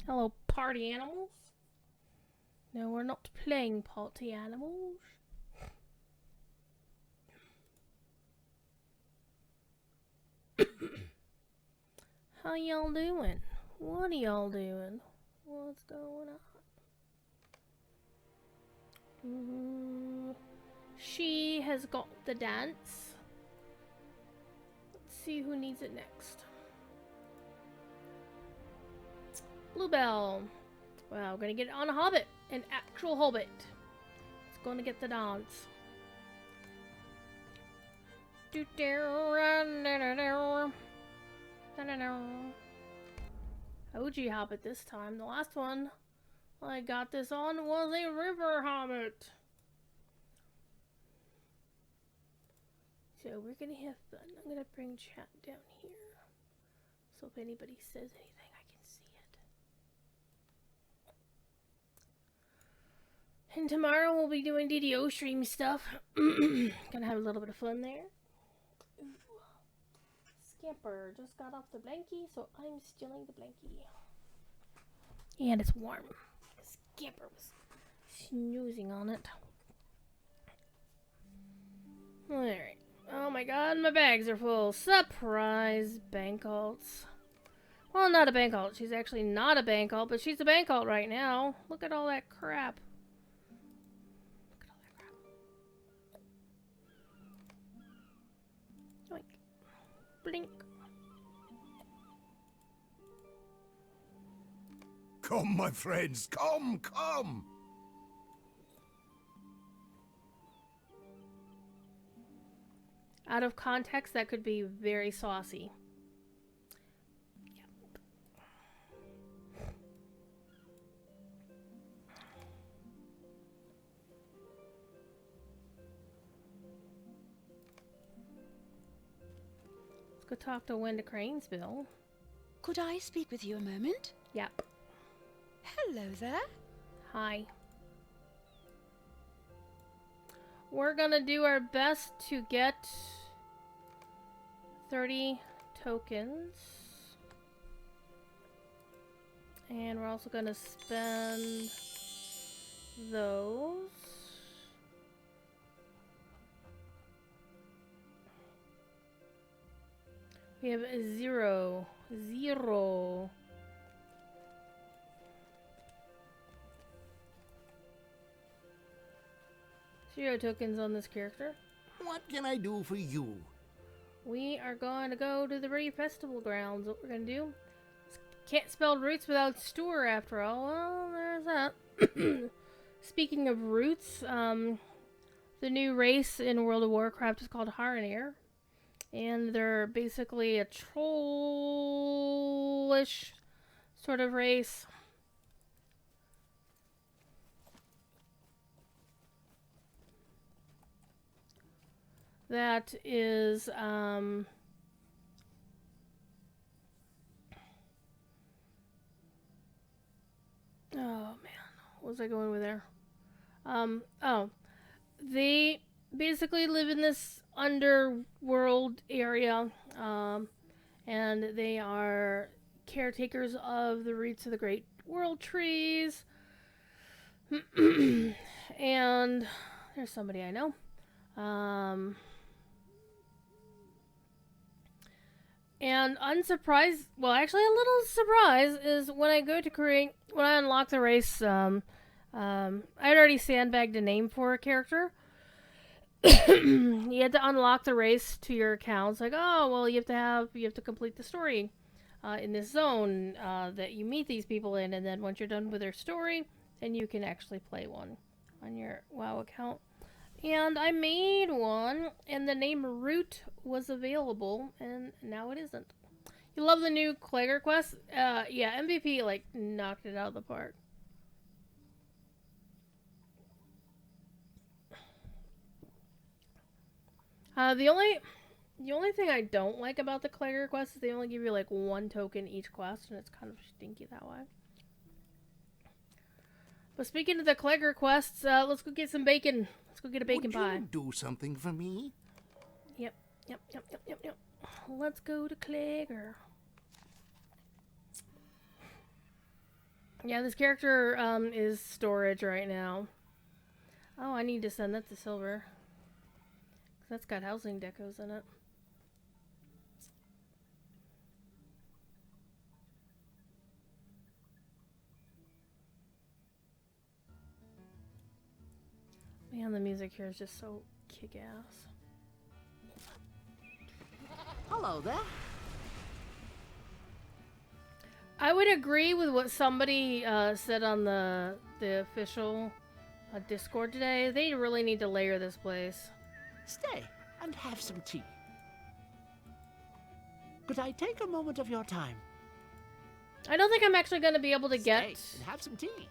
Hello, party animals. No, we're not playing party animals. How y'all doing? What are y'all doing? What's going on? She has got the dance. Let's see who needs it next. Bluebell. Well, we're gonna get it on a hobbit. An actual hobbit. It's gonna get the dance. OG hobbit this time. The last one I got this on was a river hobbit. So we're gonna have fun. I'm gonna bring chat down here. So if anybody says anything, I can see it. And tomorrow we'll be doing DDO stream stuff. Gonna have a little bit of fun there. Ooh. Scamper just got off the blankie, so I'm stealing the blankie. And it's warm. Scamper was snoozing on it. Alright. Oh my god, my bags are full. Surprise bank alts. Well, not a bank alt. She's actually not a bank alt, but she's a bank alt right now. Look at all that crap. Look at all that crap. Oink. Blink. Come, my friends, come, come! Out of context, that could be very saucy. Yep. Let's go talk to Wenda Cranesville. Could I speak with you a moment? Yep. Hello there. Hi. We're gonna do our best to get 30 tokens. And we're also gonna spend those. We have zero. Zero tokens on this character. What can I do for you? We are going to go to the Brave Festival grounds. What we're going to do. Can't spell roots without Stewart after all. Well, there's that. Speaking of roots, the new race in World of Warcraft is called Haranir. And they're basically a trollish sort of race. That is, oh man, what was I going with there? Oh, they basically live in this underworld area, and they are caretakers of the roots of the great world trees. And there's somebody I know. And unsurprised, well, actually a little surprised is when I go to create, when I unlock the race, I had already sandbagged a name for a character. You had to unlock the race to your account. It's like, oh, well, you have to complete the story, in this zone, that you meet these people in, and then once you're done with their story, then you can actually play one on your WoW account. And I made one, and the name Root was available, and now it isn't. You love the new Clagger quest? Yeah, MVP, like, knocked it out of the park. The only thing I don't like about the Clagger quest is they only give you, like, 1 token each quest, and it's kind of stinky that way. But speaking of the Clagger quests, let's go get some bacon. Let's go get a bacon pie. Would you do something for me? Yep. Let's go to Clagger. Yeah, this character is storage right now. Oh, I need to send that to Silver. 'Cause that's got housing decos in it. Man, the music here is just so kick-ass. Hello there. I would agree with what somebody said on the official Discord today. They really need to layer this place. Stay and have some tea. Could I take a moment of your time? I don't think I'm actually going to be able to get... Stay and have some tea.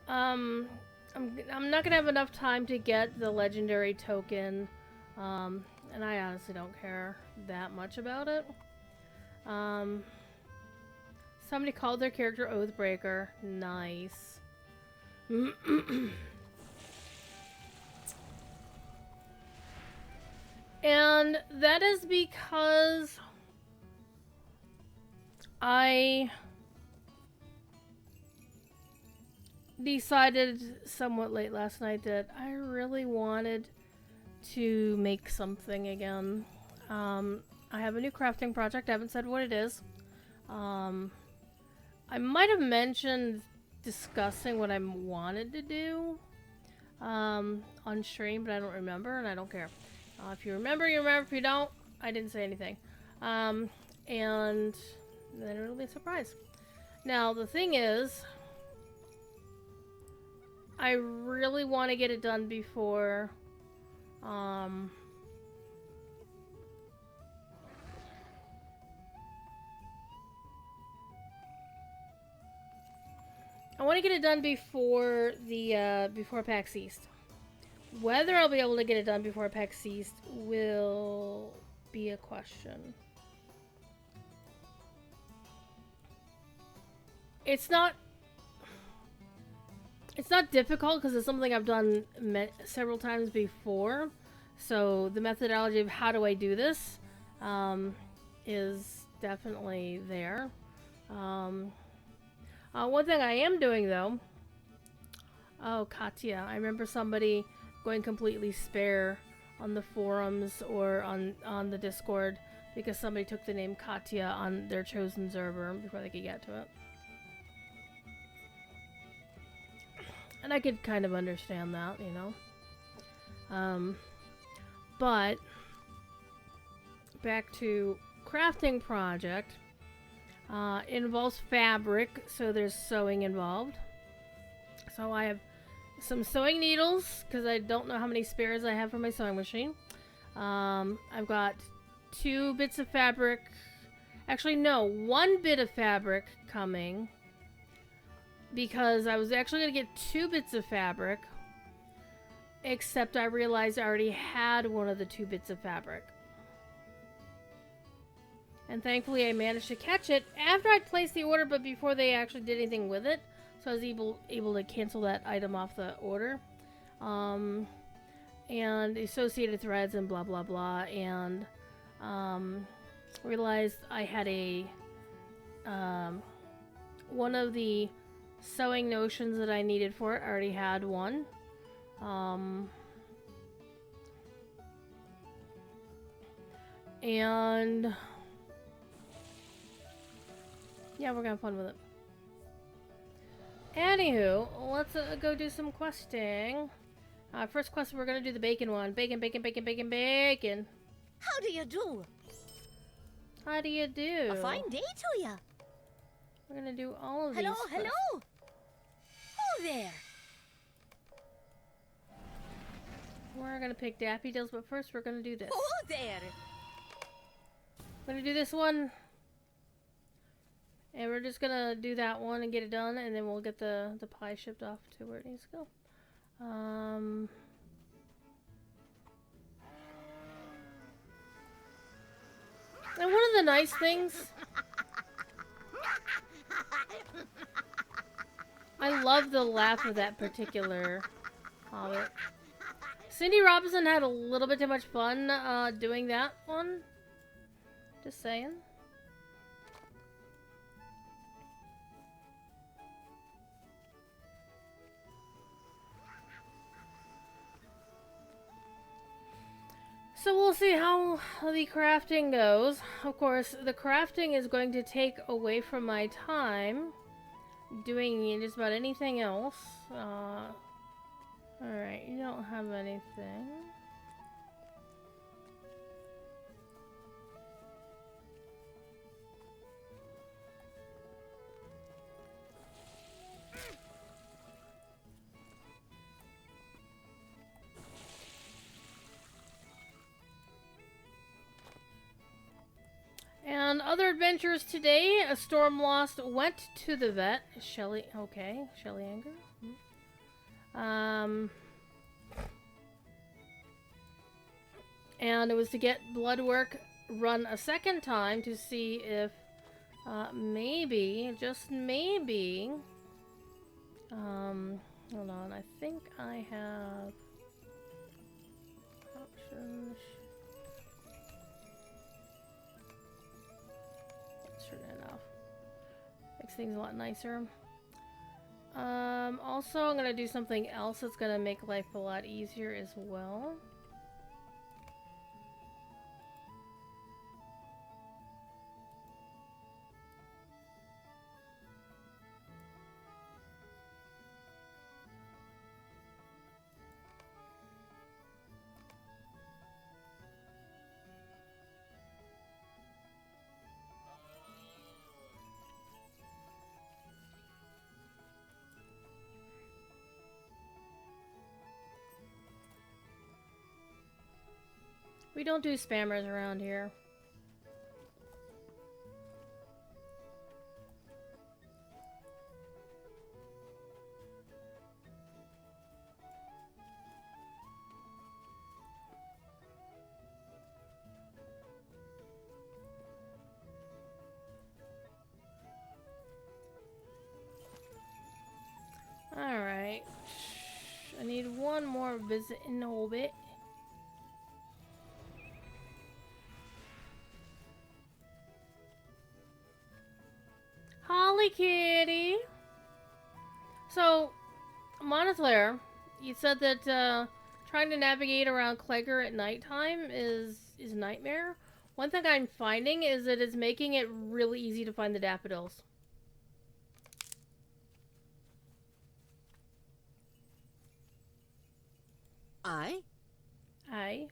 I'm not going to have enough time to get the legendary token. And I honestly don't care that much about it. Somebody called their character Oathbreaker. Nice. And that is because I decided somewhat late last night that I really wanted to make something again. I have a new crafting project. I haven't said what it is. I might have mentioned discussing what I wanted to do on stream, but I don't remember, and I don't care. If you remember, you remember. If you don't, I didn't say anything. And then it'll be a surprise. Now, the thing is, I really want to get it done before... I want to get it done before the before PAX East. Whether I'll be able to get it done before PAX East will be a question. It's not difficult because it's something I've done several times before. So the methodology of how do I do this is definitely there. One thing I am doing though, oh Katya, I remember somebody going completely spare on the forums or on the Discord because somebody took the name Katya on their chosen server before they could get to it. And I could kind of understand that, you know. But back to crafting project. It involves fabric, so there's sewing involved. So I have some sewing needles, because I don't know how many spares I have for my sewing machine. I've got 2 bits of fabric. Actually, no, 1 bit of fabric coming. Because I was actually going to get 2 bits of fabric. Except I realized I already had one of the 2 bits of fabric. And thankfully I managed to catch it after I'd placed the order, but before they actually did anything with it. So I was able to cancel that item off the order. And associated threads and blah blah blah. And realized I had a one of the sewing notions that I needed for it. I already had one. And yeah, we're gonna have fun with it. Anywho, let's go do some questing. First quest, we're gonna do the bacon one. Bacon, bacon, bacon, bacon, bacon. How do you do? How do you do? A fine day to ya. We're gonna do all of Hello, these. hello. Oh there. We're gonna pick daffodils, but first we're gonna do this. Oh there. We're gonna do this one. And we're just gonna do that one and get it done, and then we'll get the pie shipped off to where it needs to go. And one of the nice things, I love the laugh of that particular hobbit. Cindy Robinson had a little bit too much fun doing that one. Just saying. So we'll see how the crafting goes. Of course, the crafting is going to take away from my time doing just about anything else. Alright, you don't have anything. And other adventures today, a storm lost went to the vet. Shelly, okay, Shelly Anger. And it was to get blood work run a second time to see if maybe, just maybe, hold on, I think I have options. Turn it off. Makes things a lot nicer. Also, I'm gonna do something else that's gonna make life a lot easier as well. We don't do spammers around here. Alright. I need one more visit in orbit. Holly Kitty! So, Monoclair, you said that trying to navigate around Clegger at nighttime is nightmare. One thing I'm finding is that it's making it really easy to find the daffodils. I? Aye.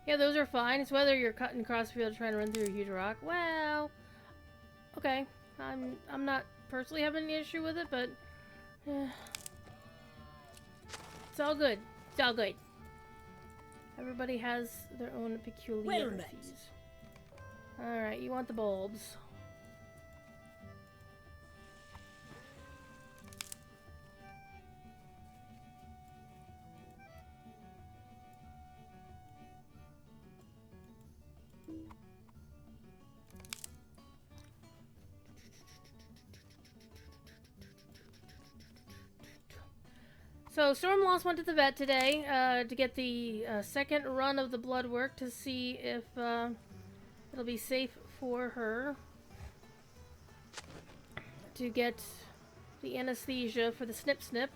Yeah, those are fine. It's whether you're cutting across the field trying to run through a huge rock. Well, okay. I'm not personally having any issue with it, but it's all good. It's all good. Everybody has their own peculiarities. Alright, you want the bulbs. So Stormloss went to the vet today to get the second run of the blood work to see if it'll be safe for her to get the anesthesia for the snip snip.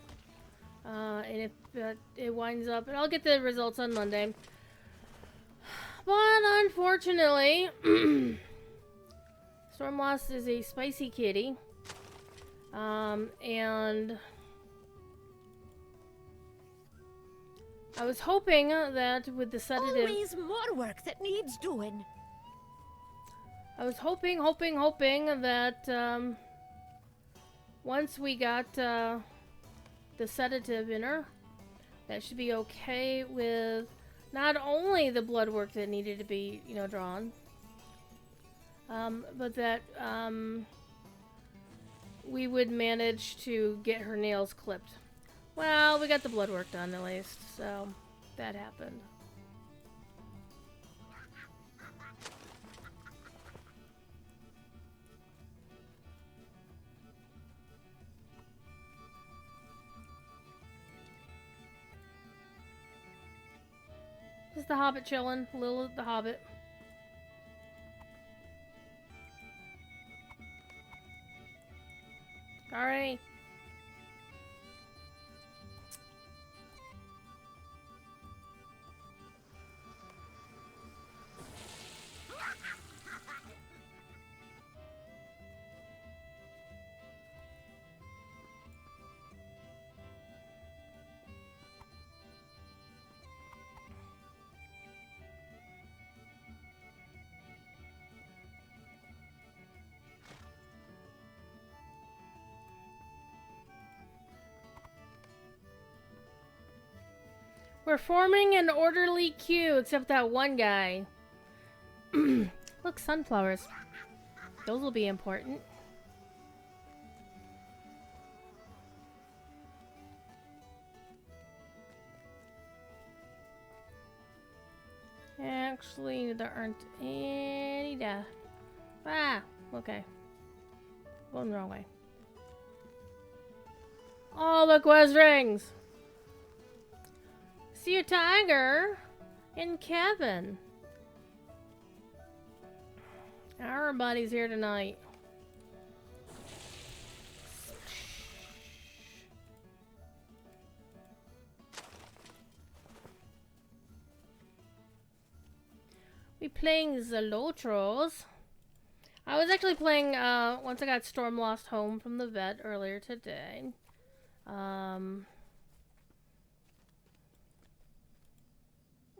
And if it winds up, and I'll get the results on Monday. But unfortunately, Stormloss is a spicy kitty. And I was hoping that with the sedative... Always more work that needs doing. I was hoping that once we got the sedative in her, that should be okay with not only the blood work that needed to be, drawn, but that we would manage to get her nails clipped. Well, we got the blood work done at least, so that happened. Just the Hobbit chilling. Lil the Hobbit. Alright. We're forming an orderly queue, except that one guy. Look, sunflowers. Those will be important. Actually, there aren't any death. Ah, okay. Going the wrong way. All the quest rings! See a tiger and Kevin. Everybody's here tonight. We playing Zolotros. I was actually playing once I got Storm Lost home from the vet earlier today.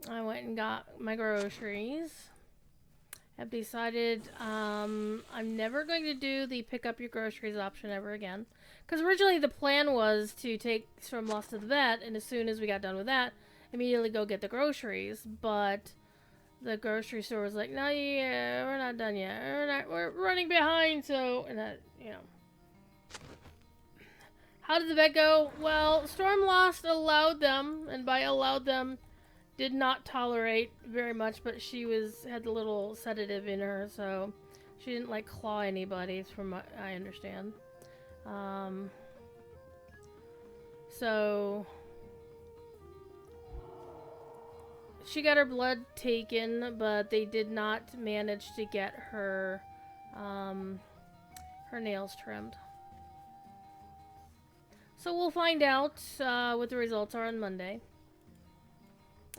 I went and got my groceries. I've decided I'm never going to do the pick up your groceries option ever again. Because originally the plan was to take Storm Lost to the vet, and as soon as we got done with that, immediately go get the groceries. But the grocery store was like, no, yeah, we're not done yet. We're running behind, so, and that, you know. How did the vet go? Well, Storm Lost allowed them, and by allowed them, did not tolerate very much, but she had a little sedative in her, so she didn't like claw anybody, from what I understand. So she got her blood taken, but they did not manage to get her her nails trimmed. So we'll find out what the results are on Monday.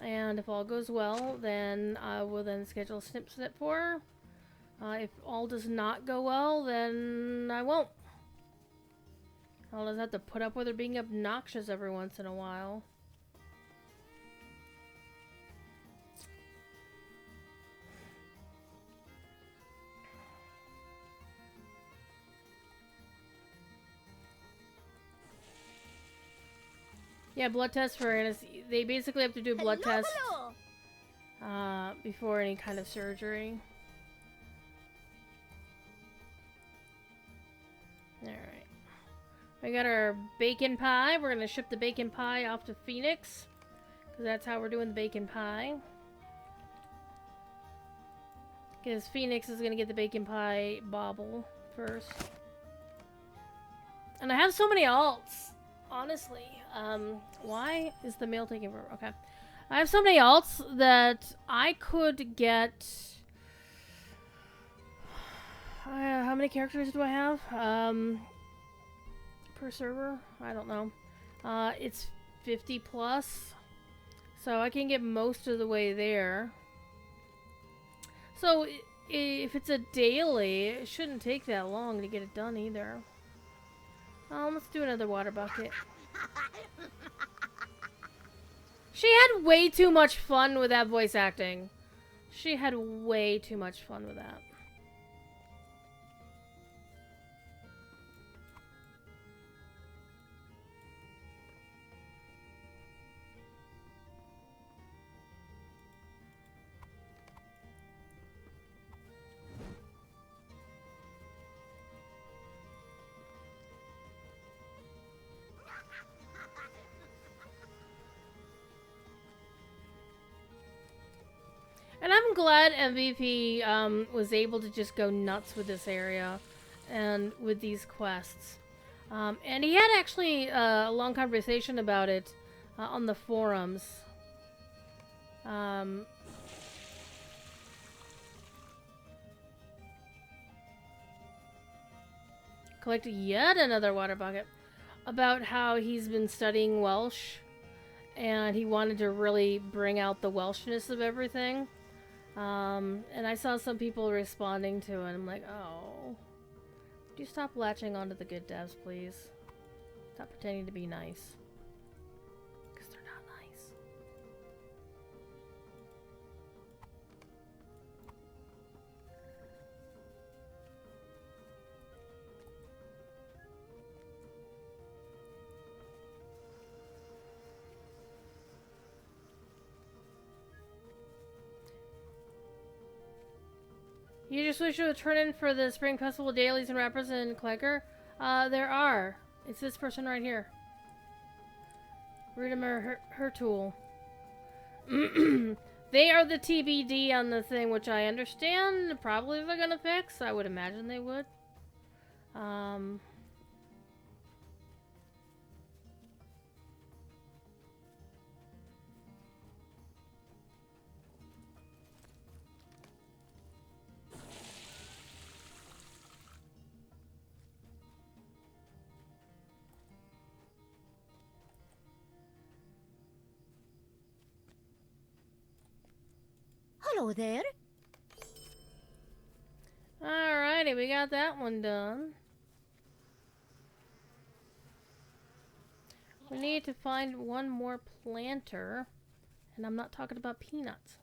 And if all goes well, then I will then schedule a snip for her. If all does not go well, then I won't. I'll just have to put up with her being obnoxious every once in a while. Yeah, blood tests for anesthesia. They basically have to do a blood test before any kind of surgery. Alright. We got our bacon pie. We're going to ship the bacon pie off to Phoenix, because that's how we're doing the bacon pie. Because Phoenix is going to get the bacon pie Bauble first. And I have so many alts. Honestly, why is the mail taking forever? Okay. I have so many alts that I could get... how many characters do I have? Per server? I don't know. It's 50 plus. So I can get most of the way there. So if it's a daily, it shouldn't take that long to get it done either. Let's do another water bucket. She had way too much fun with that voice acting. She had way too much fun with that. And I'm glad MVP was able to just go nuts with this area and with these quests. And he had actually a long conversation about it on the forums. Collected yet another water bucket about how he's been studying Welsh and he wanted to really bring out the Welshness of everything. And I saw some people responding to it. I'm like, oh, would you stop latching onto the good devs, please? Stop pretending to be nice. Because they're not nice. You just wish you would turn in for the Spring Festival dailies and rappers in Clegger? There are. It's this person right here. Rudimer Hertool. They are the TBD on the thing, which I understand probably they're gonna fix. I would imagine they would. Hello there. Alrighty, we got that one done. We need to find one more planter. And I'm not talking about peanuts.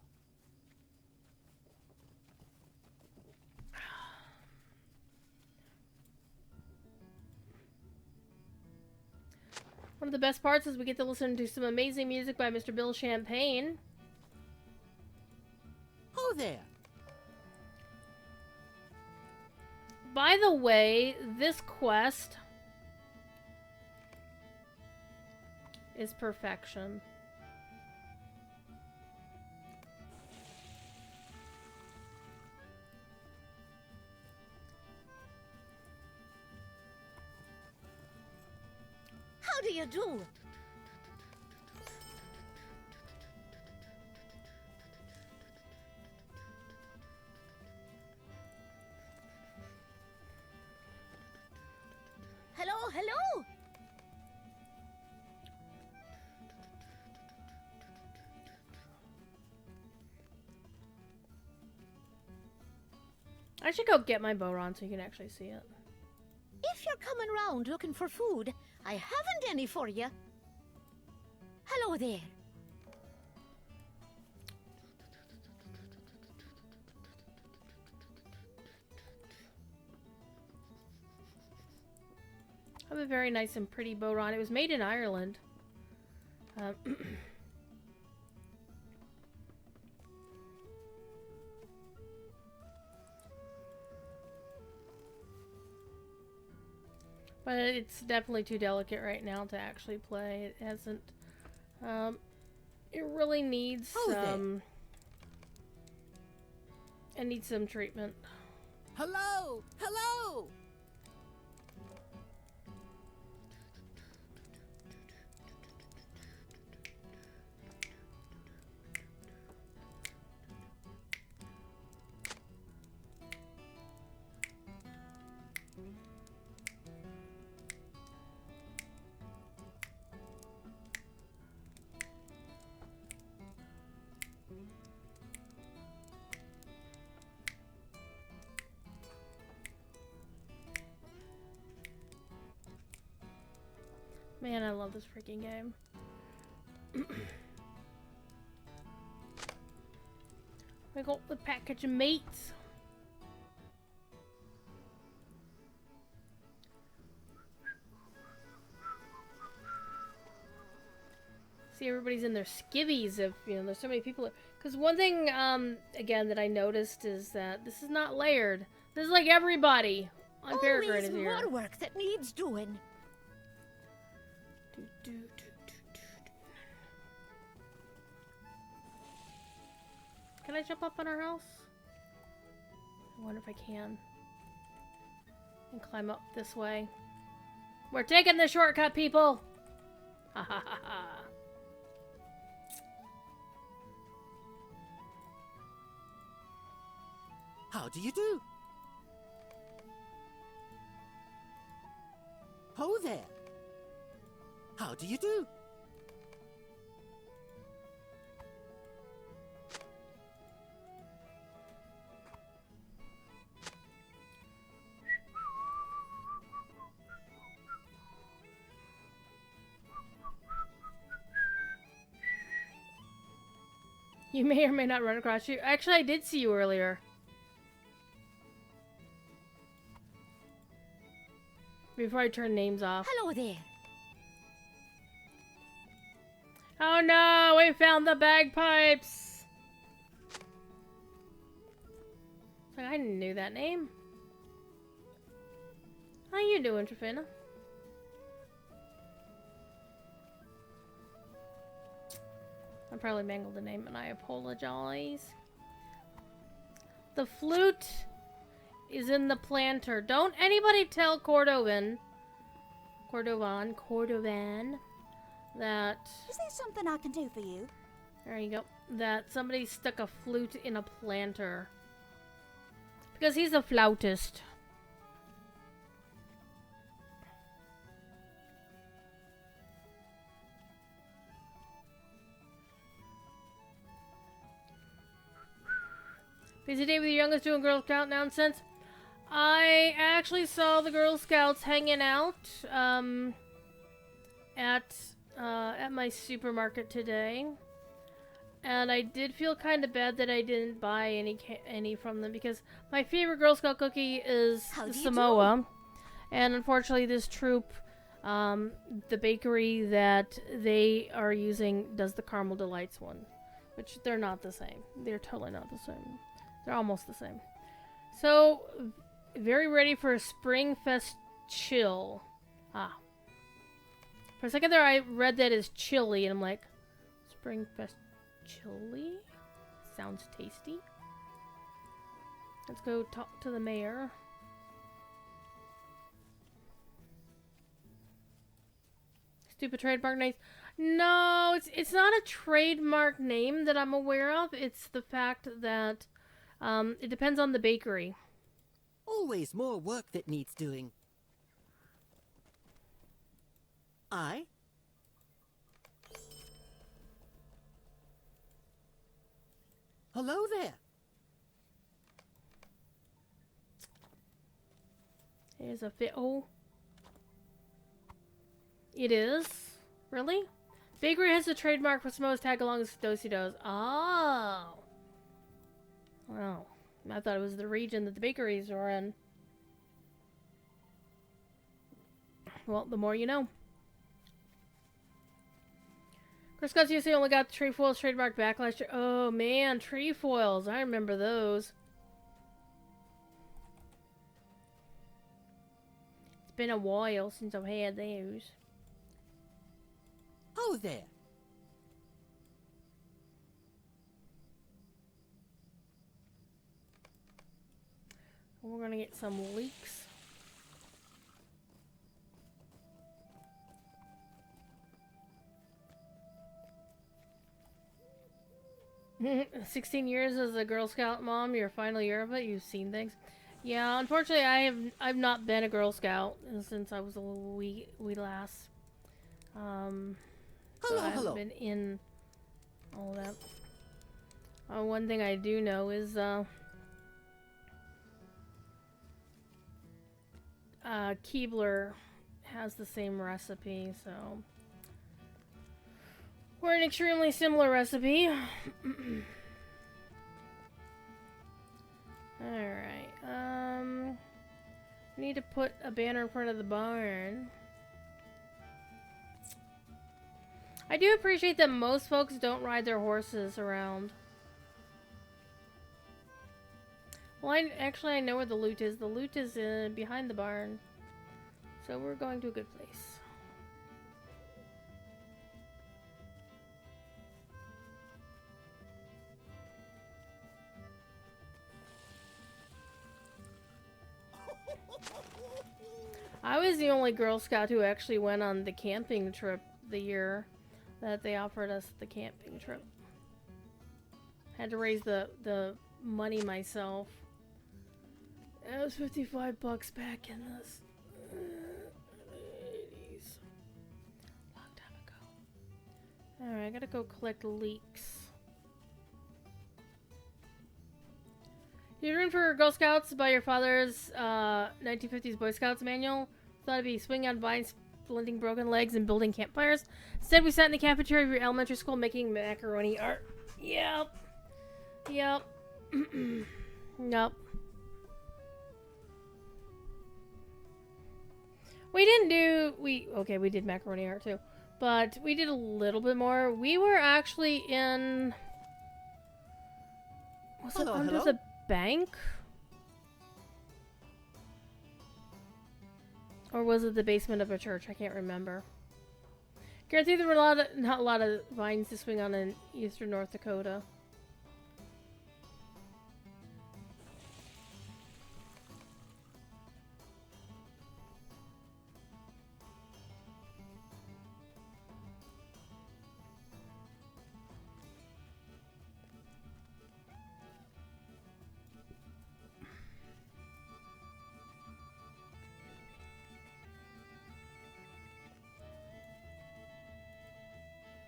One of the best parts is we get to listen to some amazing music by Mr. Bill Champagne. Oh, there. By the way, this quest is perfection. How do you do? Hello, hello. I should go get my Boron so you can actually see it. If you're coming round looking for food, I haven't any for you. Hello there. I have a very nice and pretty Boron. It was made in Ireland. But it's definitely too delicate right now to actually play. It hasn't... it really needs some... It needs some treatment. Hello! Hello! Man, I love this freaking game. We got the package of meats. See, everybody's in their skivvies if, you know, there's so many people. Because one thing, again, that I noticed is that this is not layered. This is like everybody on Peregrine Always is here. more work that needs doing. Can I jump up on our house? I wonder if I can. And climb up this way. We're taking the shortcut, people! Ha ha ha ha. How do you do? Ho there. How do you do? You may or may not run across you. Actually, I did see you earlier. Before I turn names off. Hello there. Oh no, we found the bagpipes! I knew that name. How you doing, Trifina? I probably mangled the name and I apologize. The flute is in the planter. Don't anybody tell Cordovan that... Is there something I can do for you? There you go. That somebody stuck a flute in a planter. Because he's a flautist. Busy day with your youngest doing Girl Scout nonsense. I actually saw the Girl Scouts hanging out at my supermarket today, and I did feel kind of bad that I didn't buy any from them because my favorite Girl Scout cookie is the Samoa, and unfortunately this troop, the bakery that they are using does the Caramel Delights one, which they're not the same. They're totally not the same. They're almost the same. So, very ready for a Spring Fest chill. Ah. For a second there, I read that as chili, and I'm like, Spring Fest chili? Sounds tasty. Let's go talk to the mayor. Stupid trademark names. No, it's not a trademark name that I'm aware of. It's the fact that it depends on the bakery. Always more work that needs doing. I? Hello there. Here's a fit. Oh. It is? Really? Bakery has a trademark for Samoa's tag-along as Do-si-dos. Oh. Wow. I thought it was the region that the bakeries are in. Well, the more you know. Girl Scouts USA only got the trefoils trademark backlash. Oh man, trefoils. I remember those. It's been a while since I've had those. Ho there. We're gonna get some leeks. "16 years as a Girl Scout mom, your final year of it, you've seen things." Yeah, unfortunately, I've not been a Girl Scout since I was a wee lass. So I haven't been in all that. One thing I do know is Keebler has the same recipe, so we're an extremely similar recipe. Alright, we need to put a banner in front of the barn. I do appreciate that most folks don't ride their horses around. Well, I know where the loot is. The loot is behind the barn. So we're going to a good place. I was the only Girl Scout who actually went on the camping trip the year that they offered us the camping trip. Had to raise the money myself. It was $55 back in this 80s. Long time ago. Alright, I gotta go collect leeks. You're in for Girl Scouts by your father's 1950s Boy Scouts manual. Thought it'd be swinging on vines, splinting broken legs, and building campfires. Instead, we sat in the cafeteria of your elementary school making macaroni art. Yep. Yep. Nope. We did macaroni art too. But we did a little bit more. We were actually in... Was it under the bank? Or was it the basement of a church? I can't remember. Guarantee there were not a lot of vines to swing on in eastern North Dakota.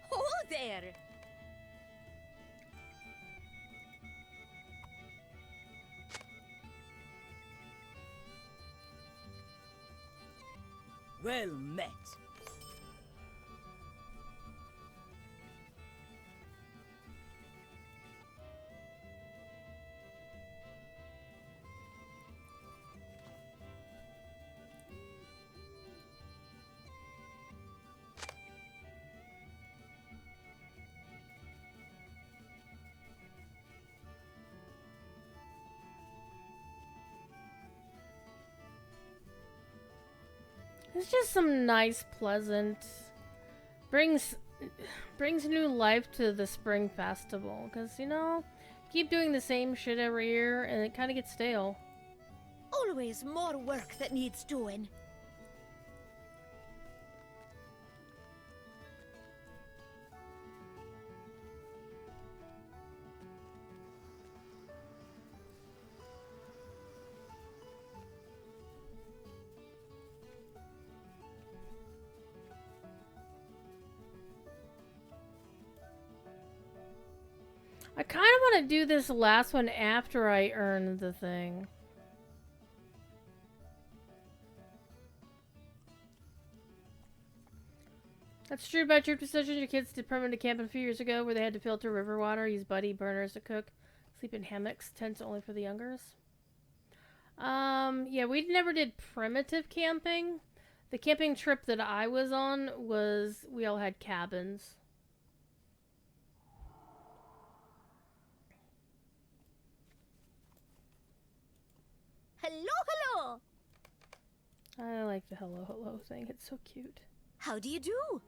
Oh, there! Well met. It's just some nice, pleasant... Brings new life to the spring festival. Because, you know, keep doing the same shit every year and it kind of gets stale. Always more work that needs doing. I kind of want to do this last one after I earn the thing. That's true about troop decisions. Your kids did permanent camping a few years ago where they had to filter river water, use buddy burners to cook, sleep in hammocks, tents only for the youngers. Yeah, we never did primitive camping. The camping trip that I was on was, we all had cabins. Hello, hello! I like the hello, hello thing. It's so cute. How do you do?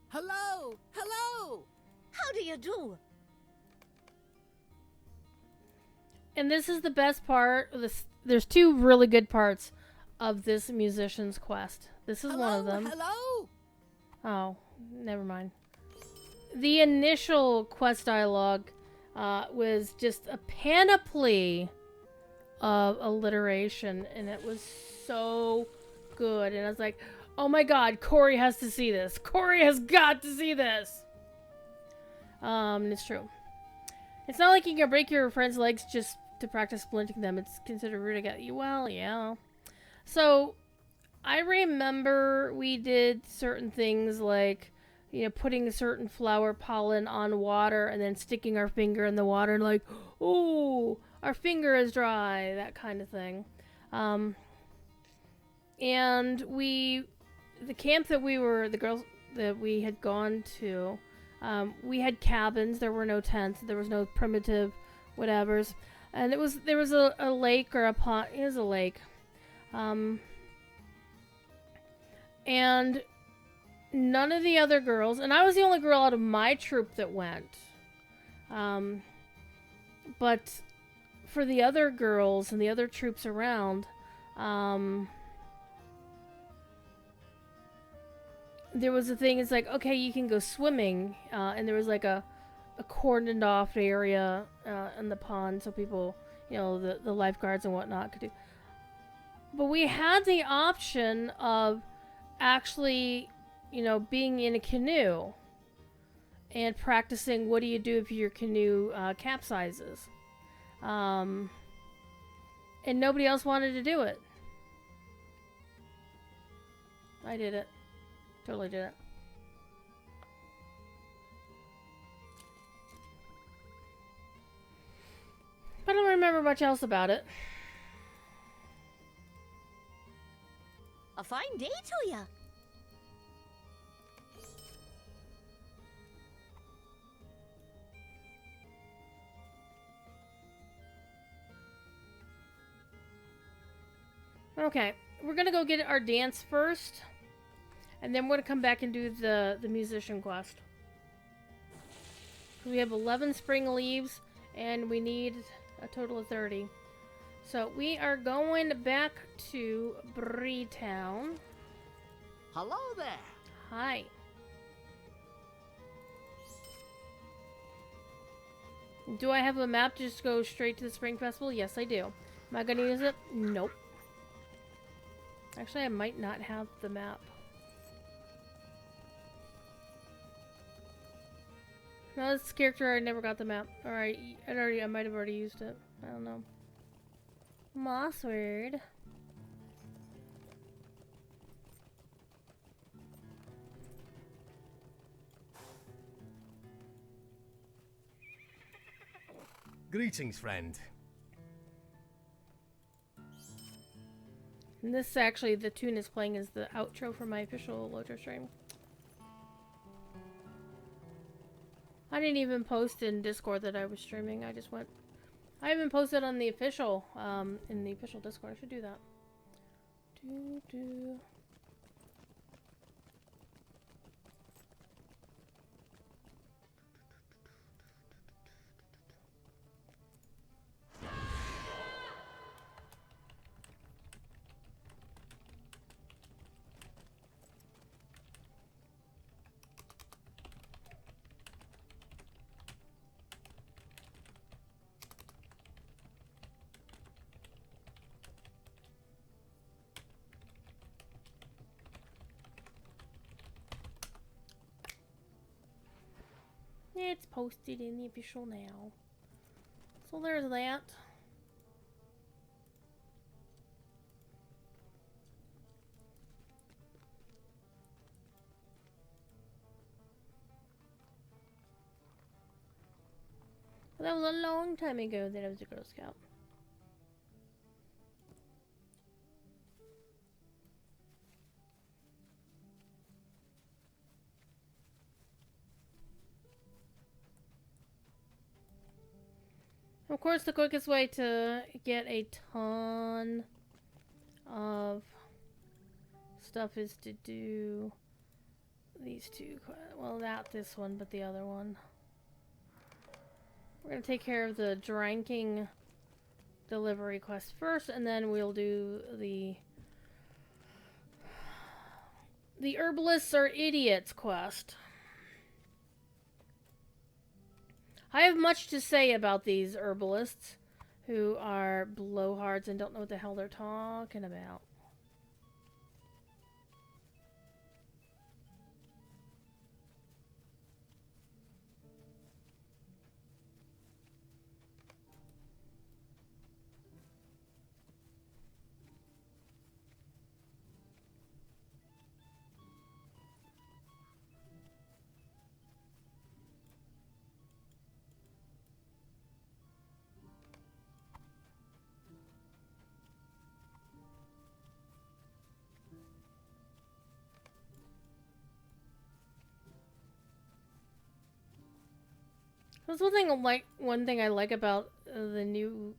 Hello! Hello! How do you do? And this is the best part. There's two really good parts of this musician's quest. This is Hello, one of them. Hello! Oh, never mind. The initial quest dialogue was just a panoply of alliteration, and it was so good. And I was like, oh my god, Corey has to see this. Corey has got to see this. It's true. It's not like you can break your friend's legs just to practice splinting them. It's considered rude to get you. Well, yeah. So, I remember we did certain things like, you know, putting a certain flower pollen on water and then sticking our finger in the water and like, oh, our finger is dry, that kind of thing. And the camp that the girls that we had gone to, we had cabins. There were no tents. There was no primitive whatevers. And there was a lake or a pond. It was a lake. And none of the other girls, and I was the only girl out of my troop that went. But for the other girls and the other troops around, there was a thing, it's like, okay, you can go swimming, and there was like a a cordoned off area in the pond so people, you know, the lifeguards and whatnot could do. But we had the option of actually, you know, being in a canoe and practicing what do you do if your canoe capsizes. And nobody else wanted to do it. I did it. Totally did it. I don't remember much else about it. A fine day to ya. Okay, we're gonna go get our dance first, and then we're gonna come back and do the musician quest. We have 11 spring leaves, and we need a total of 30. So we are going back to Breetown. Hello there. Hi. Do I have a map to just go straight to the Spring Festival? Yes, I do. Am I gonna use it? Nope. Actually, I might not have the map. No, this character, I never got the map. Alright, I might have already used it. I don't know. Mossword. Greetings, friend. And this actually, the tune is playing is the outro for my official Loto stream. I didn't even post in Discord that I was streaming. I just went. I haven't posted on the official, in the official Discord. I should do that. It's posted in the official now. So there's that. Well, that was a long time ago that I was a Girl Scout. Of course, the quickest way to get a ton of stuff is to do these two. Well, not this one, but the other one. We're going to take care of the drinking delivery quest first, and then we'll do the herbalists are idiots quest. I have much to say about these herbalists who are blowhards and don't know what the hell they're talking about. That's one thing I like about the new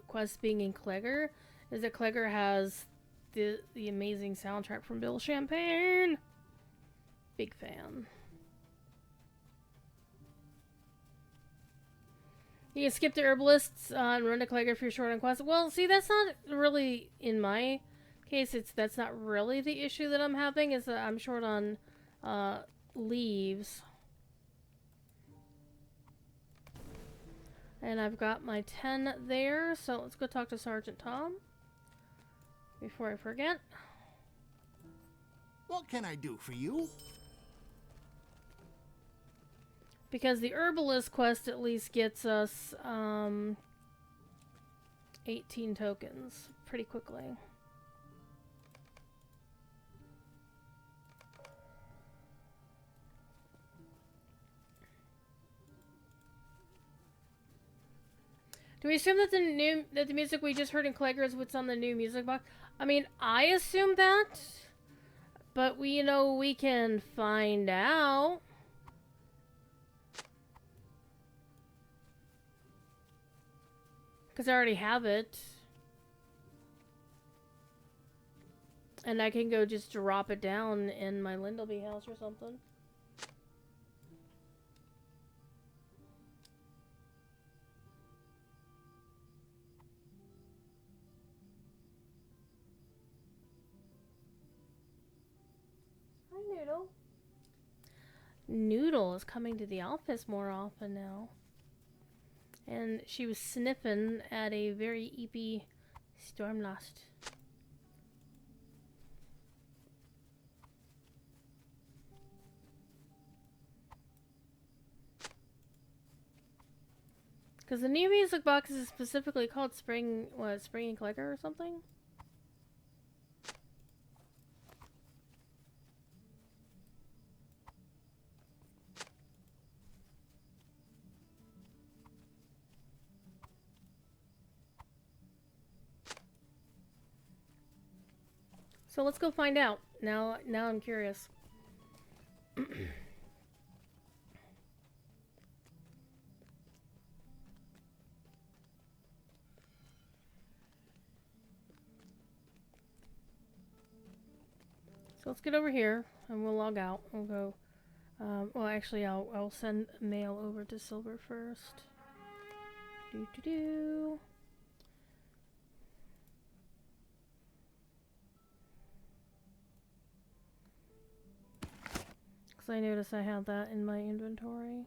quest being in Clegger is that Clegger has the amazing soundtrack from Bill Champagne. Big fan. You can skip the herbalists and run to Clegger if you're short on quest. Well, see, that's not really in my case. That's not really the issue that I'm having. Is that I'm short on leaves. And I've got my 10 there, so let's go talk to Sergeant Tom before I forget. What can I do for you? Because the herbalist quest at least gets us 18 tokens pretty quickly. Do we assume that the music we just heard in Clegger is what's on the new music box? I mean, I assume that, but we can find out. Because I already have it. And I can go just drop it down in my Lindleby house or something. Hi, Noodle. Noodle is coming to the office more often now. And she was sniffing at a very eepy Stormlost. Because the new music box is specifically called Spring and Clicker or something? So let's go find out. Now I'm curious. So let's get over here and we'll log out. We'll go. Well, actually, I'll send mail over to Silver first. Do. Because I noticed I had that in my inventory.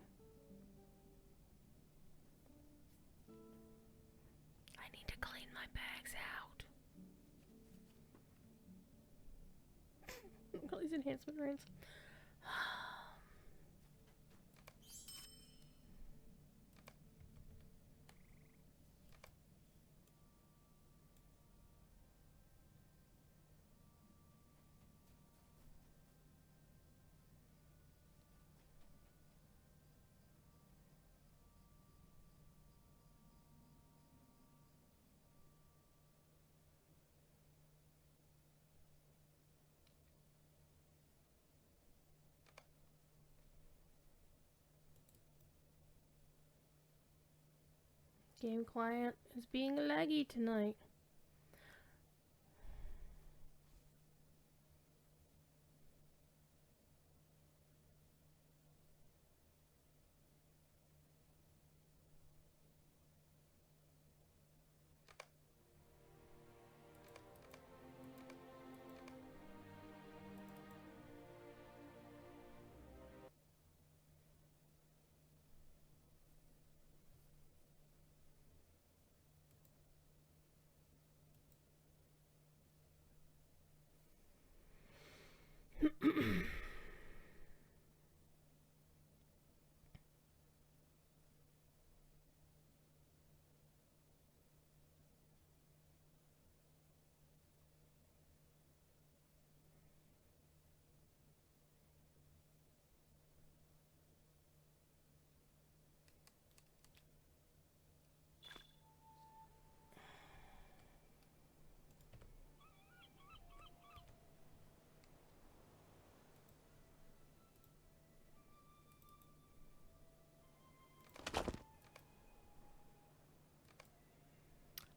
I need to clean my bags out. All these enhancement rings. Game client is being laggy tonight.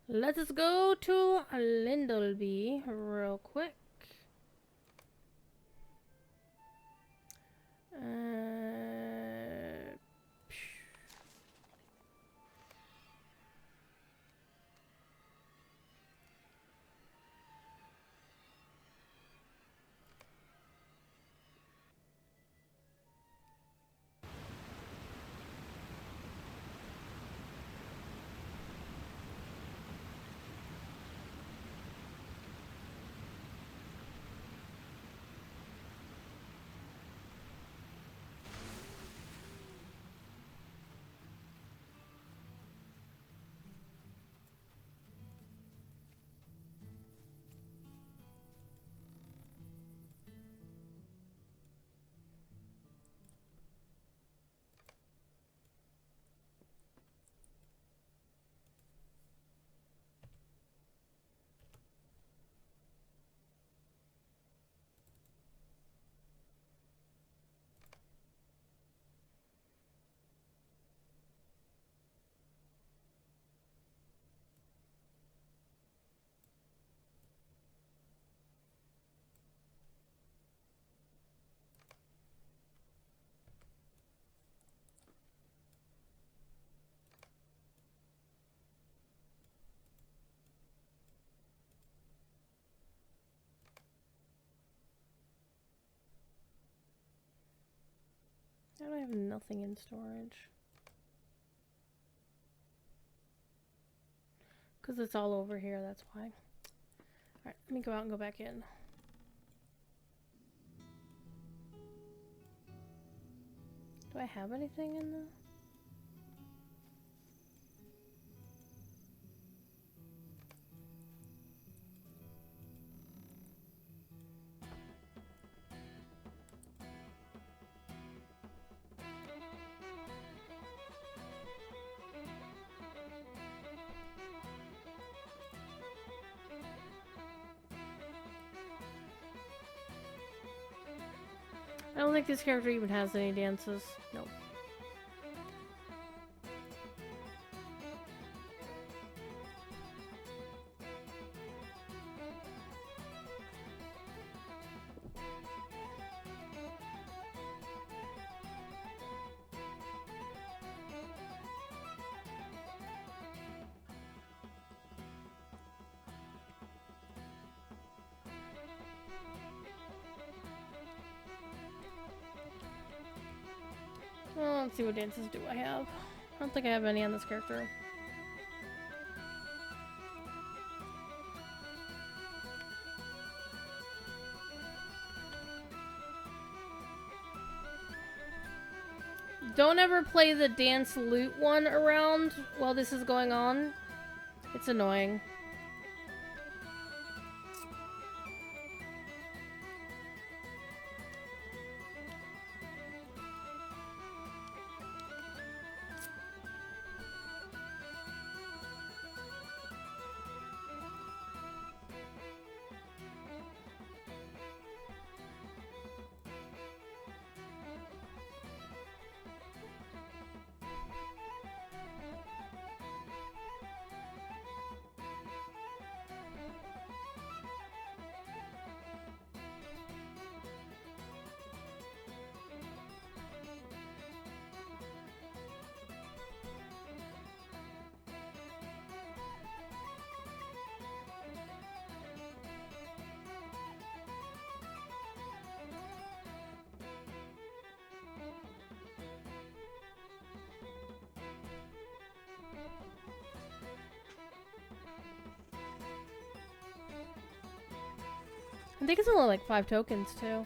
Let us go to Lindleby real quick. I have nothing in storage. Because it's all over here, that's why. Alright, let me go out and go back in. Do I have anything in the... I don't think this character even has any dances. Nope. Well, let's see what dances do I have. I don't think I have any on this character. Don't ever play the dance loot one around while this is going on. It's annoying. I think it's only like 5 tokens too.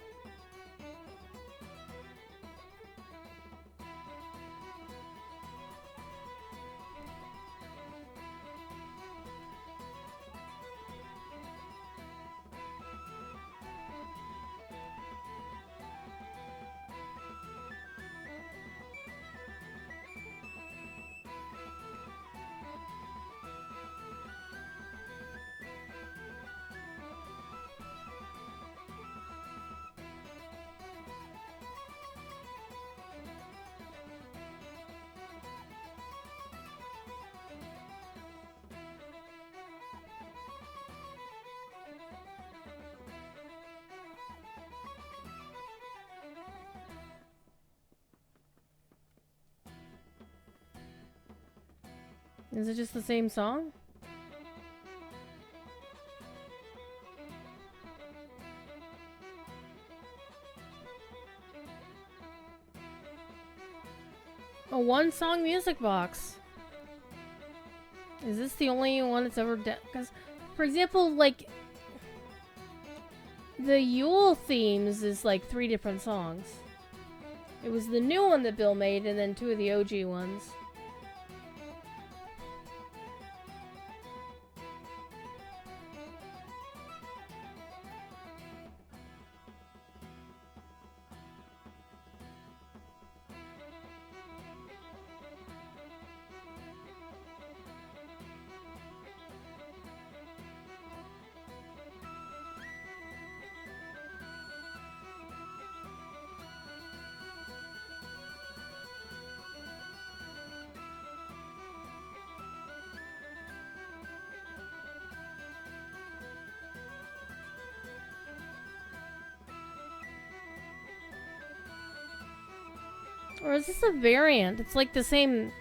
Is it just the same song? A one-song music box. Is this the only one that's ever done? Because, for example, like the Yule themes is like 3 different songs. It was the new one that Bill made, and then 2 of the OG ones. Or is this a variant? It's like the same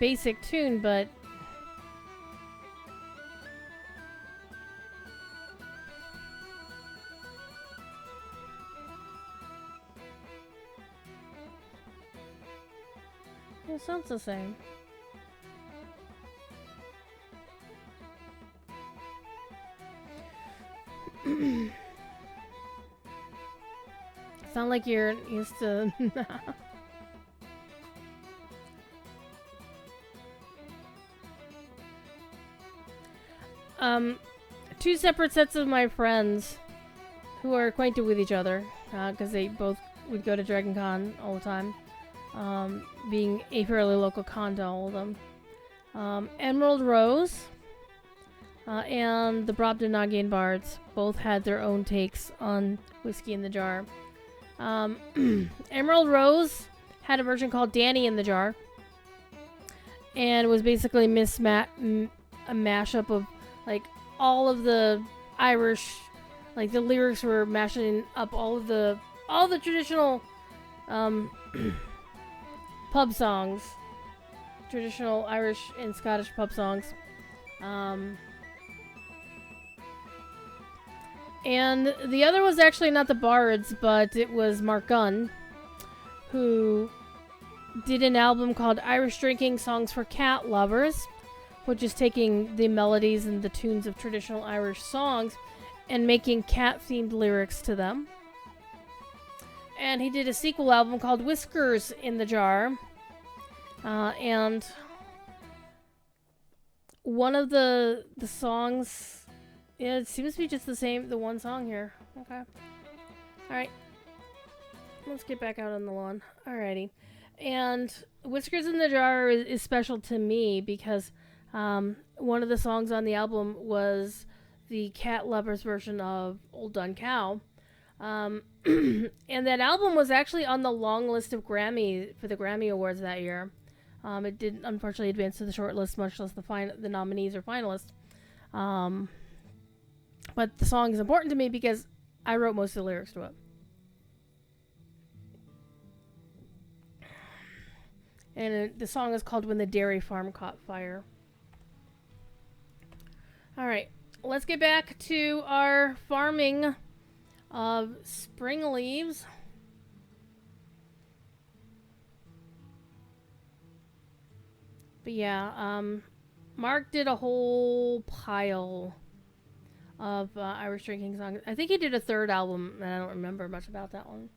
basic tune, but... It sounds the same. Sound like you're used to. Two separate sets of my friends who are acquainted with each other, because they both would go to Dragon Con all the time, being a fairly local con to all of them. Emerald Rose and the Brobdingnagian Bards both had their own takes on Whiskey in the Jar. Emerald Rose had a version called Danny in the Jar, and it was basically a mashup of like all of the Irish, like the lyrics were mashing up all the traditional pub songs, traditional Irish and Scottish pub songs. And the other was actually not the Bards, but it was Mark Gunn, who did an album called Irish Drinking Songs for Cat Lovers, which is taking the melodies and the tunes of traditional Irish songs and making cat-themed lyrics to them. And he did a sequel album called Whiskers in the Jar. And one of the songs... Yeah, it seems to be just the one song here. Okay. Alright. Let's get back out on the lawn. Alrighty. And Whiskers in the Jar is special to me because one of the songs on the album was the Cat Lovers version of Old Dun Cow. And that album was actually on the long list of Grammy for the Grammy Awards that year. It didn't unfortunately advance to the short list, much less the nominees or finalists. But the song is important to me because I wrote most of the lyrics to it. And the song is called When the Dairy Farm Caught Fire. Alright, let's get back to our farming of spring leaves. But yeah, Mark did a whole pile of Irish drinking songs. I think he did a third album, and I don't remember much about that one.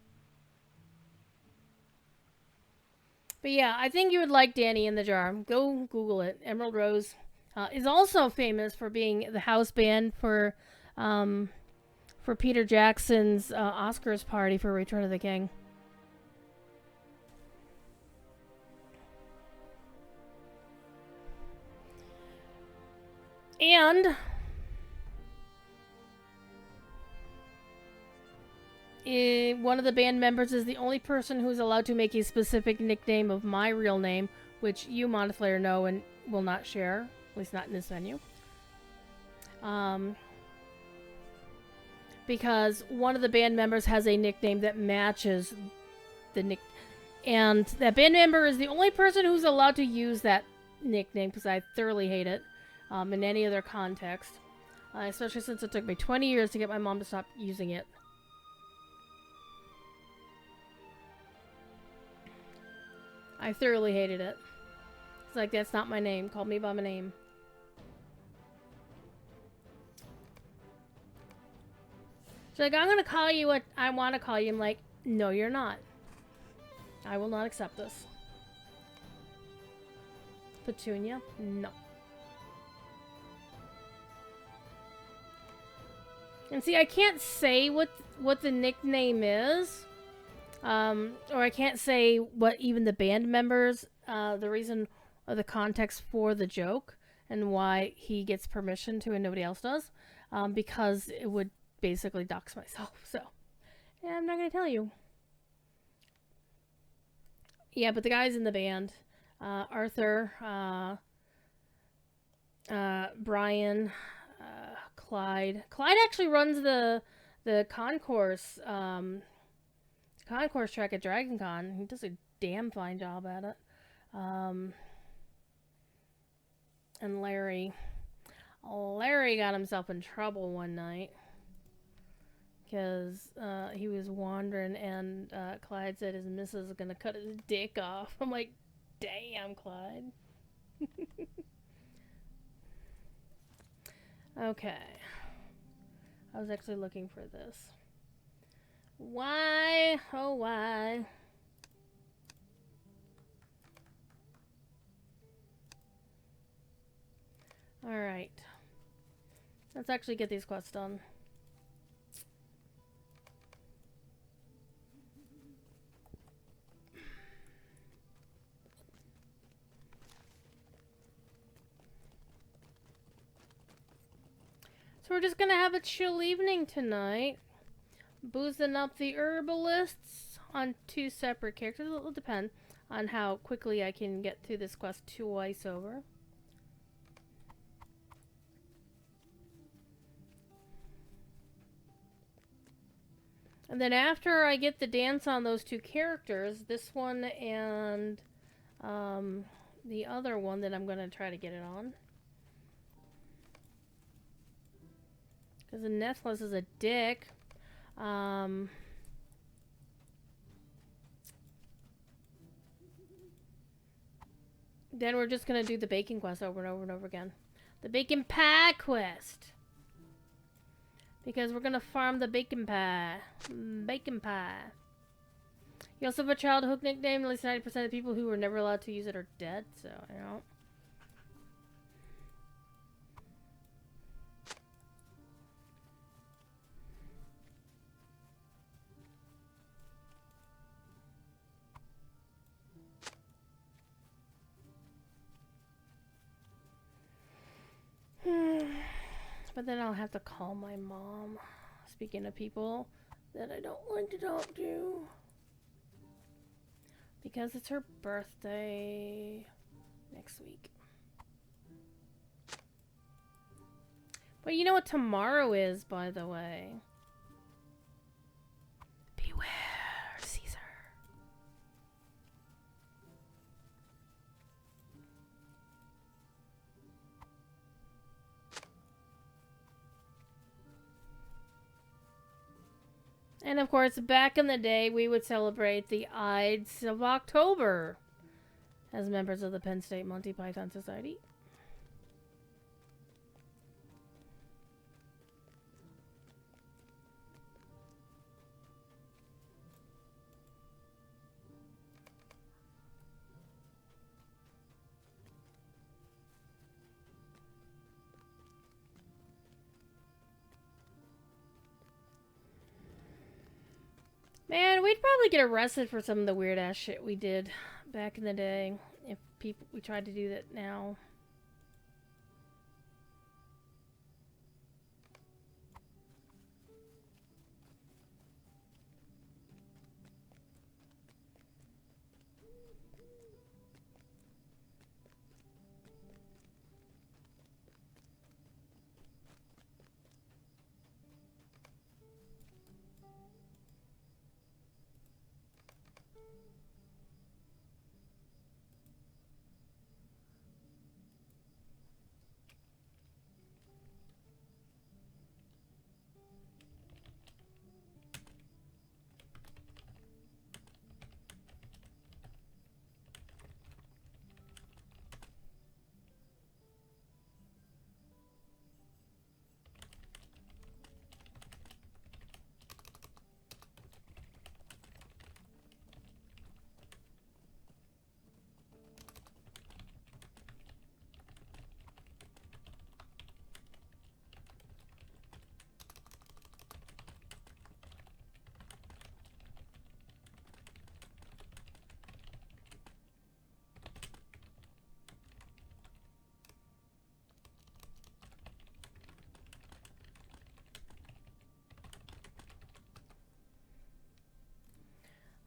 But yeah, I think you would like Danny in the Jar. Go Google it. Emerald Rose is also famous for being the house band for Peter Jackson's Oscars party for Return of the King. And one of the band members is the only person who's allowed to make a specific nickname of my real name, which you, Montefiore, know and will not share, at least not in this venue. Because one of the band members has a nickname that matches the nick, and that band member is the only person who's allowed to use that nickname because I thoroughly hate it in any other context, especially since it took me 20 years to get my mom to stop using it. I thoroughly hated it. It's like, that's not my name. Call me by my name. She's like, I'm going to call you what I want to call you. I'm like, no, you're not. I will not accept this. Petunia? No. And see, I can't say what the nickname is. Or I can't say what even the band members, the reason or the context for the joke and why he gets permission to and nobody else does, because it would basically dox myself. So, yeah, I'm not going to tell you. Yeah, but the guys in the band, Arthur, Brian, Clyde. Clyde actually runs the concourse, concourse track at Dragon Con. He does a damn fine job at it. And Larry got himself in trouble one night because he was wandering and Clyde said his missus is gonna cut his dick off. I'm like, Damn, Clyde. Okay. I was actually looking for this. Why? Oh, why? Alright. Let's actually get these quests done. So we're just gonna have a chill evening tonight. Boozing up the herbalists on 2 separate characters. It'll depend on how quickly I can get through this quest twice over. And then after I get the dance on those 2 characters, this one and the other one that I'm gonna try to get it on. Because the Nethless is a dick. Then we're just gonna do the bacon quest over and over and over again. The bacon pie quest. Because we're gonna farm the bacon pie. Bacon pie. You also have a childhood nickname. At least 90% of the people who were never allowed to use it are dead. So, you know. But then I'll have to call my mom. Speaking of people that I don't want to talk to. Because it's her birthday next week. But you know what tomorrow is, by the way? Beware, Caesar. And of course, back in the day, we would celebrate the Ides of October as members of the Penn State Monty Python Society. Man, we'd probably get arrested for some of the weird ass shit we did back in the day if we tried to do that now.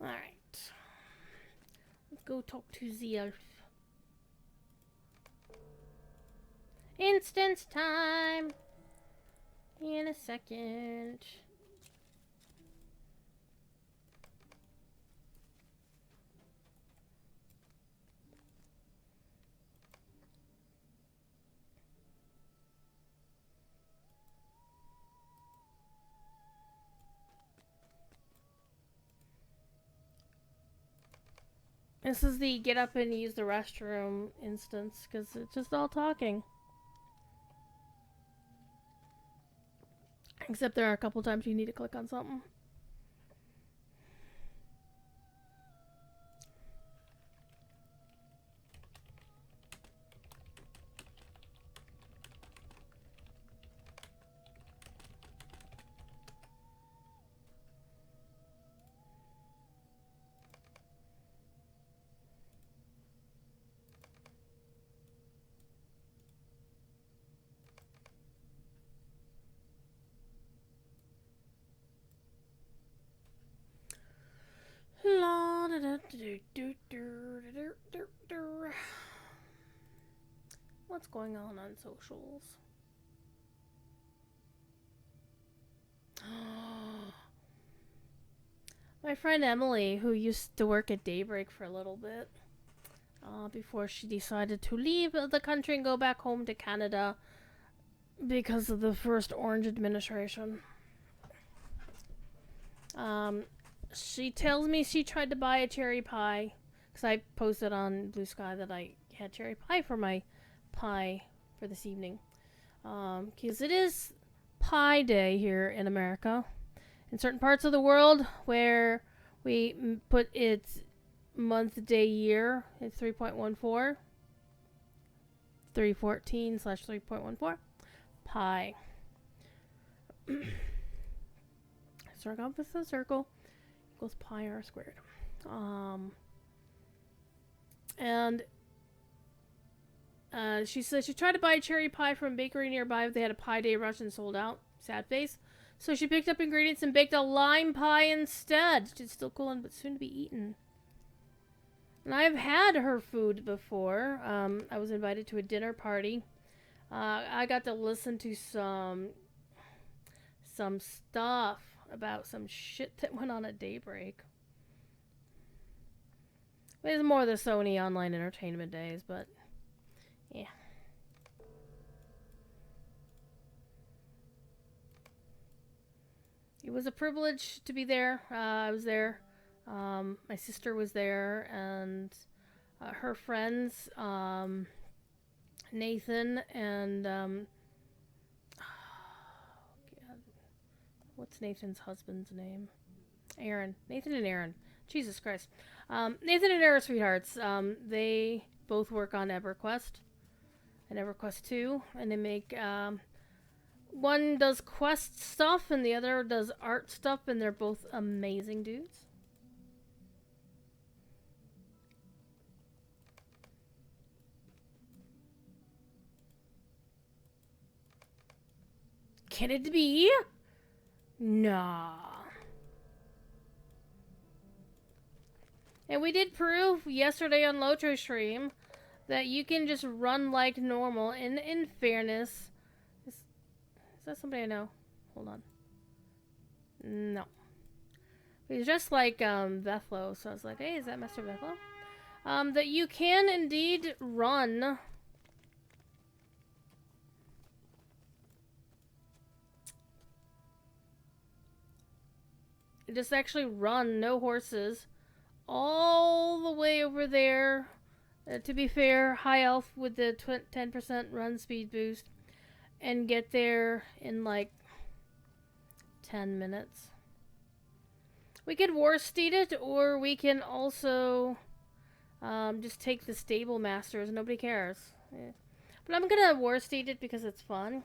Alright. Let's go talk to the elf. Instance time! In a second. This is the get up and use the restroom instance, because it's just all talking. Except there are a couple times you need to click on something. What's going on socials? My friend Emily, who used to work at Daybreak for a little bit, before she decided to leave the country and go back home to Canada because of the first Orange administration. She tells me she tried to buy a cherry pie, because I posted on Blue Sky that I had cherry pie for my pie for this evening. Because it is Pie Day here in America. In certain parts of the world where we put its month, day, year, it's 3.14. 314/3.14. Pi. Circle with a circle equals pi r squared. And she said she tried to buy a cherry pie from a bakery nearby, but they had a pie day rush and sold out. Sad face. So she picked up ingredients and baked a lime pie instead. It's still cool but soon to be eaten. And I've had her food before. I was invited to a dinner party. I got to listen to some stuff about some shit that went on at Daybreak. It's more the Sony online entertainment days, but yeah. It was a privilege to be there. I was there. My sister was there, and her friends, Nathan and what's Nathan's husband's name? Aaron. Nathan and Aaron. Jesus Christ. Nathan and Aaron are sweethearts. They both work on EverQuest and EverQuest 2, and they make one does quest stuff and the other does art stuff, and they're both amazing dudes. Can it be? Nah. And we did prove yesterday on Lotro stream that you can just run like normal. And in fairness, is that somebody I know? Hold on. No. He's just like Vethlo, so I was like, hey, is that Master Vethlo? That you can indeed run. Just actually run, no horses, all the way over there. To be fair, high elf with the 10% run speed boost, and get there in like 10 minutes. We could war steed it, or we can also just take the stable masters. Nobody cares. Yeah. But I'm gonna war steed it because it's fun.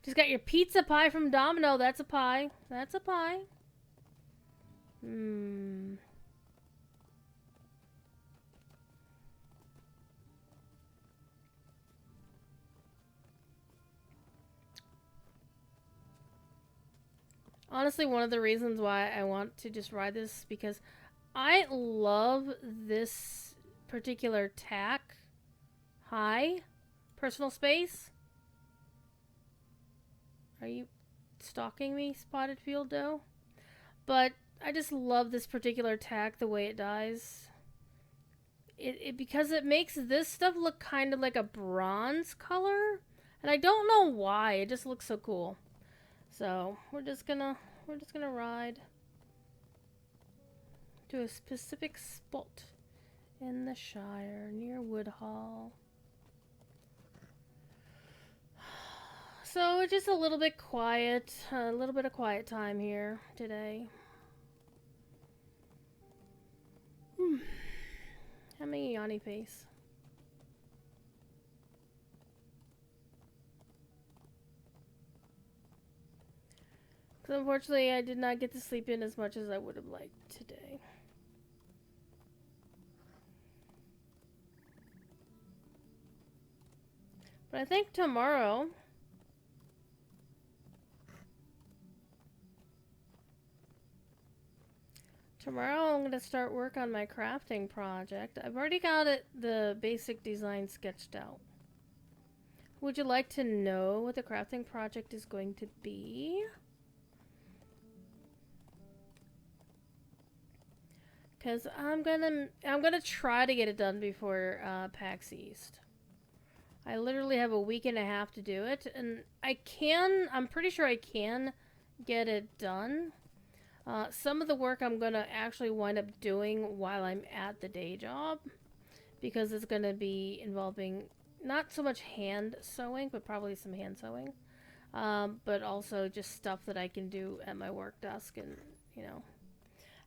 Just got your pizza pie from Domino. That's a pie. That's a pie. Honestly, one of the reasons why I want to just ride this is because I love this particular tack. Hi, personal space. Are you stalking me, Spotted Field Doe? But I just love this particular tack, the way it dies. It because it makes this stuff look kind of like a bronze color, and I don't know why. It just looks so cool. So we're just gonna ride to a specific spot In the Shire, near Woodhall. So, just a little bit quiet. A little bit of quiet time here today. Having a yawny face. Because unfortunately, I did not get to sleep in as much as I would have liked today. But I think tomorrow... Tomorrow I'm going to start work on my crafting project. I've already got the basic design sketched out. Would you like to know what the crafting project is going to be? Because I'm gonna try to get it done before PAX East. I literally have a week and a half to do it, and I'm pretty sure I can get it done. Some of the work I'm gonna actually wind up doing while I'm at the day job, because it's gonna be involving not so much hand sewing, but probably some hand sewing, but also just stuff that I can do at my work desk, and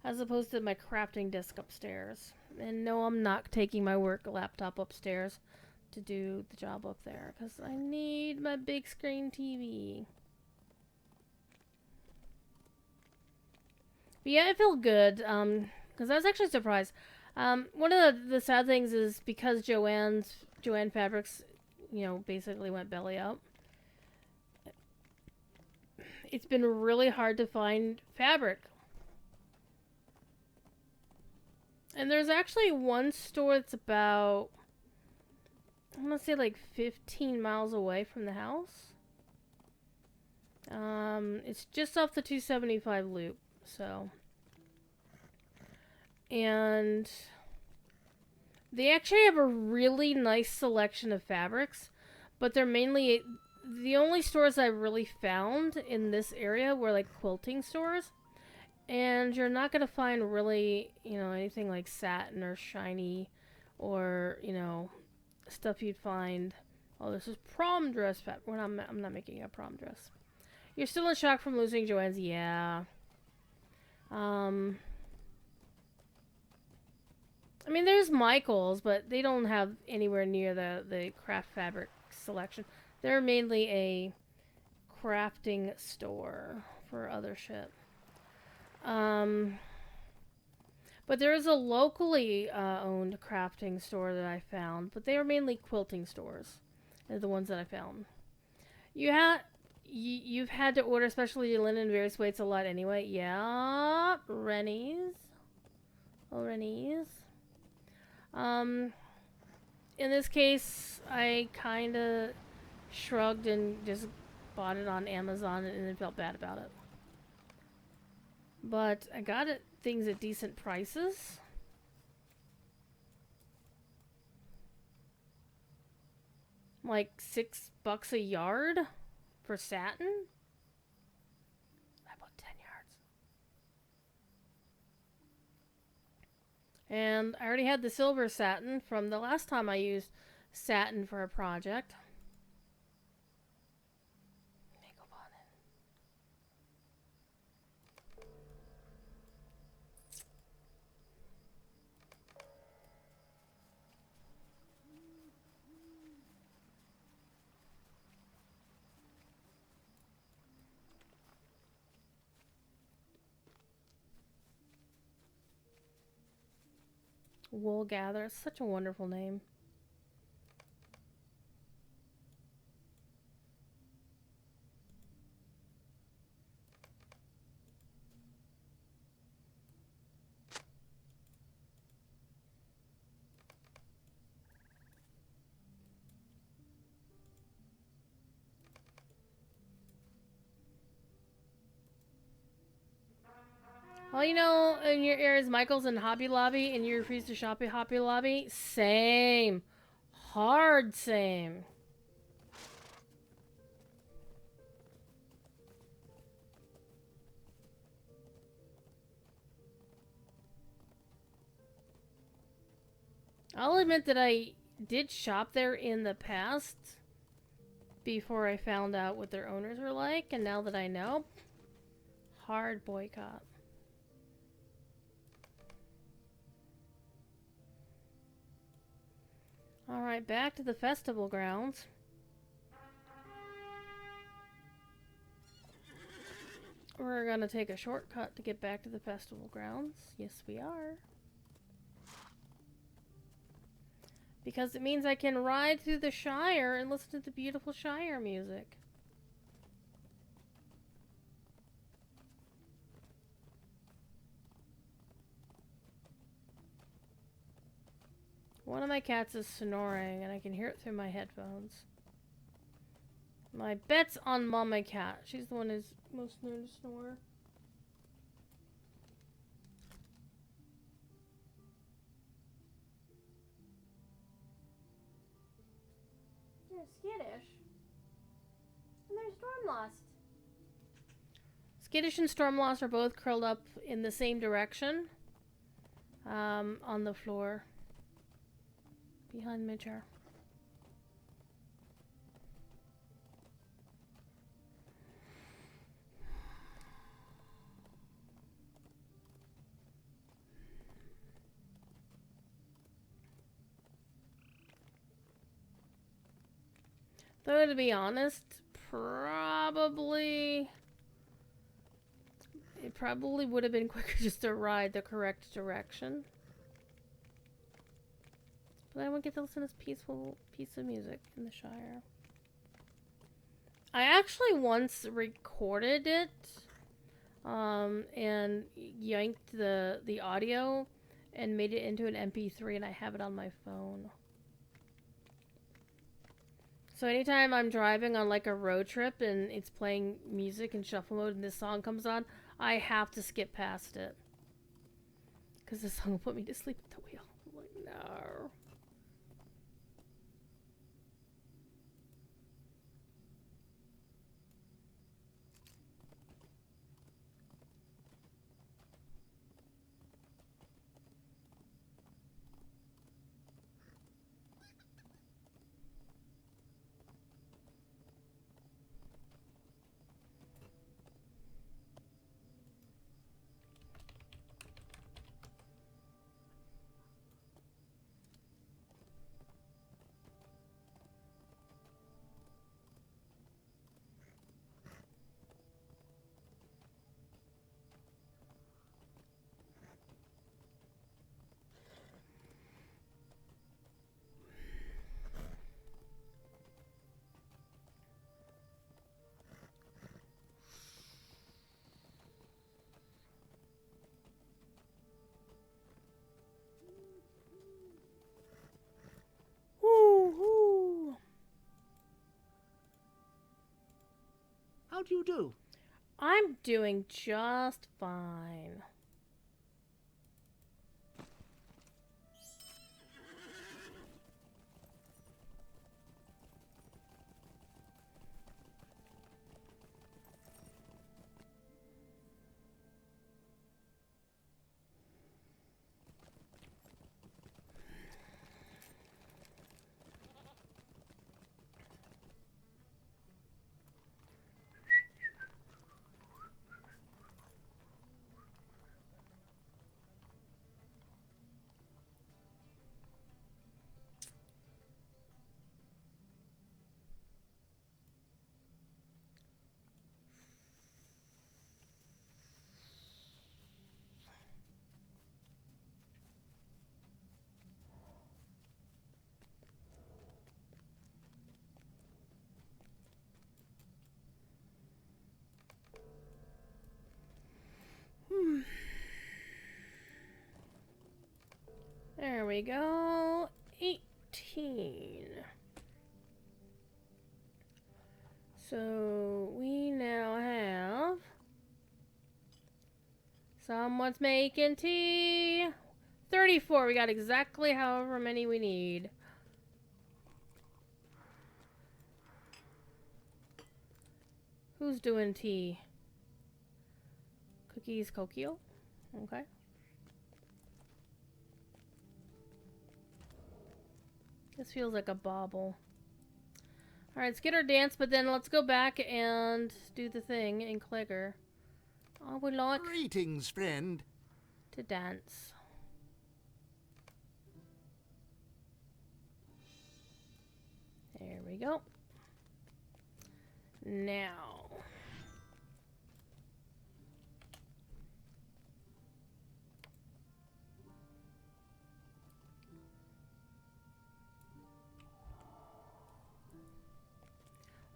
as opposed to my crafting desk upstairs. And no, I'm not taking my work laptop upstairs to do the job up there, because I need my big screen TV. But yeah, I feel good, because I was actually surprised. One of the sad things is because Joanne Fabrics, basically went belly up. It's been really hard to find fabric. And there's actually one store that's about, I'm gonna say like 15 miles away from the house. It's just off the 275 loop, so. And they actually have a really nice selection of fabrics, but they're mainly, the only stores I really found in this area were like quilting stores. And you're not going to find really, anything like satin or shiny or, stuff you'd find. Oh, this is prom dress fabric. I'm not making a prom dress. You're still in shock from losing Joanne's? Yeah. I mean, there's Michael's, but they don't have anywhere near the craft fabric selection. They're mainly a crafting store for other shit. But there is a locally owned crafting store that I found, but they are mainly quilting stores, are the ones that I found. You've had to order specialty linen in various weights a lot anyway. Yeah, Rennie's. Oh, Rennie's. In this case, I kind of shrugged and just bought it on Amazon and then felt bad about it. But I got things at decent prices. Like $6 a yard for satin. I bought 10 yards. And I already had the silver satin from the last time I used satin for a project. Wool Gather. It's such a wonderful name. Well, in your areas, Michael's and Hobby Lobby, and you refuse to shop at Hobby Lobby? Same. Hard same. I'll admit that I did shop there in the past before I found out what their owners were like, and now that I know, hard boycott. Alright, back to the festival grounds. We're gonna take a shortcut to get back to the festival grounds. Yes, we are. Because it means I can ride through the Shire and listen to the beautiful Shire music. One of my cats is snoring and I can hear it through my headphones. My bet's on Mama Cat. She's the one who's most known to snore. They're skittish. And they're Stormlost. Skittish and Stormlost are both curled up in the same direction. On the floor. Behind my chair. Though, to be honest, it probably would have been quicker just to ride the correct direction. But I would get to listen to this peaceful piece of music in the Shire. I actually once recorded it, and yanked the audio and made it into an MP3, and I have it on my phone. So anytime I'm driving on like a road trip and it's playing music in shuffle mode and this song comes on, I have to skip past it. Because this song will put me to sleep at the wheel. I'm like, no. Woo-hoo. How do you do? I'm doing just fine. There we go. 18. So we now have someone's making tea. 34. We got exactly however many we need. Who's doing tea? Cookies, Kokio? Okay. This feels like a bauble. Alright, let's get our dance, but then let's go back and do the thing in Clegger. I would like Greetings, friend. to dance. There we go. Now.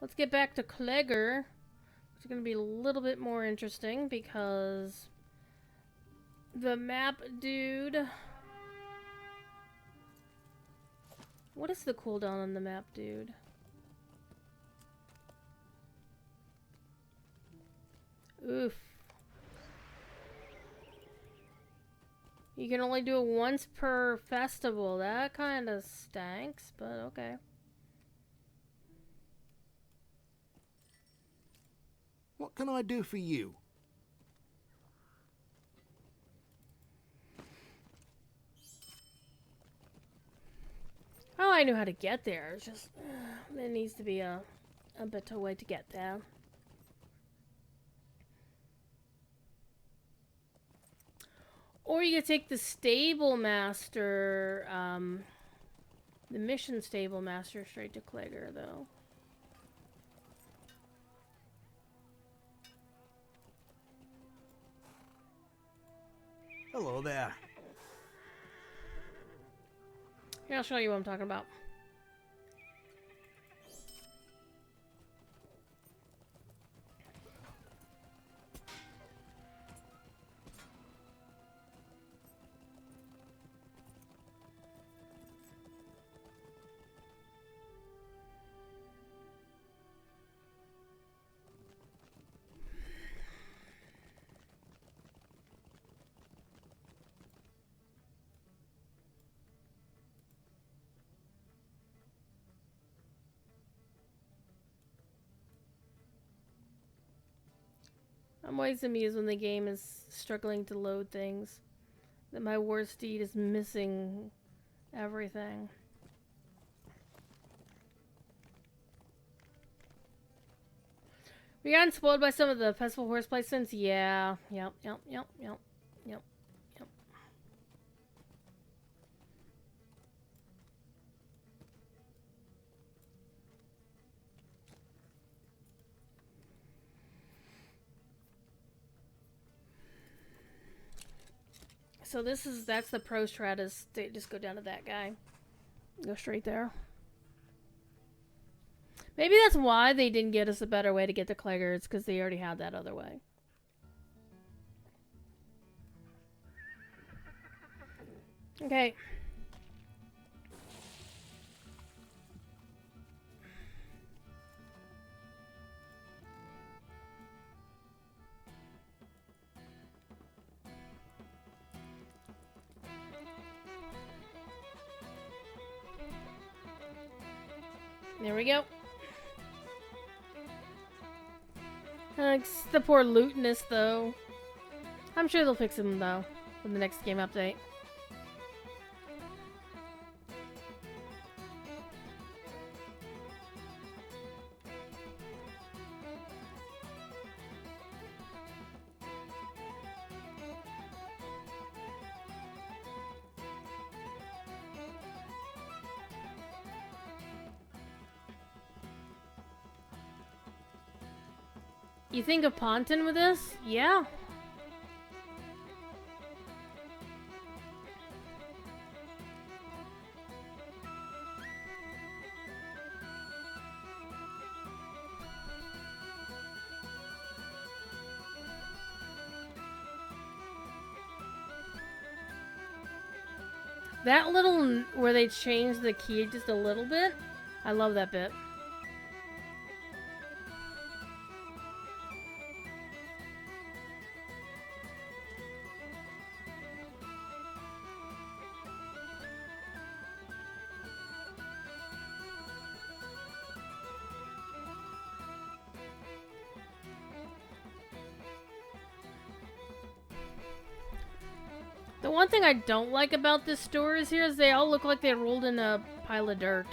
Let's get back to Clegger. It's going to be a little bit more interesting because the map dude. What is the cooldown on the map dude? Oof. You can only do it once per festival. That kind of stinks, but okay. What can I do for you? Oh, I knew how to get there. It's just there needs to be a better way to get there. Or you could take the stable master, the mission stable master straight to Clegger, though. Hello there. Here, I'll show you what I'm talking about. I'm always amused when the game is struggling to load things. That my worst deed is missing everything. We got spoiled by some of the festival horse placements. Yeah. Yep. So that's the pro strat, is they just go down to that guy. Go straight there. Maybe that's why they didn't get us a better way to get to Clegger. It's because they already had that other way. Okay. There we go. It's the poor Lutenist, though. I'm sure they'll fix him, though, in the next game update. You think of Ponton with this? Yeah. That little where they changed the key just a little bit, I love that bit. The one thing I don't like about the stores here is they all look like they rolled in a pile of dirt.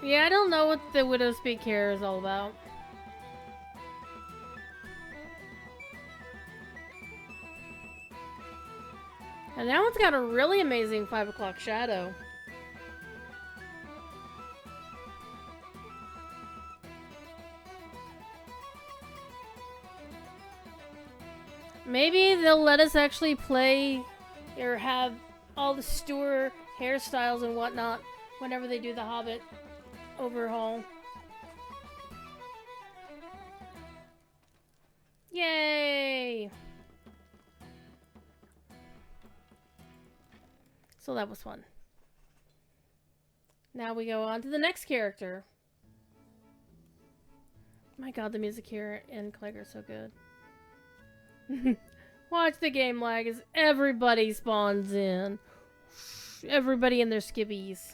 Yeah, I don't know what the Widow's Peak here is all about. And now it's got a really amazing 5 o'clock shadow. Maybe they'll let us actually play or have all the store hairstyles and whatnot whenever they do the Hobbit overhaul. Yay! So that was fun. Now we go on to the next character. My god, the music here in Clegg are so good. Watch the game lag as everybody spawns in. Everybody in their skibbies.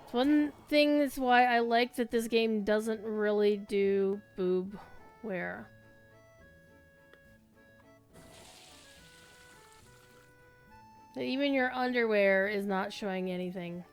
It's one thing that's why I like that this game doesn't really do boob wear. That even your underwear is not showing anything.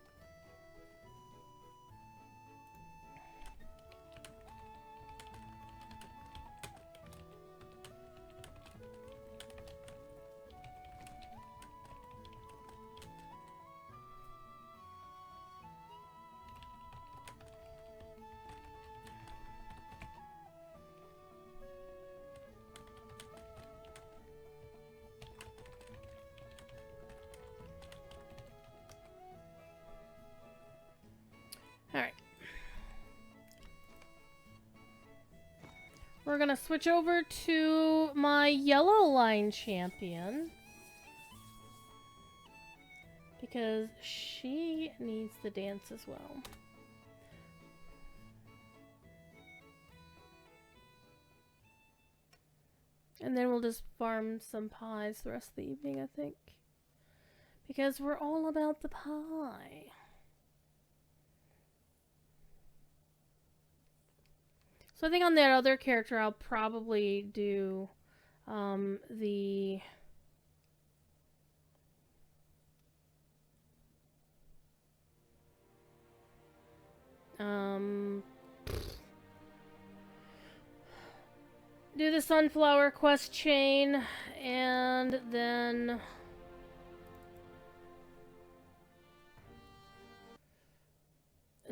Alright. We're gonna switch over to my yellow line champion. Because she needs to dance as well. And then we'll just farm some pies the rest of the evening, I think. Because we're all about the pie. So I think on that other character, I'll probably do the... do the sunflower quest chain, and then...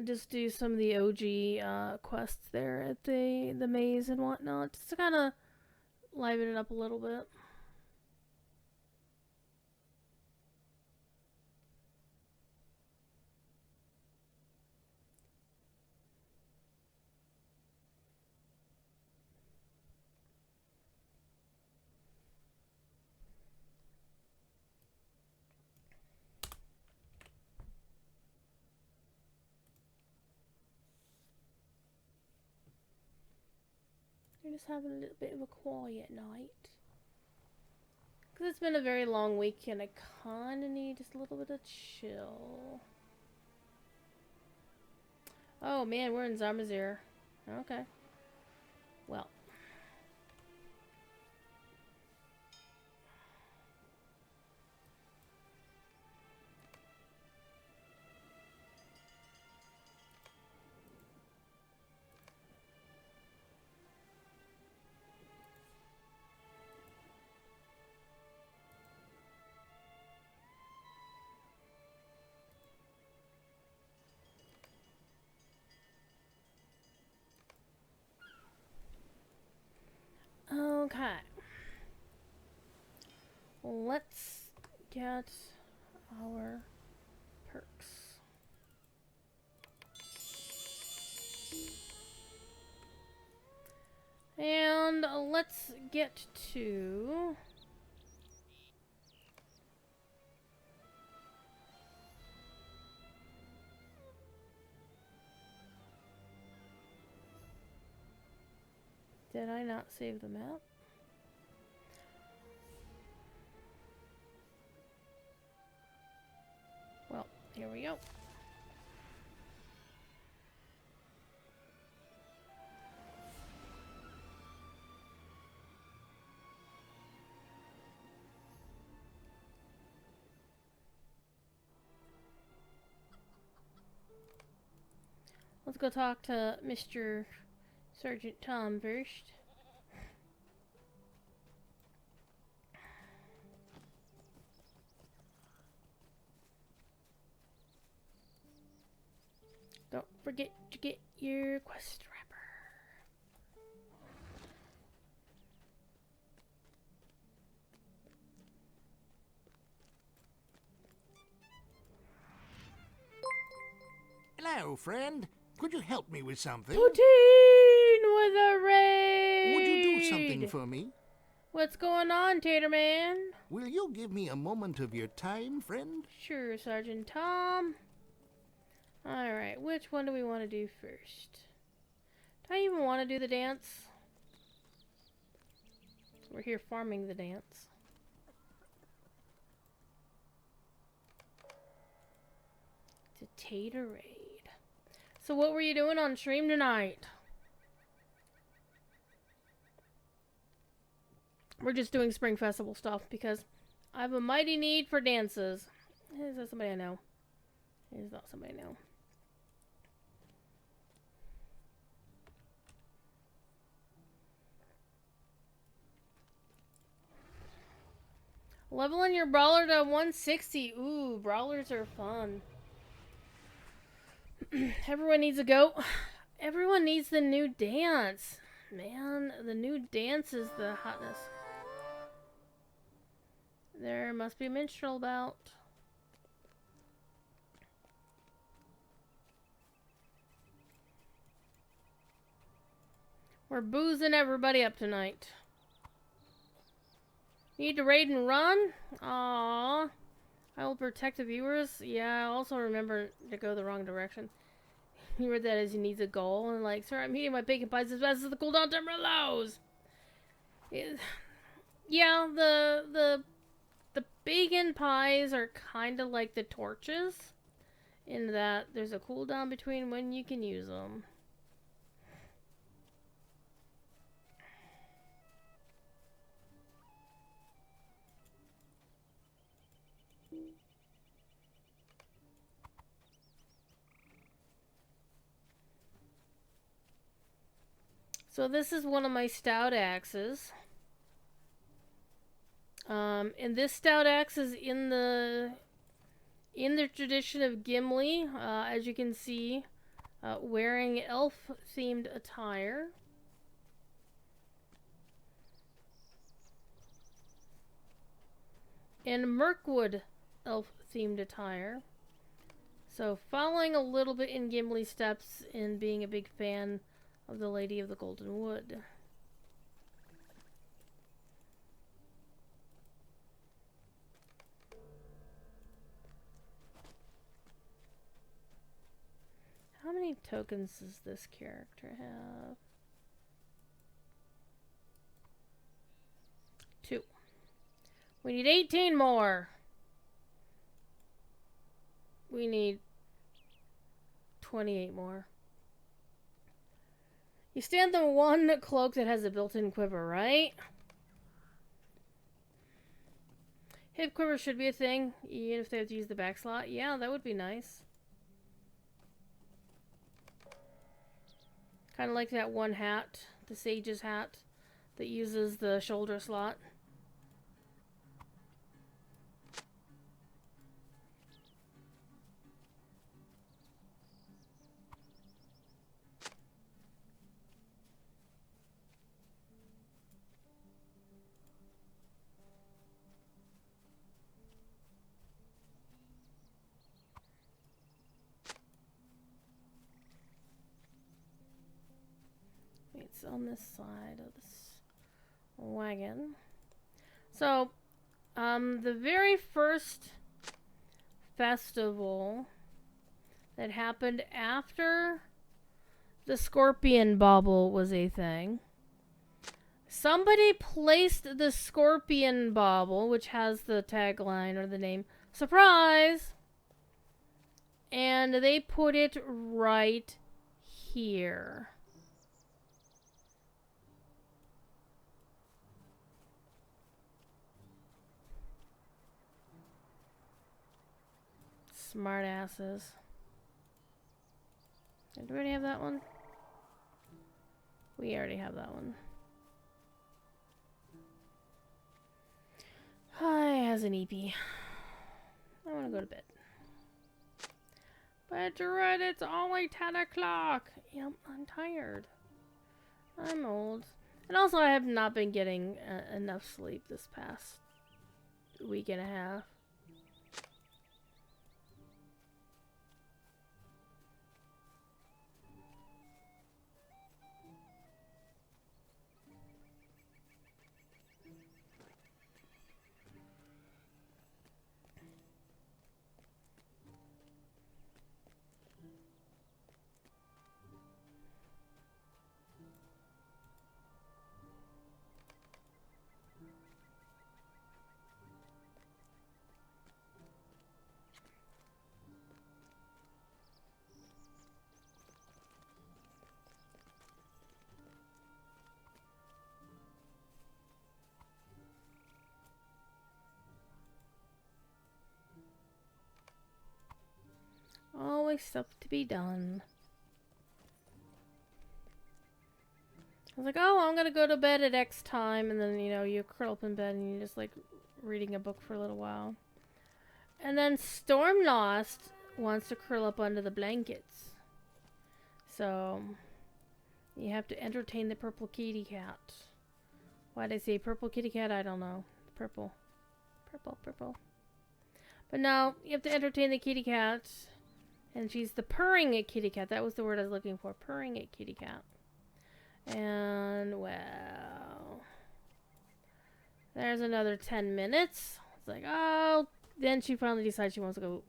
just do some of the OG quests there at the maze and whatnot, just to kind of liven it up a little bit. We're just having a little bit of a quiet night. Because it's been a very long week and I kind of need just a little bit of chill. Oh man, we're in Zarmazir. Okay. Well. let's get our perks. And let's get to... Did I not save the map? Well, here we go. Let's go talk to Mr. Sergeant Tom first. Don't forget to get your quest wrapper. Hello, friend. Could you help me with something? Poutine with a raid! Would you do something for me? What's going on, Tater Man? Will you give me a moment of your time, friend? Sure, Sergeant Tom. Alright, which one do we want to do first? Do I even want to do the dance? We're here farming the dance. It's a tater raid. So what were you doing on stream tonight? We're just doing Spring Festival stuff because I have a mighty need for dances. Is that somebody I know? It is not somebody I know. Leveling your brawler to 160. Ooh, brawlers are fun. Everyone needs a goat. Everyone needs the new dance. Man, the new dance is the hotness. There must be a minstrel about. We're boozing everybody up tonight. Need to raid and run? Aww. I will protect the viewers. Yeah, I also remember to go the wrong direction. You read that as he needs a goal. And like, sir, I'm eating my bacon pies as fast as the cooldown timer allows. Yeah, the bacon pies are kind of like the torches. In that there's a cooldown between when you can use them. So this is one of my stout axes. And this stout axe is in the tradition of Gimli, as you can see, wearing elf-themed attire. And Mirkwood elf-themed attire. So following a little bit in Gimli's steps and being a big fan of the Lady of the Golden Wood. How many tokens does this character have? 2. We need 18 more. We need 28 more. You stand the one cloak that has a built-in quiver, right? Hip quiver should be a thing, even if they have to use the back slot. Yeah, that would be nice. Kind of like that one hat, the Sage's hat, that uses the shoulder slot. seats on this side of this wagon. So, the very first festival that happened after the scorpion bauble was a thing. Somebody placed the scorpion bauble, which has the tagline or the name, surprise! And they put it right here. Smart asses. Do we already have that one? We already have that one. Hi, has an EP. I want to go to bed. But you're right, it's only 10 o'clock. Yep, I'm tired. I'm old. And also, I have not been getting enough sleep this past week and a half. Always stuff to be done. I was like, oh, I'm gonna go to bed at X time, and then, you know, you curl up in bed and you're just like reading a book for a little while. And then Stormlost wants to curl up under the blankets. So, you have to entertain the purple kitty cat. Why'd I say purple kitty cat? I don't know. Purple. Purple, purple. But no, you have to entertain the kitty cat. And she's the purring kitty cat. That was the word I was looking for. Purring kitty cat. And, well, there's another 10 minutes. It's like, oh. Then she finally decides she wants to go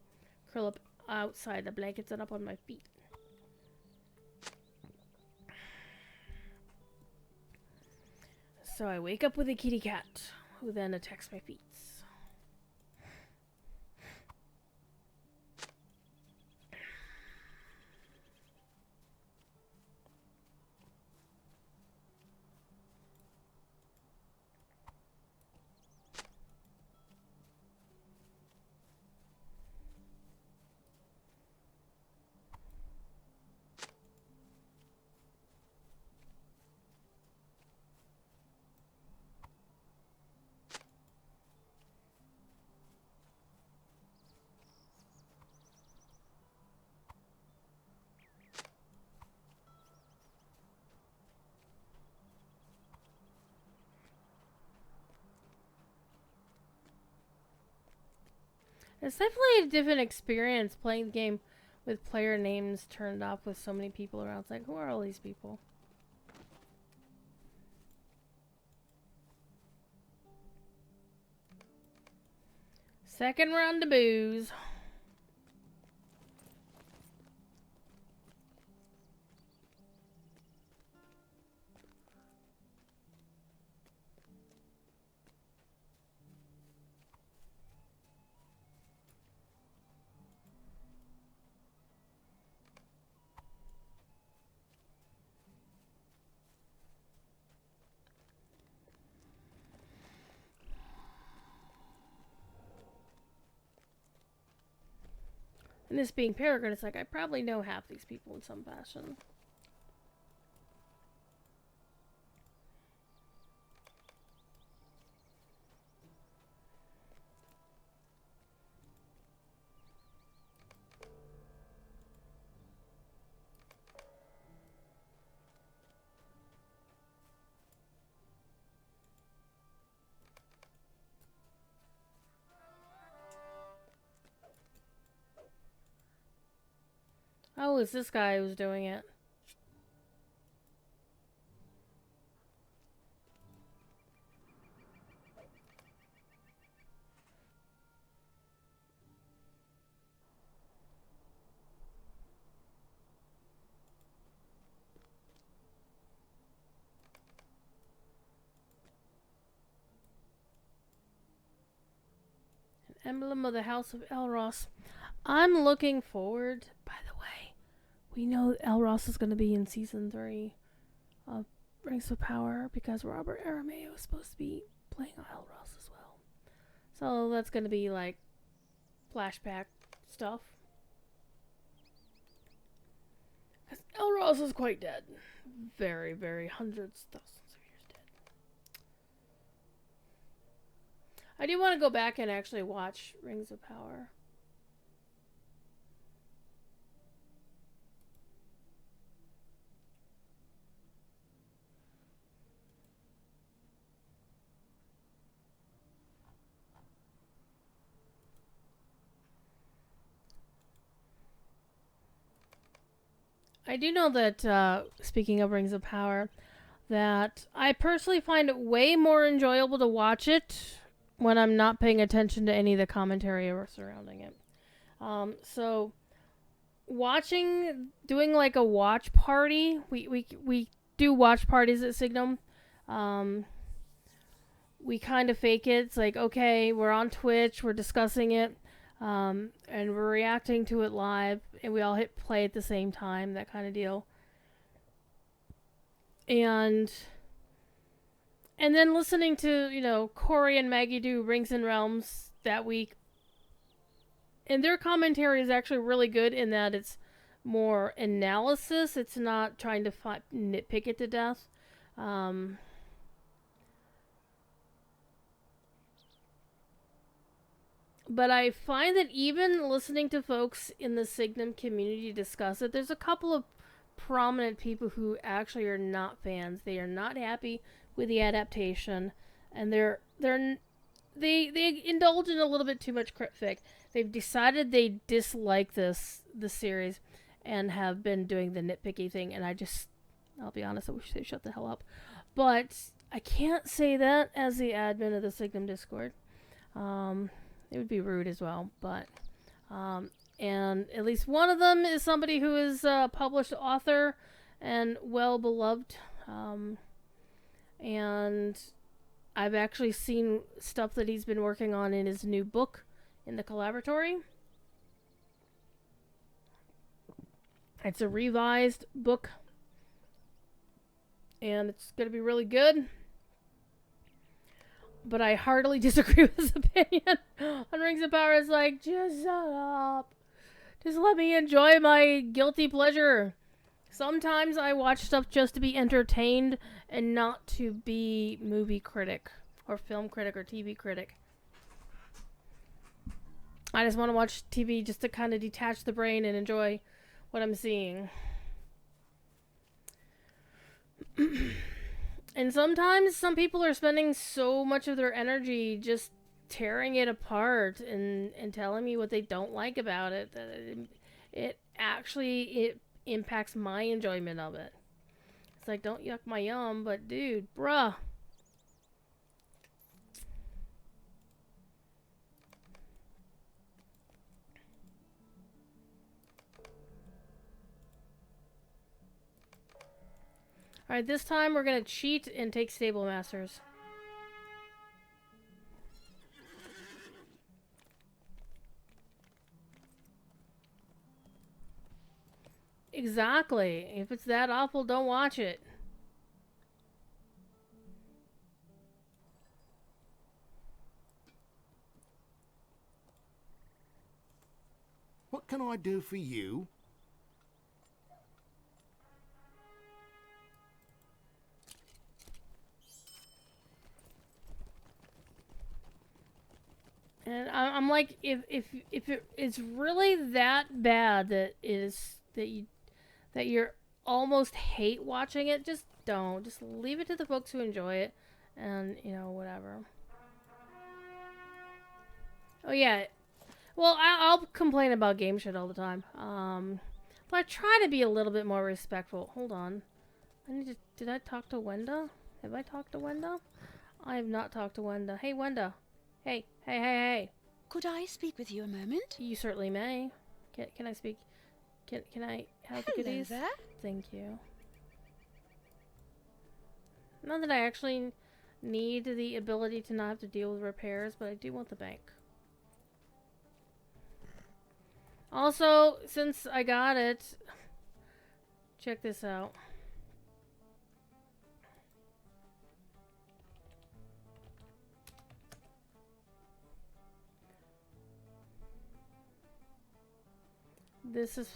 curl up outside the blankets and up on my feet. So I wake up with a kitty cat, who then attacks my feet. It's definitely a different experience playing the game with player names turned off with so many people around. It's like, who are all these people? Second round of booze. And this being Peregrine, it's like, I probably know half these people in some fashion. Oh, it's this guy who's doing it. Emblem of the House of Elros. I'm looking forward. By the way, we know Elros is going to be in season 3 of Rings of Power because Robert Aramayo is supposed to be playing Elros as well. So that's going to be like flashback stuff. Because Elros is quite dead. Very, very hundreds, thousands of years dead. I do want to go back and actually watch Rings of Power. I do know that, speaking of Rings of Power, that I personally find it way more enjoyable to watch it when I'm not paying attention to any of the commentary or surrounding it. So doing like a watch party, we do watch parties at Signum. We kind of fake it. It's like, okay, we're on Twitch, we're discussing it, and we're reacting to it live, and we all hit play at the same time, that kind of deal. And then listening to, Corey and Maggie do Rings and Realms that week. And their commentary is actually really good in that it's more analysis. It's not trying to nitpick it to death. But I find that even listening to folks in the Signum community discuss it, there's a couple of prominent people who actually are not fans. They are not happy with the adaptation, and they indulge in a little bit too much cryptfic. They've decided they dislike the series and have been doing the nitpicky thing, and I'll be honest, I wish they'd shut the hell up. But I can't say that as the admin of the Signum Discord. It would be rude as well, but and at least one of them is somebody who is a published author and well beloved, and I've actually seen stuff that he's been working on in his new book in the Collaboratory. It's a revised book, and it's going to be really good. But I heartily disagree with his opinion on Rings of Power. It's like, just shut up. Just let me enjoy my guilty pleasure. Sometimes I watch stuff just to be entertained and not to be movie critic or film critic or TV critic. I just want to watch TV just to kind of detach the brain and enjoy what I'm seeing. And sometimes some people are spending so much of their energy just tearing it apart and telling me what they don't like about it, that it impacts my enjoyment of it. It's like, don't yuck my yum, but dude, bruh. Alright, this time we're gonna cheat and take Stable Masters. Exactly. If it's that awful, don't watch it. What can I do for you? And I'm like, if it's really that bad that you're almost hate watching it, just don't. Just leave it to the folks who enjoy it, and whatever. Oh yeah, well I'll complain about game shit all the time. But I try to be a little bit more respectful. Hold on, did I talk to Wenda? Have I talked to Wenda? I have not talked to Wenda. Hey Wenda. Hey. Could I speak with you a moment? You certainly may. Can I speak? Can I have the Hello goodies? there. Thank you. Not that I actually need the ability to not have to deal with repairs, but I do want the bank. Also, since I got it, check this out. This is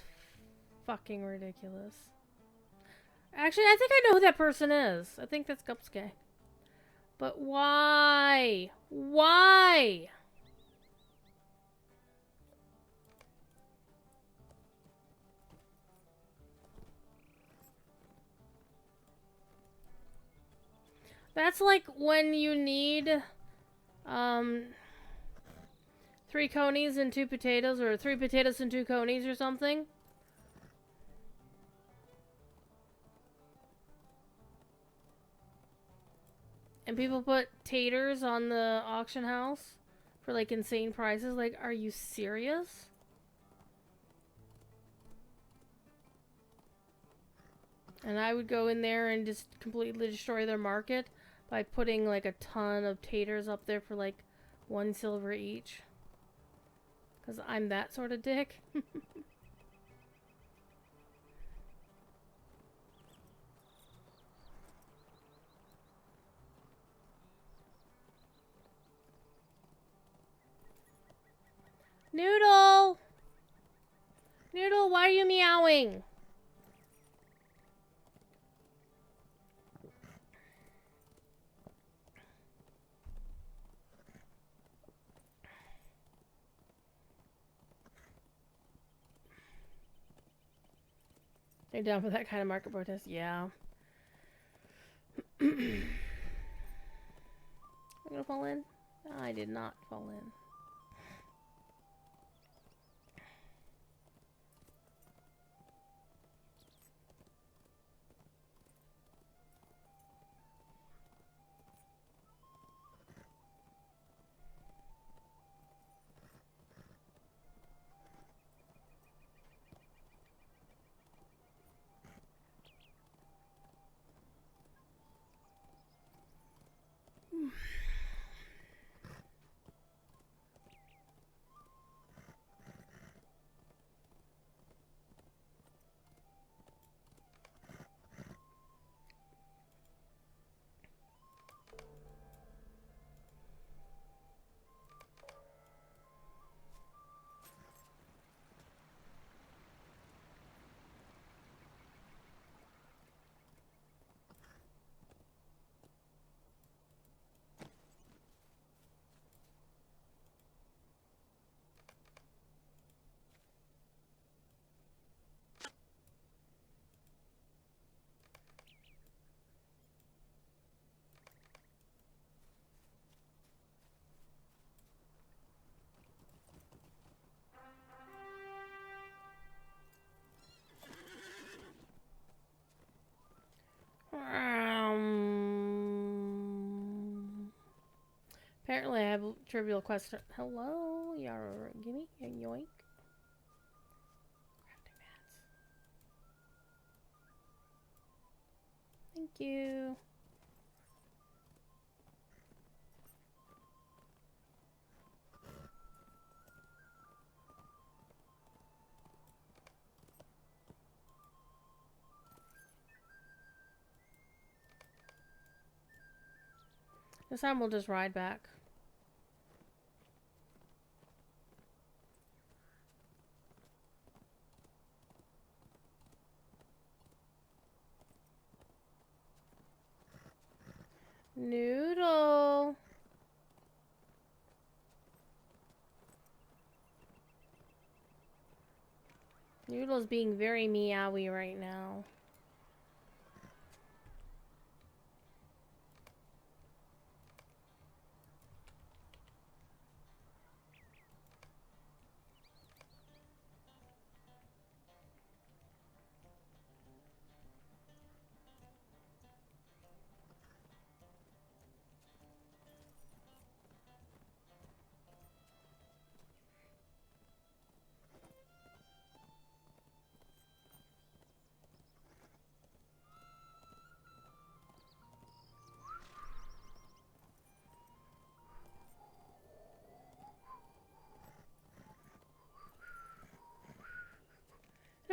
fucking ridiculous. Actually, I think I know who that person is. I think that's Gupske. But why? Why? That's like when you need, 3 conies and 2 potatoes, or 3 potatoes and 2 conies or something. And people put taters on the auction house for like insane prices. Like, are you serious? And I would go in there and just completely destroy their market by putting like a ton of taters up there for like 1 silver each. Because I'm that sort of dick. Noodle! Noodle, why are you meowing? You're down for that kind of market protest? Yeah. I'm gonna fall in? I did not fall in. Apparently I have a trivial question. Hello, yar, gimme a yoink. Crafting mats. Thank you. This time we'll just ride back. Noodle. Noodle's being very meowy right now.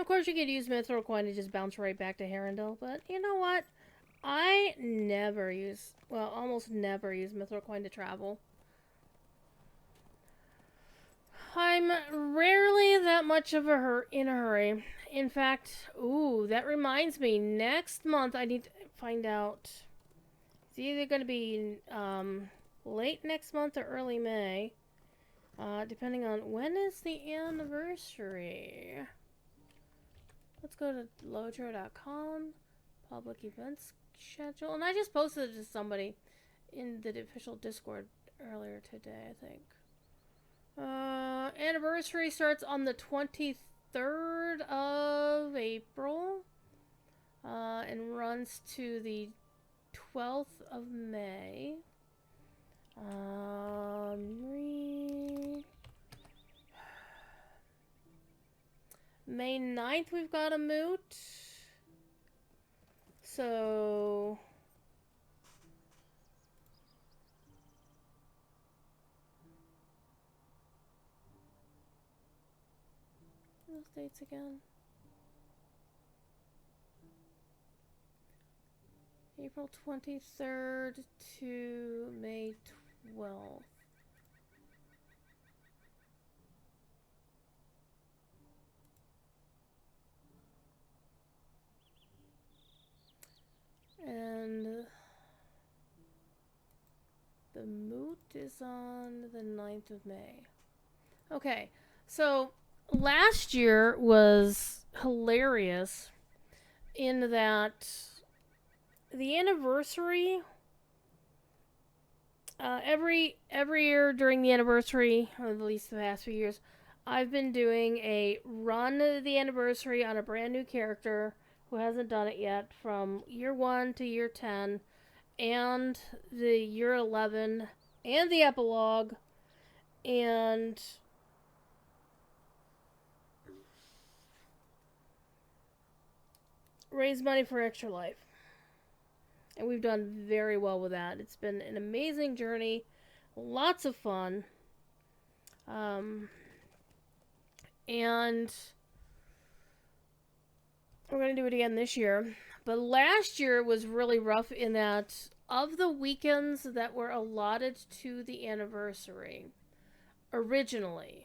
course, you could use Mithril Coin to just bounce right back to Herondale, but you know what? I never use, well, almost never use Mithril Coin to travel. I'm rarely that much of in a hurry. In fact, ooh, that reminds me, next month I need to find out. It's either going to be late next month or early May, depending on when is the anniversary. Let's go to lotro.com, public events schedule, and I just posted it to somebody in the official Discord earlier today, I think. Anniversary starts on the 23rd of April, and runs to the 12th of May. May 9th we've got a moot. So those dates again. April 23rd to May 12th. And the moot is on the 9th of May. Okay, so last year was hilarious in that the anniversary, every year during the anniversary, or at least the past few years, I've been doing a run of the anniversary on a brand new character who hasn't done it yet, from year 1 to year 10, and the year 11, and the epilogue, and raise money for Extra Life. And we've done very well with that. It's been an amazing journey, lots of fun, and we're going to do it again this year. But last year was really rough in that of the weekends that were allotted to the anniversary, originally,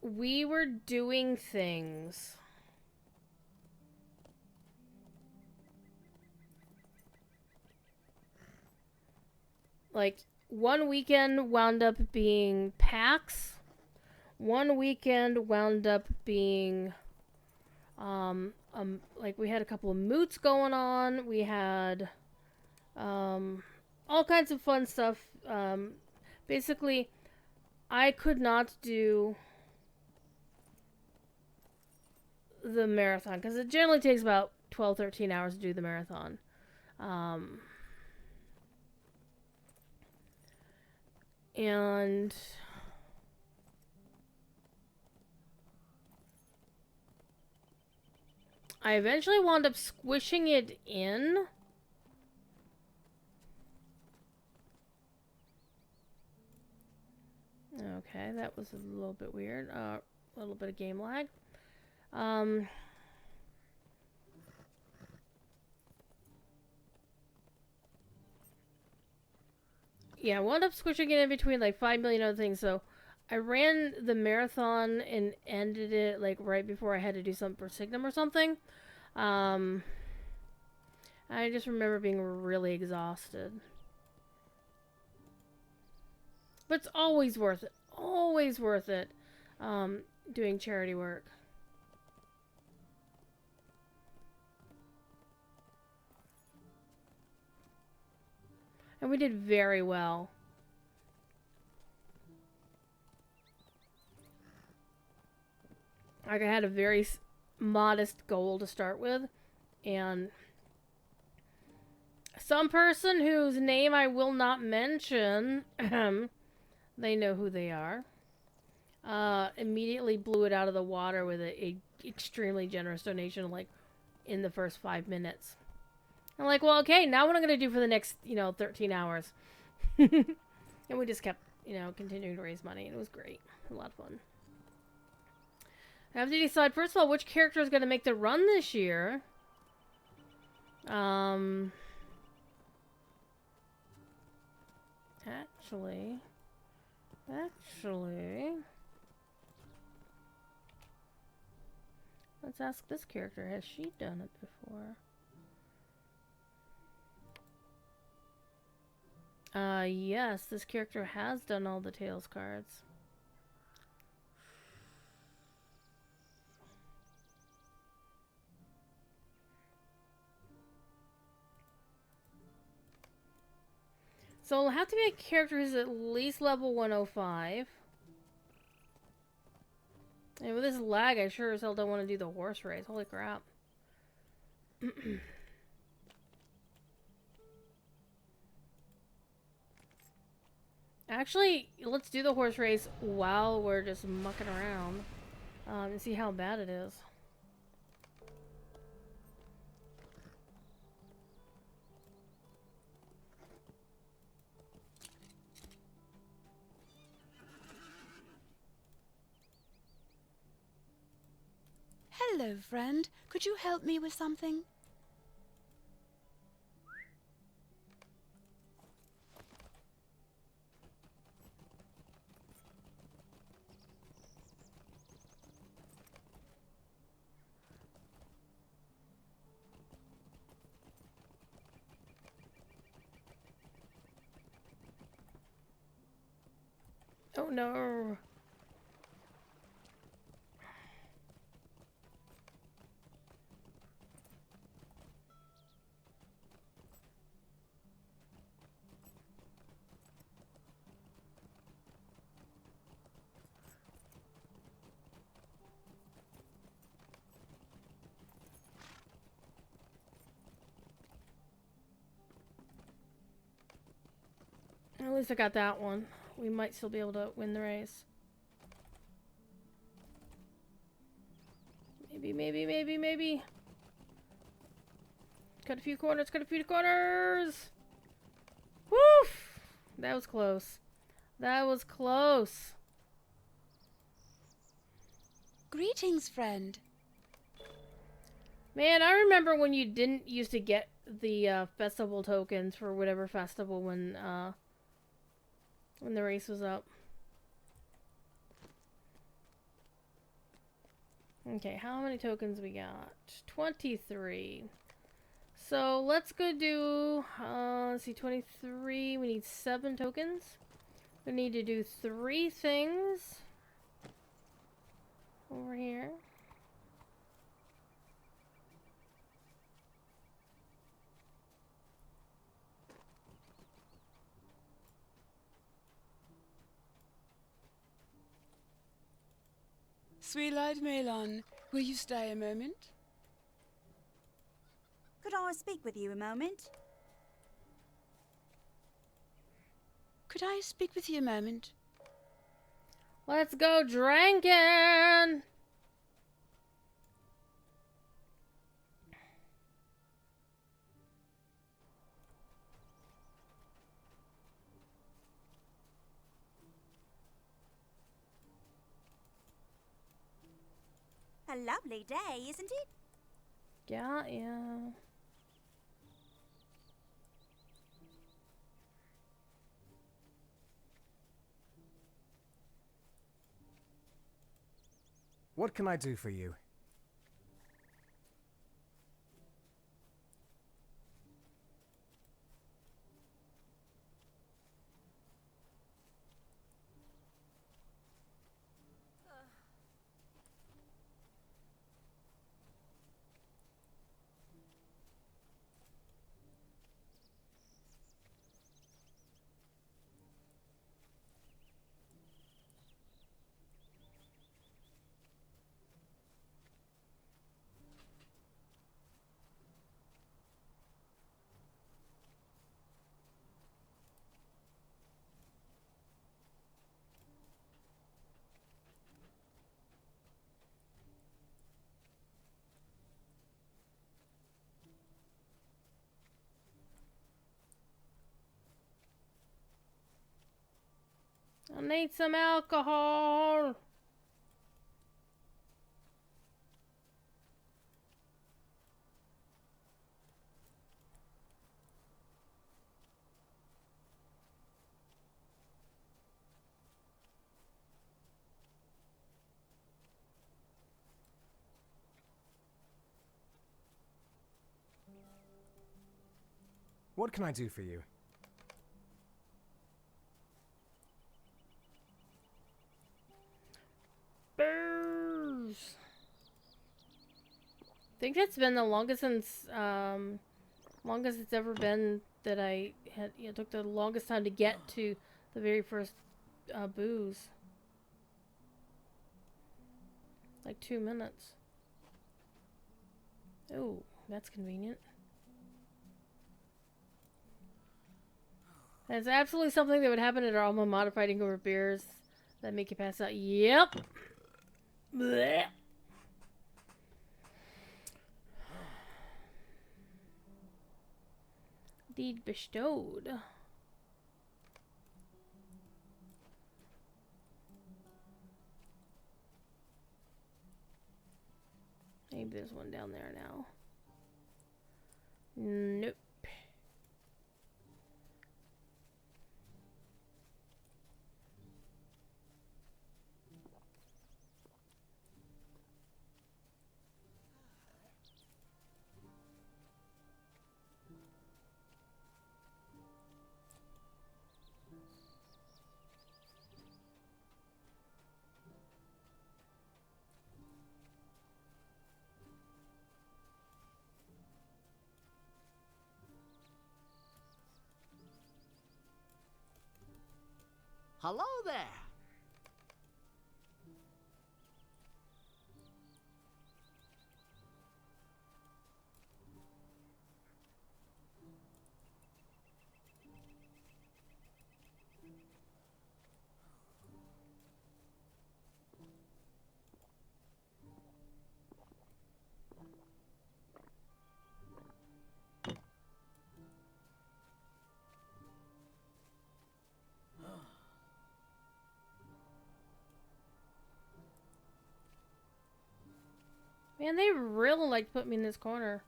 we were doing things like one weekend wound up being PAX. One weekend wound up being like we had a couple of moots going on. We had all kinds of fun stuff. Basically, I could not do the marathon because it generally takes about 12-13 hours to do the marathon. And I eventually wound up squishing it in. Okay, that was a little bit weird. A little bit of game lag. Yeah, I wound up squishing it in between like 5 million other things. So I ran the marathon and ended it like right before I had to do something for Signum or something. I just remember being really exhausted. But it's always worth it. Always worth it. Doing charity work. And we did very well. Like I had a very modest goal to start with. And some person whose name I will not mention, they know who they are, immediately blew it out of the water with a extremely generous donation, like in the first 5 minutes. I'm like, well, okay, now what I'm going to do for the next, 13 hours. And we just kept you know, continuing to raise money. And it was great. A lot of fun. I have to decide, first of all, which character is going to make the run this year. Actually, let's ask this character. Has she done it before? Yes, this character has done all the Tails cards. So it'll have to be a character who's at least level 105. And with this lag, I sure as hell don't want to do the horse race. Holy crap. Actually, let's do the horse race while we're just mucking around. And see how bad it is. Hello, friend. Could you help me with something? Oh no. At least I got that one. We might still be able to win the race. Maybe. Cut a few corners. Woof! That was close. Greetings, friend. Man, I remember when you didn't used to get the festival tokens for whatever festival when the race was up. Okay, how many tokens we got? 23. So let's go do, let's see, 23. We need 7 tokens. We need to do 3 things over here. Sweet-eyed Melon, will you stay a moment? Could I speak with you a moment? Could I speak with you a moment? Let's go drinking! A lovely day, isn't it? Yeah. What can I do for you? I need some alcohol. What can I do for you? Booze. I think that's been the longest since, longest it's ever been that I had, took the longest time to get to the very first, booze. Like 2 minutes. Oh, that's convenient. That's absolutely something that would happen at our alma mater fighting over beers that make you pass out. Yep. Blech. Deed bestowed. Maybe there's one down there now. Nope. Hello there. Man, they really like to put me in this corner.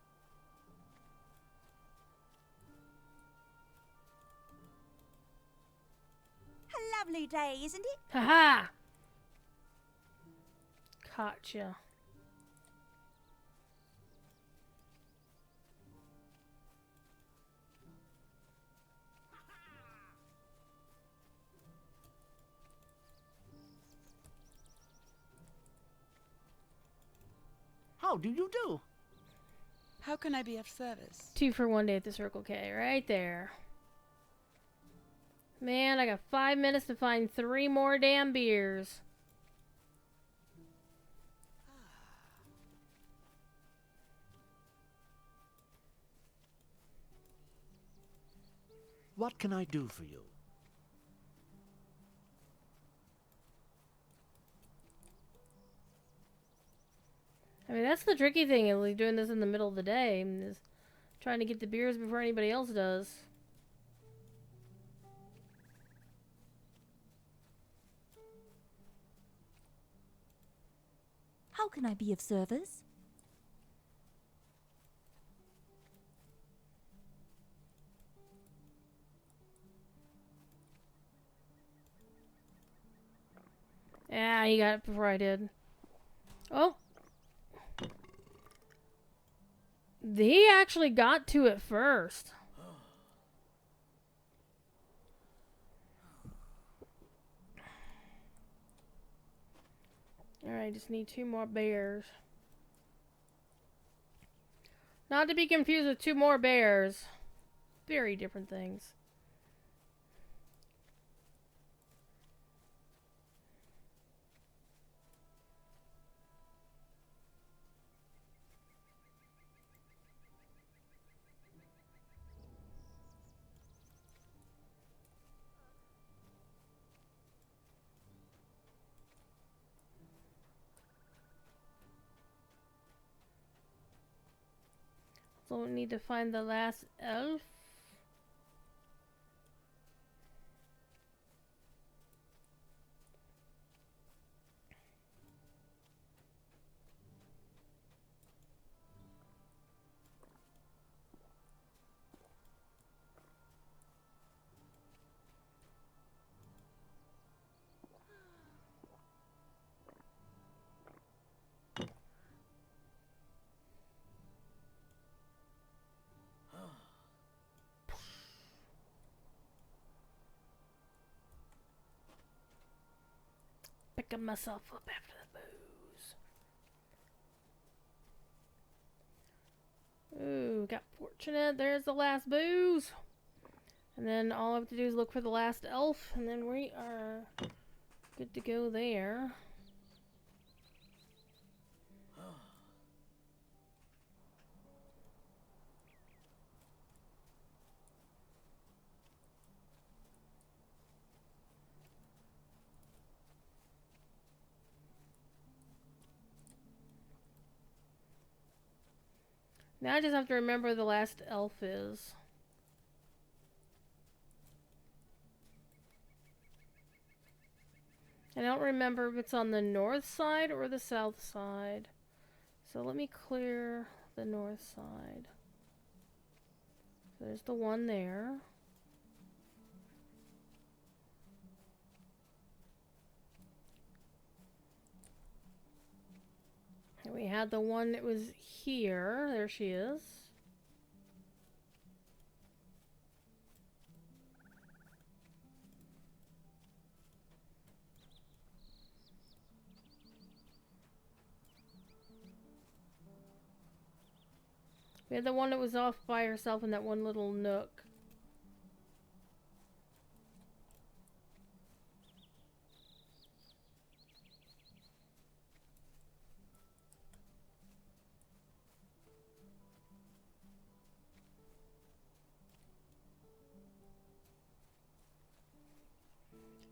A lovely day, isn't it? Haha! Gotcha. How do you do? How can I be of service? 2 for 1 day at the Circle K, right there. Man, I got 5 minutes to find 3 more damn beers. What can I do for you? I mean, that's the tricky thing, is like doing this in the middle of the day, is trying to get the beers before anybody else does. How can I be of service? Yeah, he got it before I did. Oh! He actually got to it first. Alright, just need 2 more bears. Not to be confused with 2 more bears. Very different things. So we need to find the last elf. Picking myself up after the booze. Ooh, got fortunate. There's the last booze. And then all I have to do is look for the last elf, and then we are good to go there. Now I just have to remember the last elf is. I don't remember if it's on the north side or the south side. So let me clear the north side. So there's the one there. And we had the one that was here. There she is. We had the one that was off by herself in that one little nook.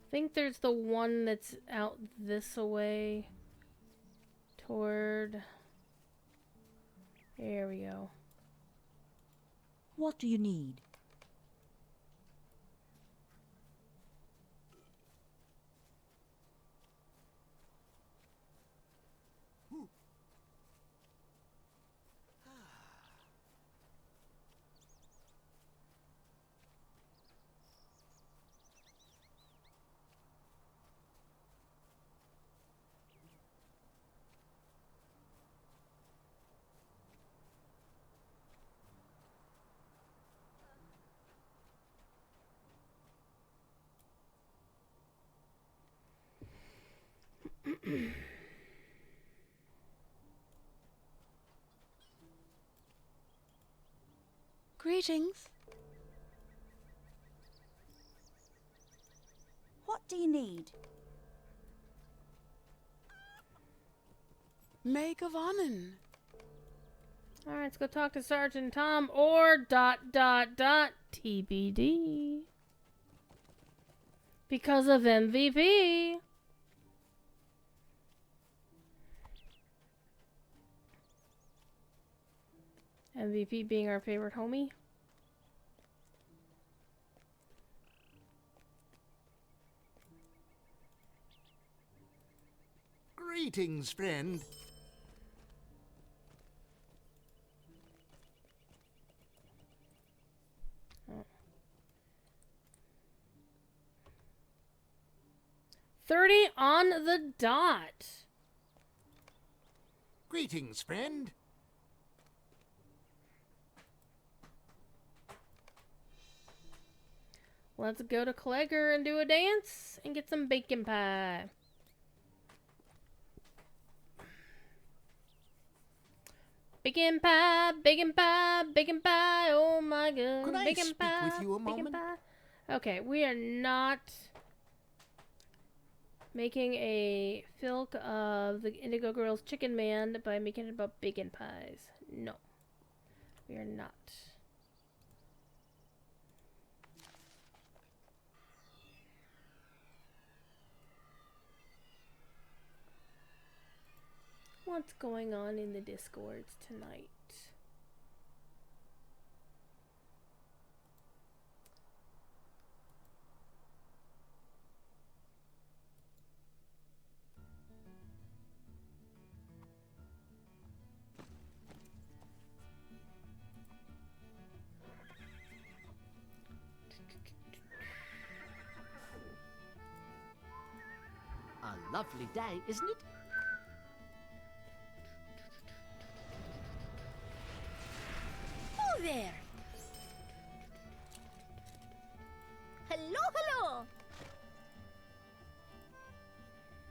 I think there's the one that's out this way toward... There we go. What do you need? Greetings. What do you need? Make of Annen. Alright, let's go talk to Sergeant Tom or ... TBD. Because of MVP. MVP being our favorite homie. Greetings, friend. Oh. 30 on the dot. Greetings, friend. Let's go to Clegger and do a dance and get some bacon pie. Bacon pie, bacon pie, bacon pie, oh my god. Could I bacon speak pie, with you a bacon moment? pie. Okay, we are not making a filk of the Indigo Girls Chicken Man by making it about bacon pies. No, we are not. What's going on in the Discords tonight? A lovely day, isn't it? Oh, there. Hello, hello.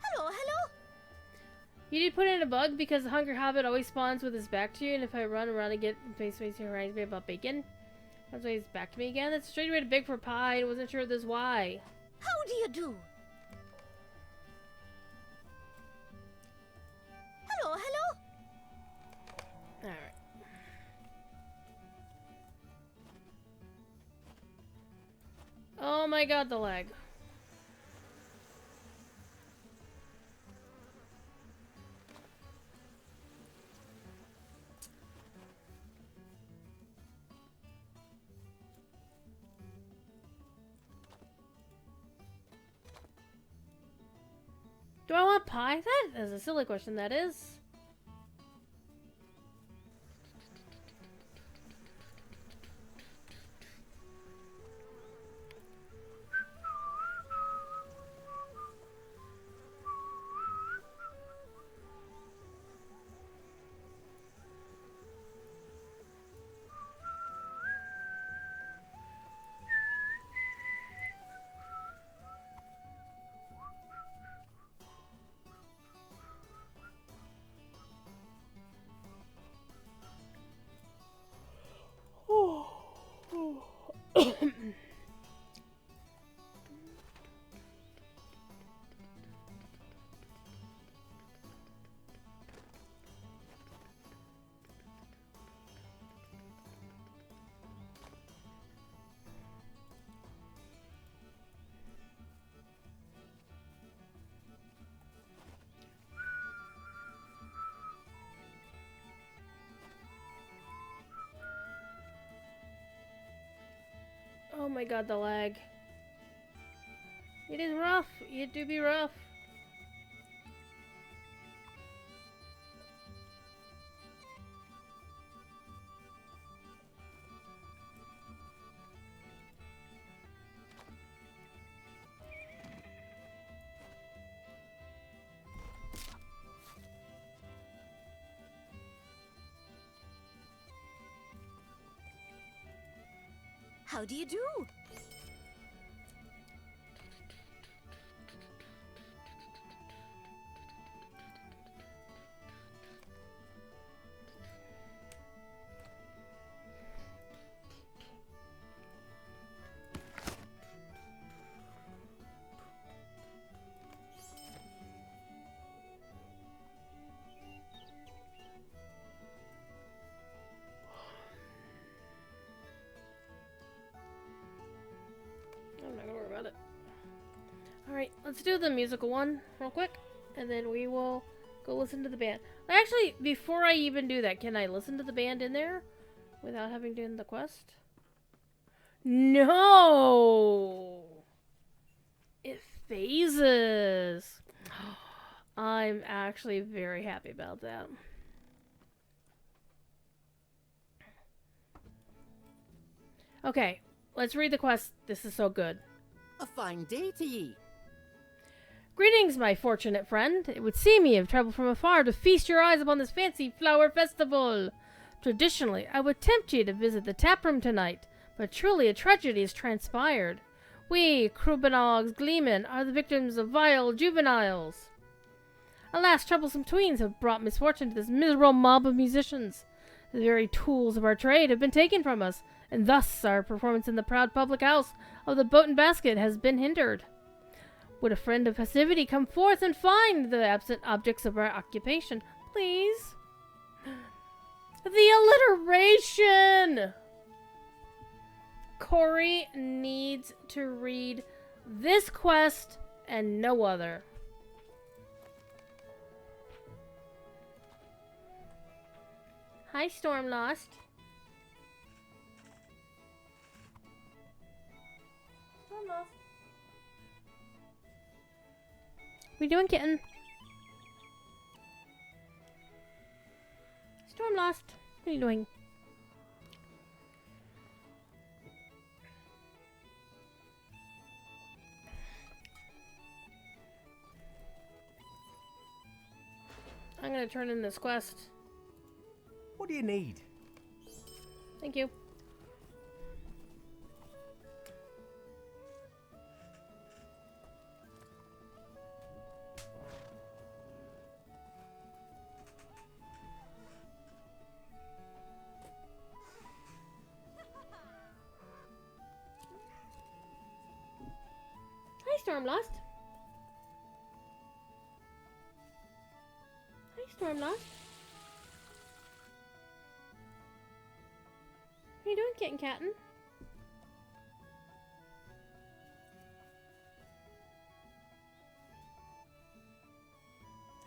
Hello, You did put in a bug because the Hungry Hobbit always spawns with his back to you, and if I run around and get face facing reminds me about bacon. That's why he's back to me again. That's straight away to big for pie. I wasn't sure this why. How do you do? Hello, hello. Alright. Oh my god, the lag. Do I want pie? That is a silly question, that is. Oh my god, the lag. It is rough. It do be rough. How do you do? I'm not gonna worry about it. Alright, let's do the musical one real quick, and then we will go listen to the band. Actually, before I even do that, can I listen to the band in there without having done the quest? No! It phases. I'm actually very happy about that. Okay, let's read the quest. This is so good. A fine day to ye. Greetings, my fortunate friend. It would seem ye have traveled from afar to feast your eyes upon this fancy flower festival. Traditionally, I would tempt ye to visit the taproom tonight, but truly a tragedy has transpired. We, Krubanogs Gleeman, are the victims of vile juveniles. Alas, troublesome tweens have brought misfortune to this miserable mob of musicians. The very tools of our trade have been taken from us, and thus our performance in the proud public house of the Boat and Basket has been hindered. Would a friend of festivity come forth and find the absent objects of our occupation, please? The alliteration! Corey needs to read this quest and no other. Hi, Stormlost. Stormlost. What are you doing, kitten? Stormlost. What are you doing? I'm gonna turn in this quest. What do you need? Thank you. Stormlost. Hi, Stormlost. How you doing, Kitten Cattin?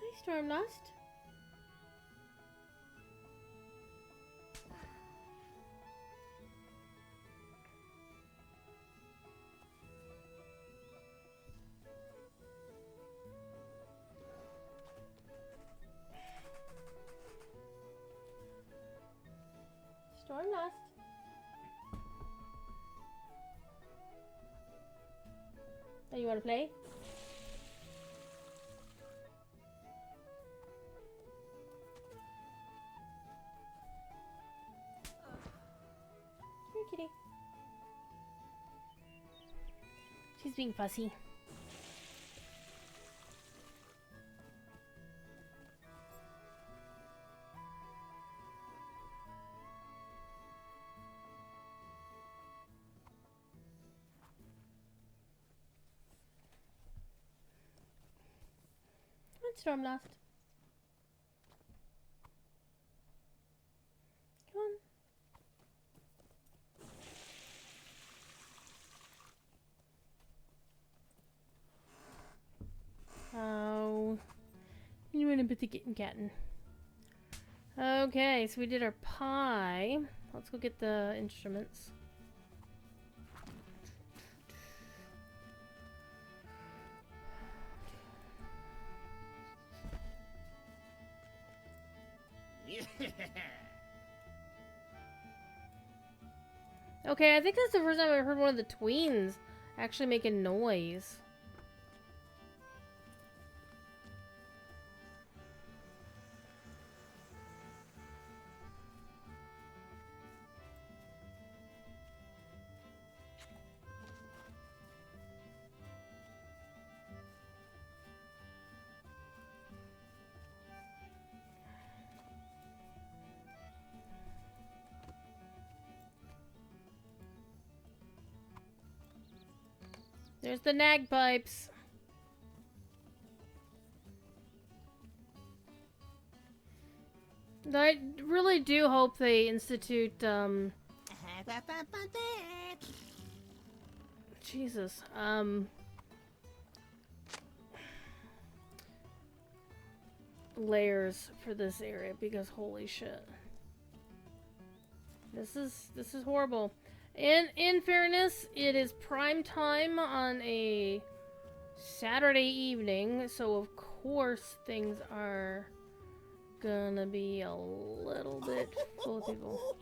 Hi, Stormlost. Stormlost. Oh, you want to play? Here, kitty. She's being fussy. Stormlost. Come on. Oh. You want to put the kitten cattin. Okay, so we did our pie. Let's go get the instruments. Okay, I think that's the first time I've heard one of the tweens actually make a noise. There's the nagpipes. I really do hope they institute, Jesus, layers for this area, because holy shit. This is horrible. In fairness, it is prime time on a Saturday evening, so of course things are gonna be a little bit full of people.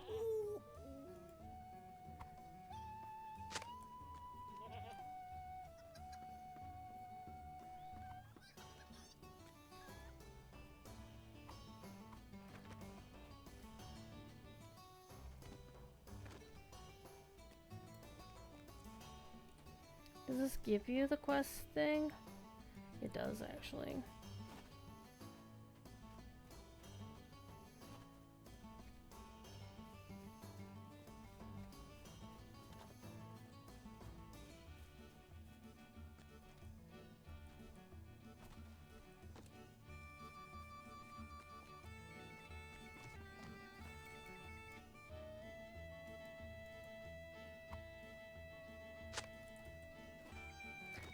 Does this give you the quest thing? It does, actually.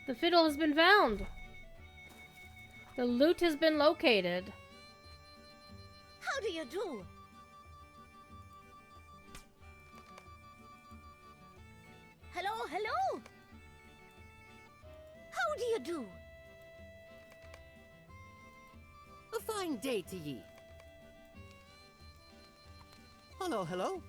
The fiddle has been found. The loot has been located. How do you do? Hello, hello? How do you do? A fine day to ye. Hello, hello.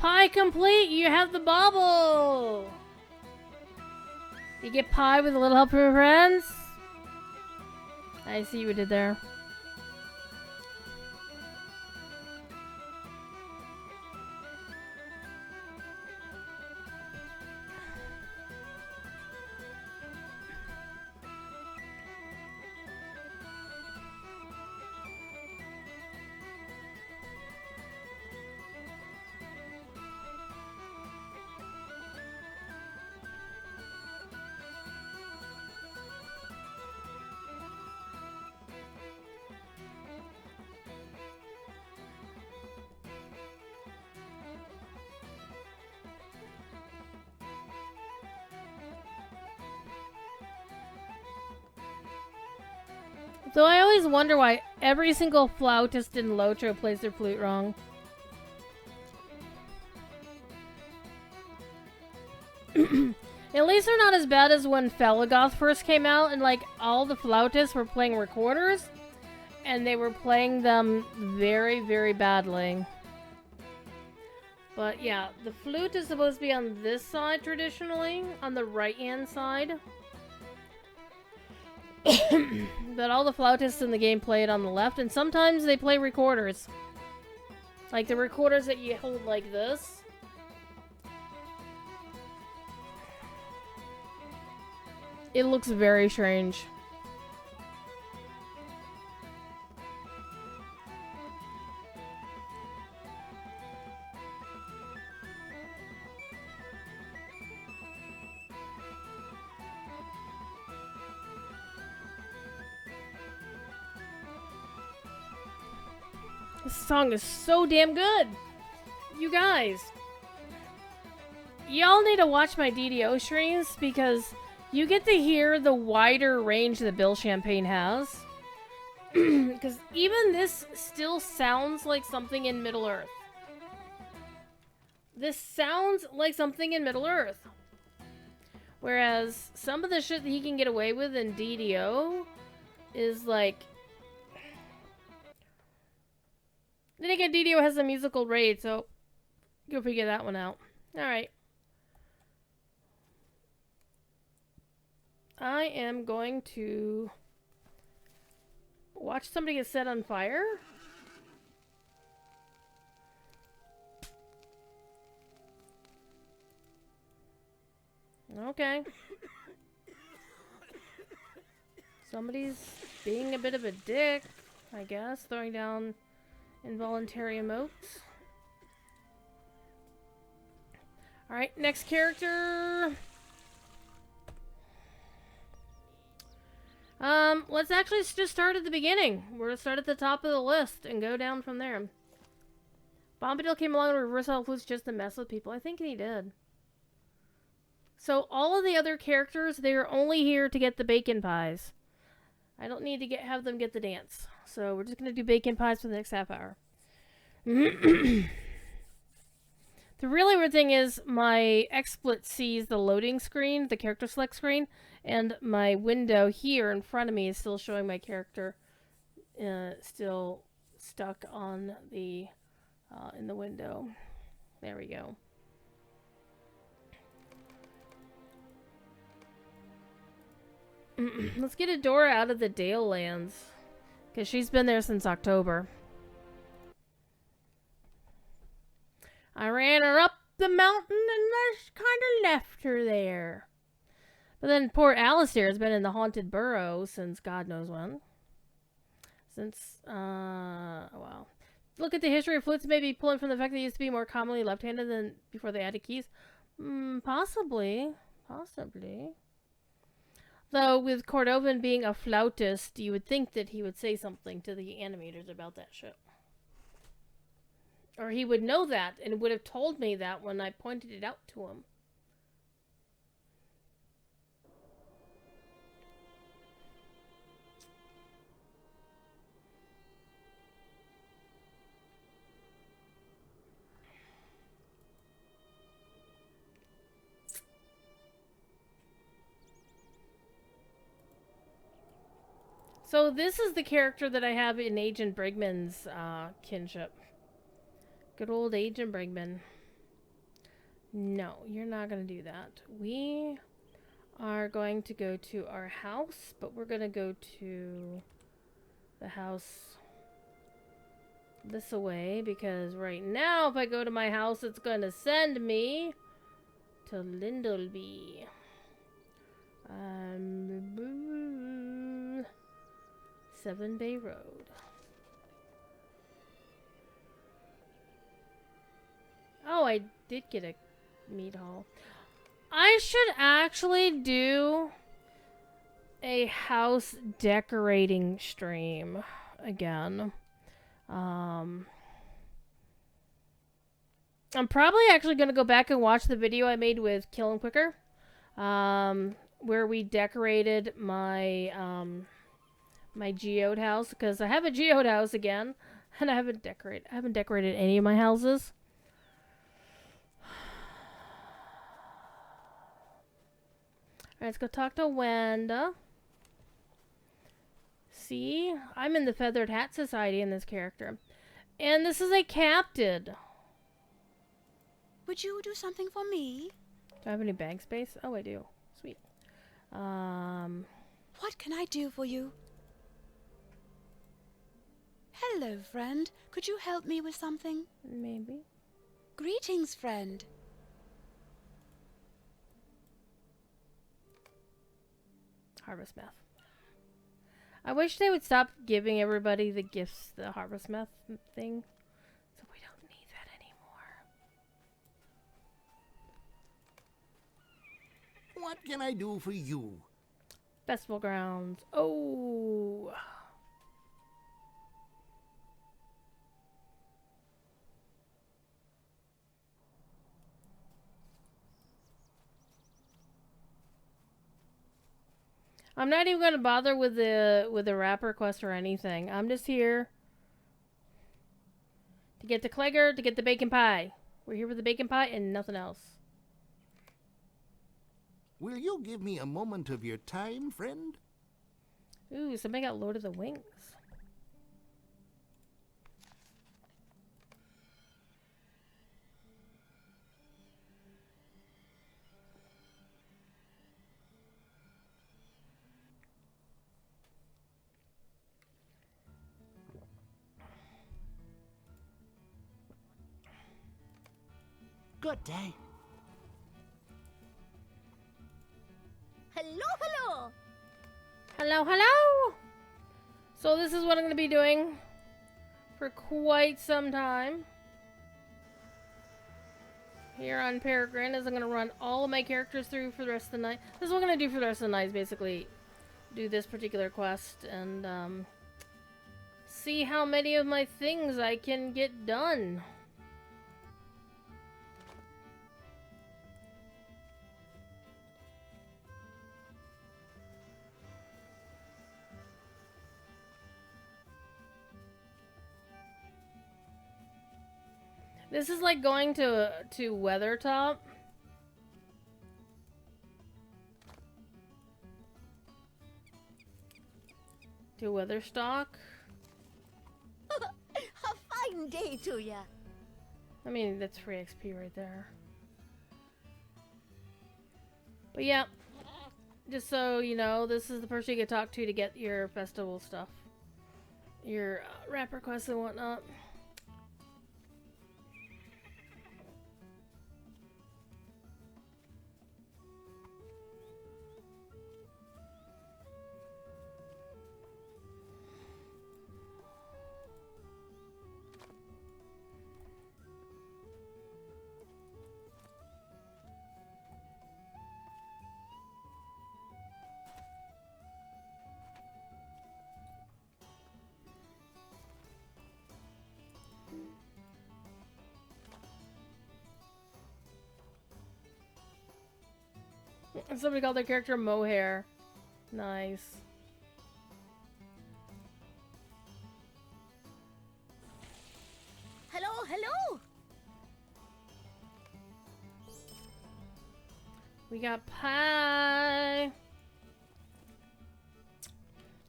Pie complete! You have the bauble! You get pie with a little help from your friends? I see what you did there. So I always wonder why every single flautist in Lotro plays their flute wrong. At least they're not as bad as when Felgoth first came out and like all the flautists were playing recorders and they were playing them very, very badly. But yeah, the flute is supposed to be on this side traditionally, on the right-hand side. But all the flautists in the game play it on the left, and sometimes they play recorders. Like the recorders that you hold like this. It looks very strange. This song is so damn good! You guys, y'all need to watch my DDO streams because you get to hear the wider range that Bill Champagne has. Because even this still sounds like something in Middle-earth. This sounds like something in Middle-earth. Whereas some of the shit that he can get away with in DDO is like... Then again, DDO has a musical raid, so go figure that one out. Alright. I am going to watch somebody get set on fire. Okay. Somebody's being a bit of a dick, I guess, throwing down involuntary emotes. Alright, next character. Let's actually just start at the beginning. We're gonna start at the top of the list and go down from there. Bombadil came along and reverse all flutes just to mess with people. I think he did. So all of the other characters, they're only here to get the bacon pies. I don't need to have them get the dance. So we're just gonna do bacon pies for the next half hour. The really weird thing is my XSplit sees the loading screen, the character select screen, and my window here in front of me is still showing my character still stuck on the in the window. There we go. Let's get Adora out of the Dale Lands, because she's been there since October. I ran her up the mountain and just kind of left her there. But then poor Alistair has been in the Haunted Burrow since God knows when. Since, wow. Look at the history of flutes, maybe pulling from the fact that they used to be more commonly left-handed than before they added keys. Possibly. Possibly. Though, with Cordovan being a flautist, you would think that he would say something to the animators about that shit. Or he would know that, and would have told me that when I pointed it out to him. So this is the character that I have in Agent Brigman's kinship. Good old Agent Brigman. No, you're not going to do that. We are going to go to our house, but we're going to go to the house this away because right now if I go to my house it's going to send me to Lindleby. 7 Bay Road. Oh, I did get a meat haul. I should actually do a house decorating stream again. I'm probably actually going to go back and watch the video I made with Kill 'Em Quicker. Where we decorated my my geode house, because I have a geode house again, and I haven't decorated any of my houses. Alright, let's go talk to Wanda. See, I'm in the Feathered Hat Society in this character, and this is a captain. Would you do something for me? Do I have any bag space? Oh, I do. Sweet. What can I do for you? Hello, friend. Could you help me with something? Maybe. Greetings, friend. Harvest meth. I wish they would stop giving everybody the gifts, the harvest meth thing. So we don't need that anymore. What can I do for you? Festival grounds. Oh. I'm not even going to bother with the rapper quest or anything. I'm just here to get the Clegger, to get the bacon pie. We're here for the bacon pie and nothing else. Will you give me a moment of your time, friend? Ooh, somebody got Lord of the Wings. Good day. Hello, hello. Hello, hello! So this is what I'm going to be doing for quite some time. Here on Peregrine, is I'm going to run all of my characters through for the rest of the night. This is what I'm going to do for the rest of the night, is basically do this particular quest and see how many of my things I can get done. This is like going to Weathertop. To Weatherstock. A fine day to ya. I mean, that's free XP right there. But yeah, just so you know, this is the person you can talk to get your festival stuff. Your rapper quests and whatnot. Somebody called their character Mohair. Nice. Hello, hello. We got pie.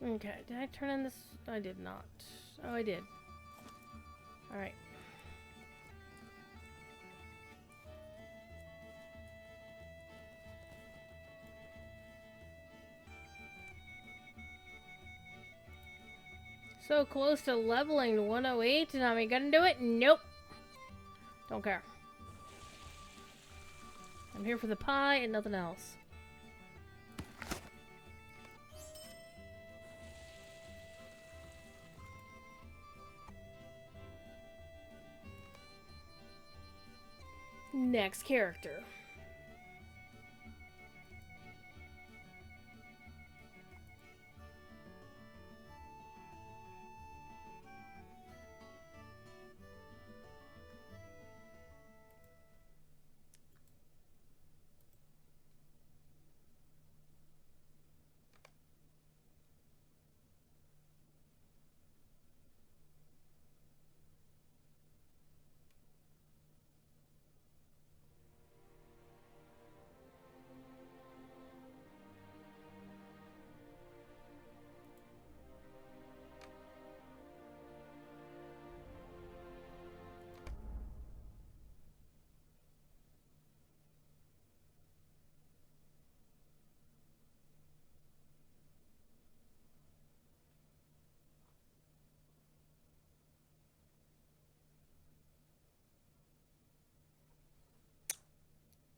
Okay, did I turn in this? I did not. Oh, I did. Alright. So close to leveling to 108, and am I gonna do it? Nope. Don't care. I'm here for the pie and nothing else. Next character.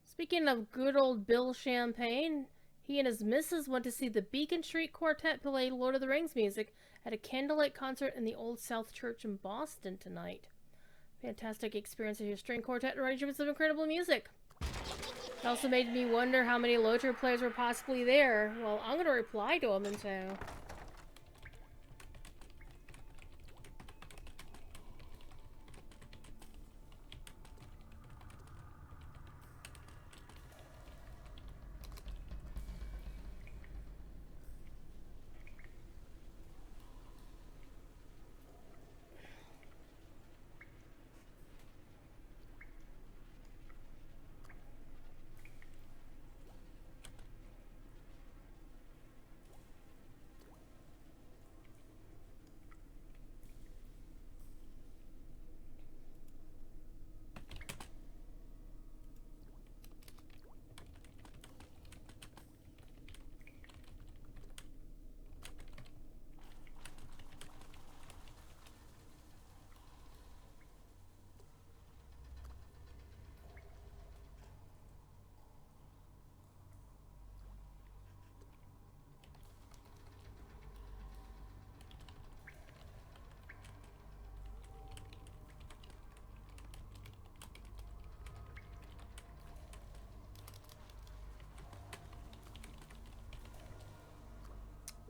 Speaking of good old Bill Champagne, he and his missus went to see the Beacon Street Quartet play Lord of the Rings music at a candlelight concert in the Old South Church in Boston tonight. Fantastic experience to hear string quartet arrangements of incredible music. It also made me wonder how many Lotro players were possibly there. Well, I'm going to reply to him and say...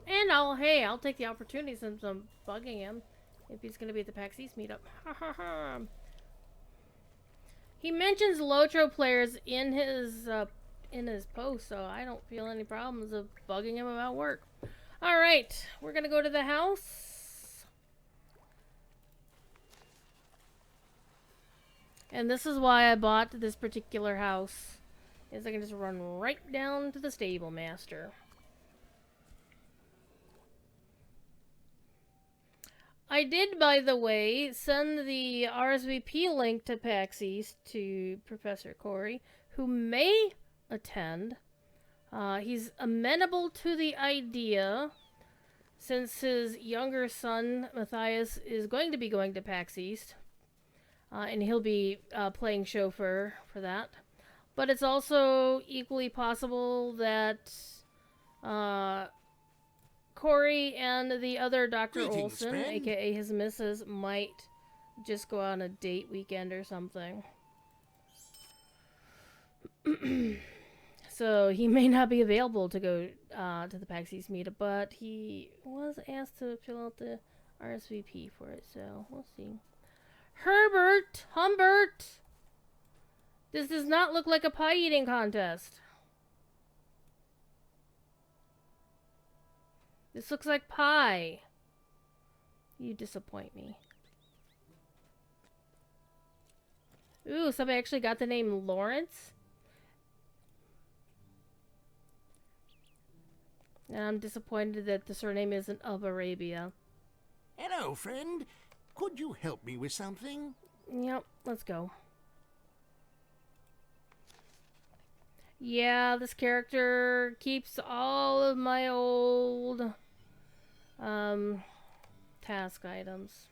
And I'll take the opportunity since I'm bugging him if he's going to be at the PAX East meetup. He mentions Lotro players in his post, so I don't feel any problems of bugging him about work. All right, we're going to go to the house. And this is why I bought this particular house, is I can just run right down to the stable master. I did, by the way, send the RSVP link to PAX East to Professor Corey, who may attend. He's amenable to the idea, since his younger son, Matthias, is going to be going to PAX East. And he'll be playing chauffeur for that. But it's also equally possible that... Corey and the other Dr. Greetings, Olson, friend. aka his missus, might just go on a date weekend or something. So he may not be available to go to the PAX East meetup, but he was asked to fill out the RSVP for it, so we'll see. Humbert! This does not look like a pie eating contest. This looks like pie. You disappoint me. Ooh, somebody actually got the name Lawrence. And I'm disappointed that the surname isn't of Arabia. Hello, friend. Could you help me with something? Yep, let's go. Yeah, this character keeps all of my old task items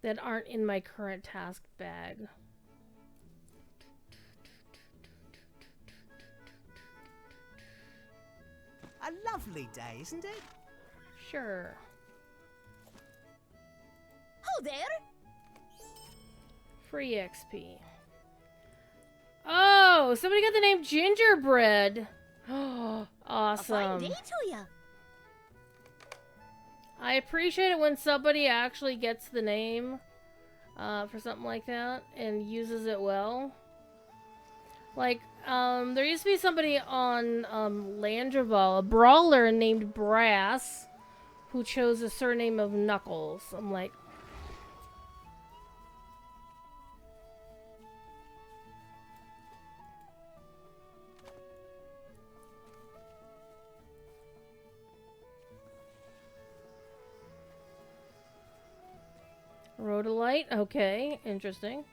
that aren't in my current task bag. A lovely day, isn't it? Sure. Oh, there! Free XP. Oh, somebody got the name Gingerbread. Oh, A fine awesome. day to ya. I appreciate it when somebody actually gets the name for something like that and uses it well. Like, there used to be somebody on Landreval, a brawler named Brass, who chose the surname of Knuckles. I'm like, Rhodolite? Okay, interesting.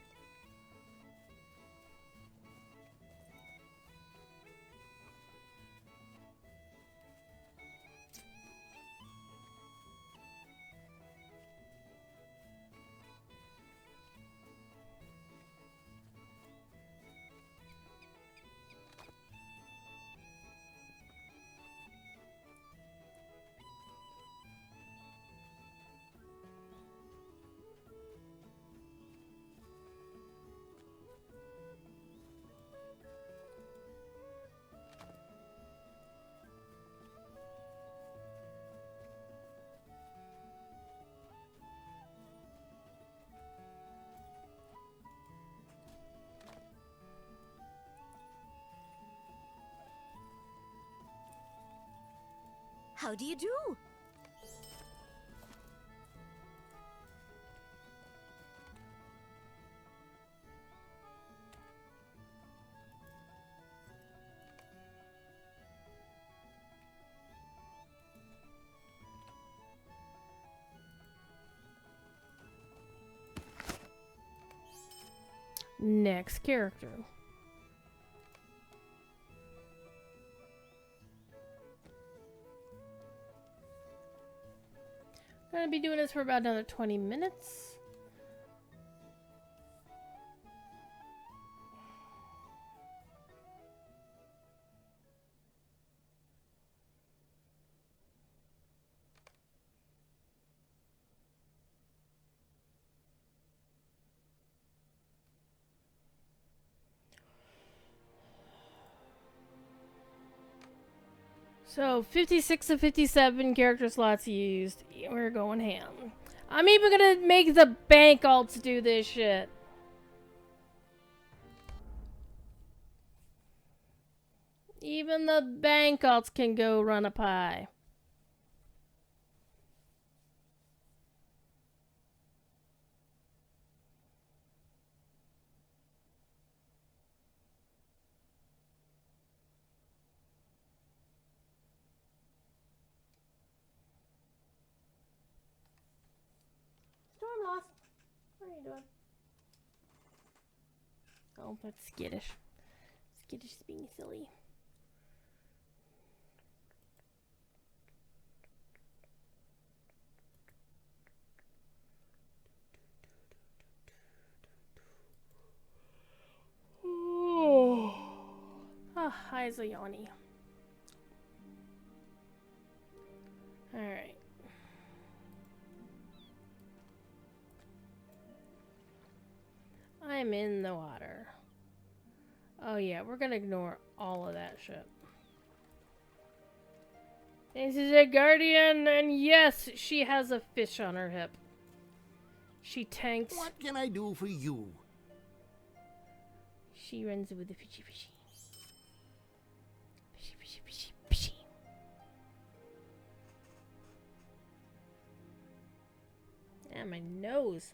How do you do? Next character. Gonna be doing this for about another 20 minutes. So, 56 of 57 character slots used. We're going ham. I'm even gonna make the bank alts do this shit. Even the bank alts can go run a pie. Storm lost. What are you doing? Oh, that's skittish. Skittish is being silly. Ah, hi, Zayani. Alright. I'm in the water. Oh yeah, we're gonna ignore all of that shit. This is a guardian, and yes, she has a fish on her hip. She tanks. What can I do for you? She runs with the fishy fishy. Fishy fishy fishy fishy. And my nose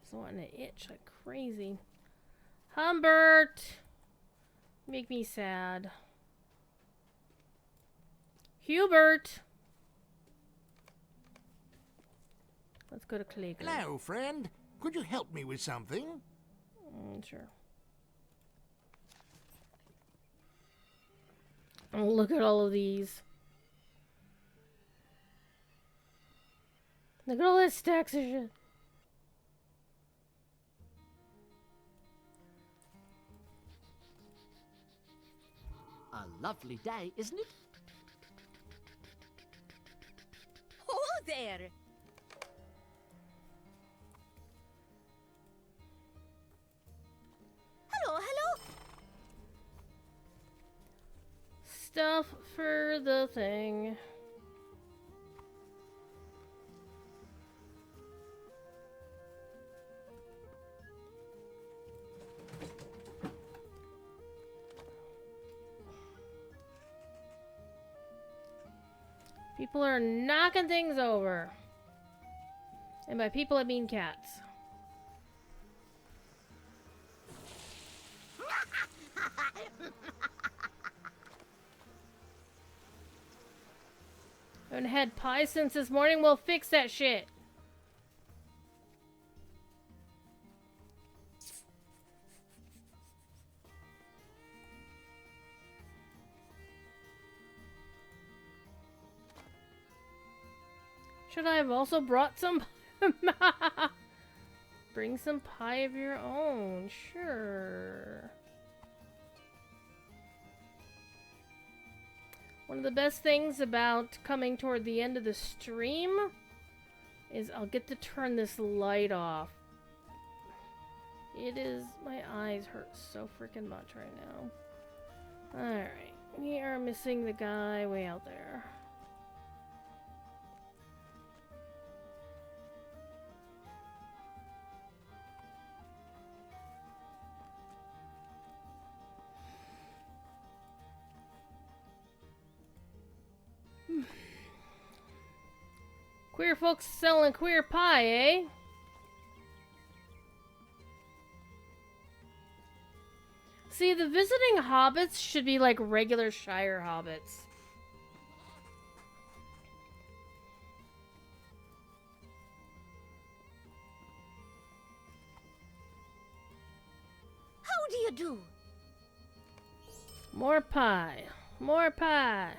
is wanting to itch like crazy. Humbert! Make me sad. Hubert! Let's go to Clegg. Hello, friend. Could you help me with something? Sure. Oh, look at all of these. Look at all that stacks of shit. A lovely day, isn't it? Oh, there! Hello, hello! Stuff for the thing. People are knocking things over. And by people, I mean cats. Haven't had pie since this morning. We'll fix that shit. Should I have also brought some? Bring some pie of your own. Sure. One of the best things about coming toward the end of the stream is I'll get to turn this light off. It is... my eyes hurt so freaking much right now. Alright. We are missing the guy way out there. Queer folks selling queer pie, eh? See, the visiting hobbits should be like regular Shire hobbits. How do you do? More pie. More pie.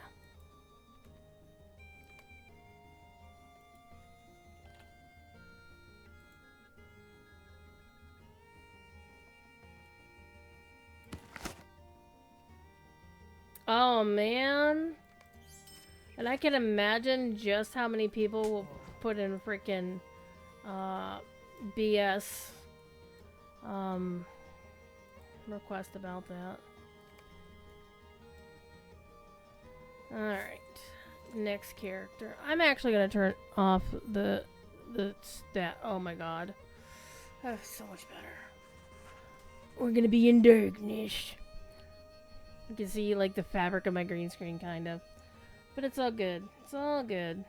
Oh, man. And I can imagine just how many people will put in freaking BS request about that. Alright. Next character. I'm actually going to turn off the stat. Oh my god. That's so much better. We're going to be in darkness. You can see, like, the fabric of my green screen, kind of. But it's all good. It's all good.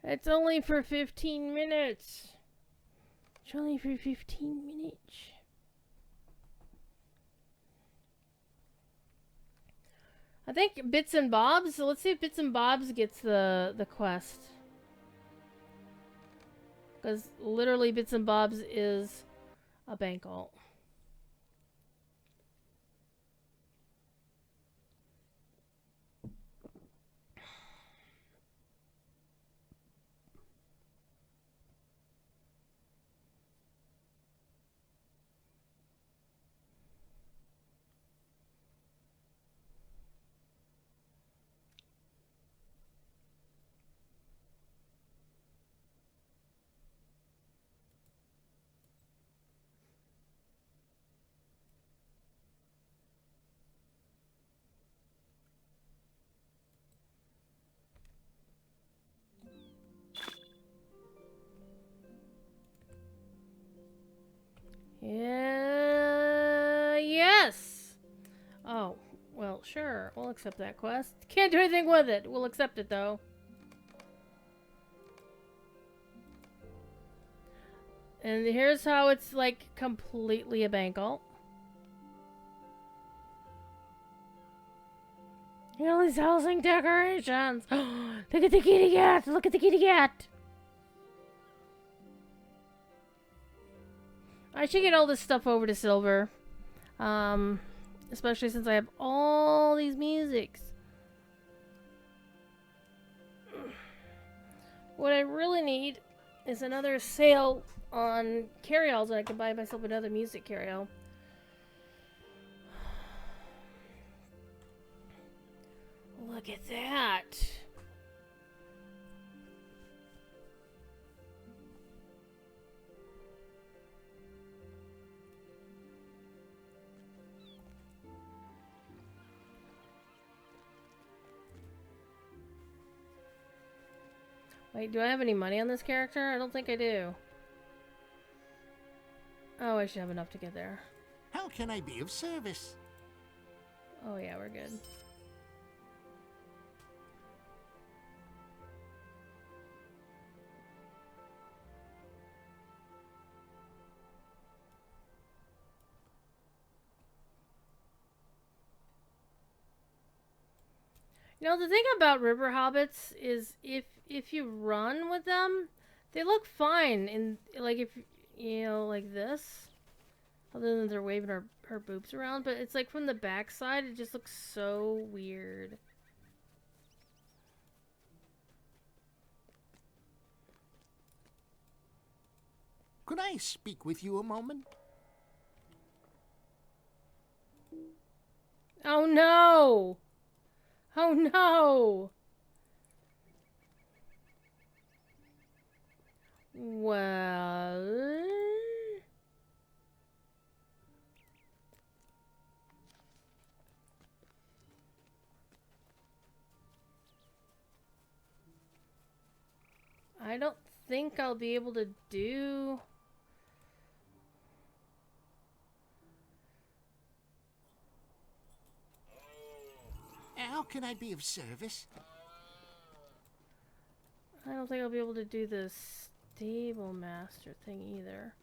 It's only for 15 minutes. It's only for 15 minutes. I think Bits and Bobs. So let's see if Bits and Bobs gets the quest. Because literally Bits and Bobs is a bank alt. Yeah, yes. Oh, well, sure. We'll accept that quest. Can't do anything with it. We'll accept it, though. And here's how it's, like, completely a bank alt. You know, these housing decorations. Look at the kitty cat. Look at the kitty cat. I should get all this stuff over to Silver. Especially since I have all these musics. What I really need is another sale on carryalls, and I can buy myself another music carryall. Look at that. Wait, do I have any money on this character? I don't think I do. Oh, I should have enough to get there. How can I be of service? Oh yeah, we're good. You know, the thing about river hobbits is if you run with them, they look fine in, like, if you know, like this. Other than they're waving her boobs around, but it's like from the backside, it just looks so weird. Could I speak with you a moment? Oh no! Oh no! Well... I don't think I'll be able to do... How can I be of service? I don't think I'll be able to do the stable master thing either.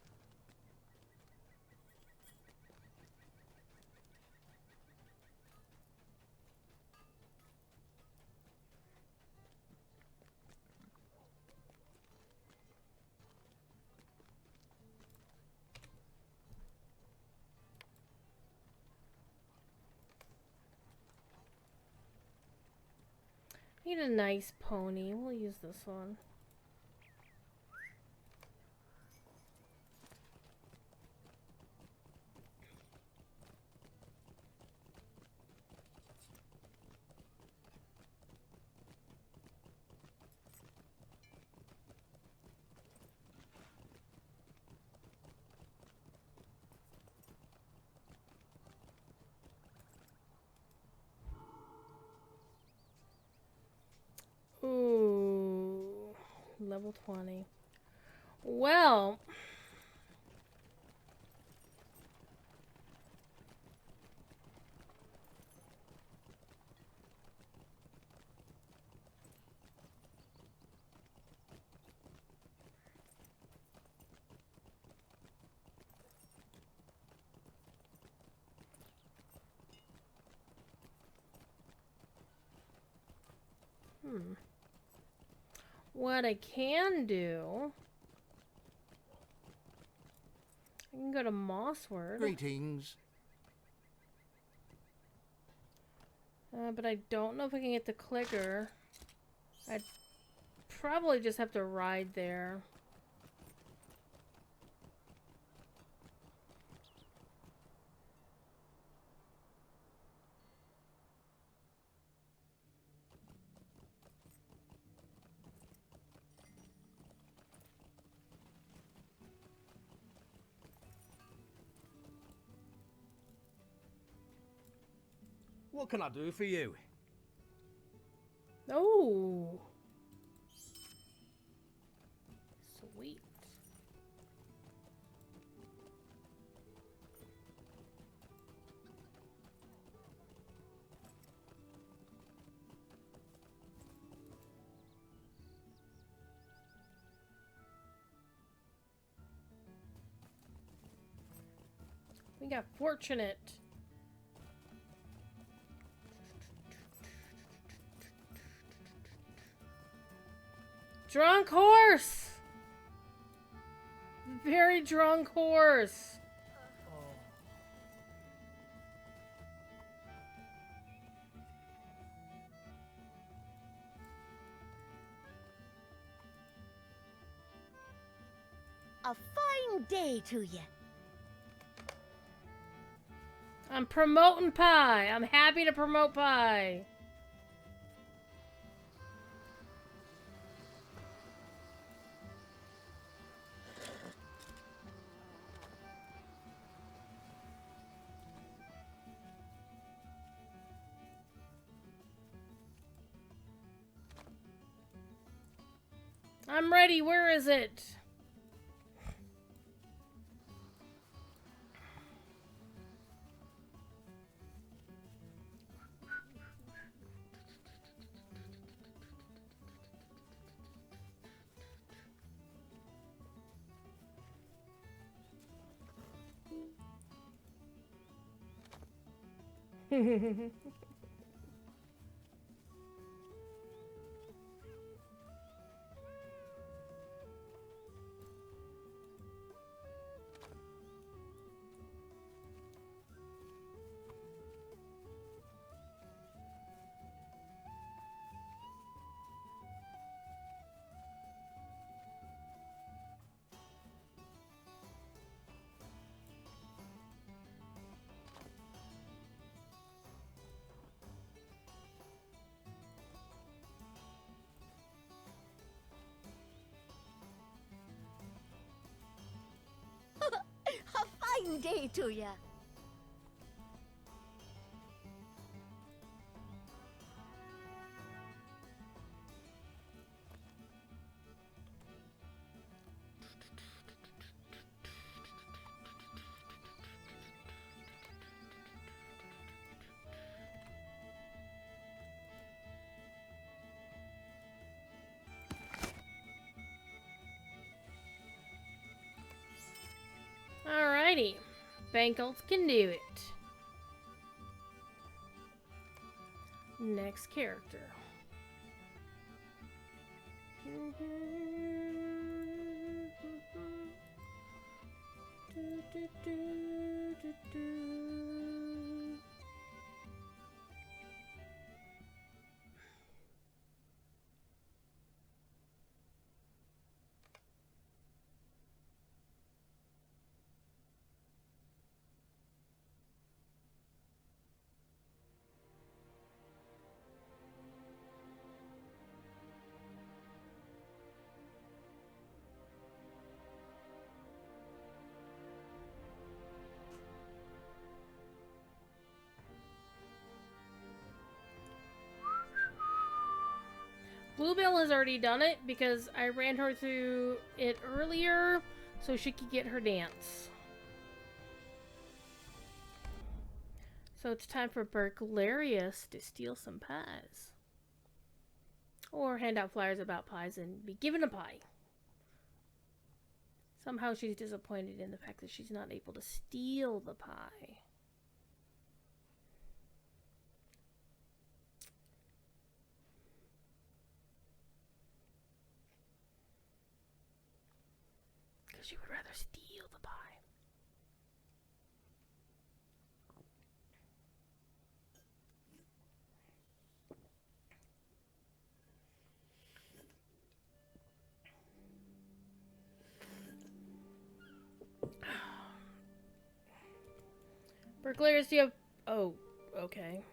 Need a nice pony. We'll use this one. Ooh, level 20. Well, what I can do, I can go to Mossword, Greetings. but I don't know if I can get the clicker. I'd probably just have to ride there. What can I do for you? Oh, sweet. We got fortunate. Drunk horse! Very drunk horse. A fine day to you. I'm promoting pie. I'm happy to promote pie. I'm ready. Where is it? A fine day to you. Alrighty. Bankles can do it. Next character. Bluebell has already done it because I ran her through it earlier so she could get her dance. So it's time for Burglarious to steal some pies. Or hand out flyers about pies and be given a pie. Somehow she's disappointed in the fact that she's not able to steal the pie. She would rather steal the pie. Burglarious, do you have... Oh, okay.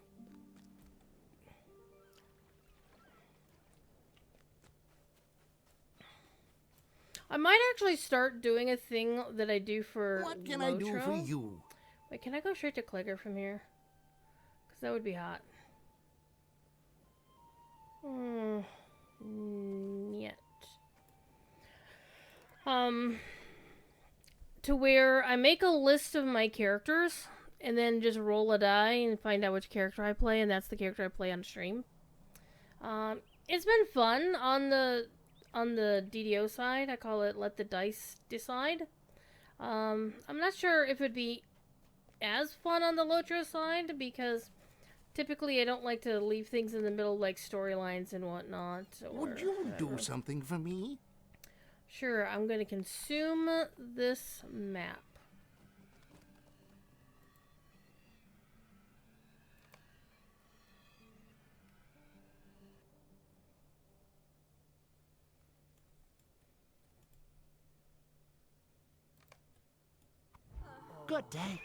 I might actually start doing a thing that I do for What can I do for Lotro. you? Wait, can I go straight to Clicker from here? Because that would be hot. Yet. To where I make a list of my characters and then just roll a die and find out which character I play, and that's the character I play on stream. It's been fun on the DDO side. I call it Let the Dice Decide. I'm not sure if it'd be as fun on the Lotro side because typically I don't like to leave things in the middle like storylines and whatnot. Would you do something for me? Sure, I'm going to consume this map. Good day.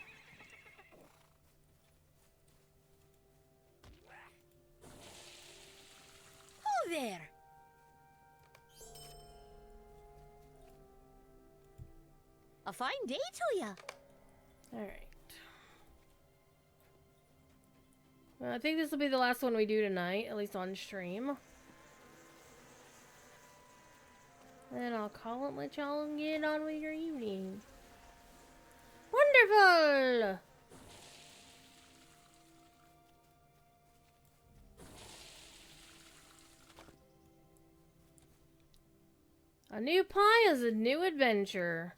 Oh, there. A fine day to ya. Alright. Well, I think this will be the last one we do tonight, at least on stream. Then I'll call it, let y'all get on with your evening. Wonderful! A new pie is a new adventure.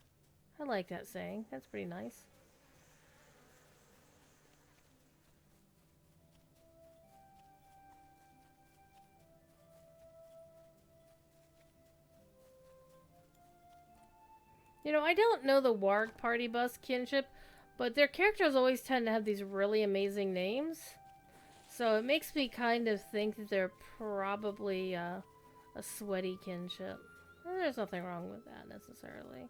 I like that saying. That's pretty nice. You know, I don't know the Warg Party Bus kinship, but their characters always tend to have these really amazing names. So it makes me kind of think that they're probably a sweaty kinship. And there's nothing wrong with that, necessarily.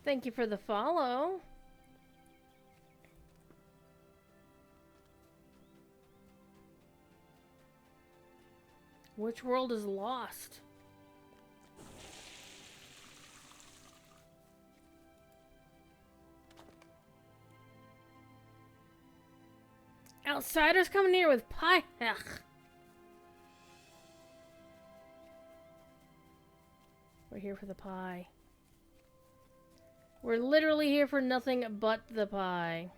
Thank you for the follow. Which world is lost? Outsiders coming here with pie. Ugh. We're here for the pie. We're literally here for nothing but the pie.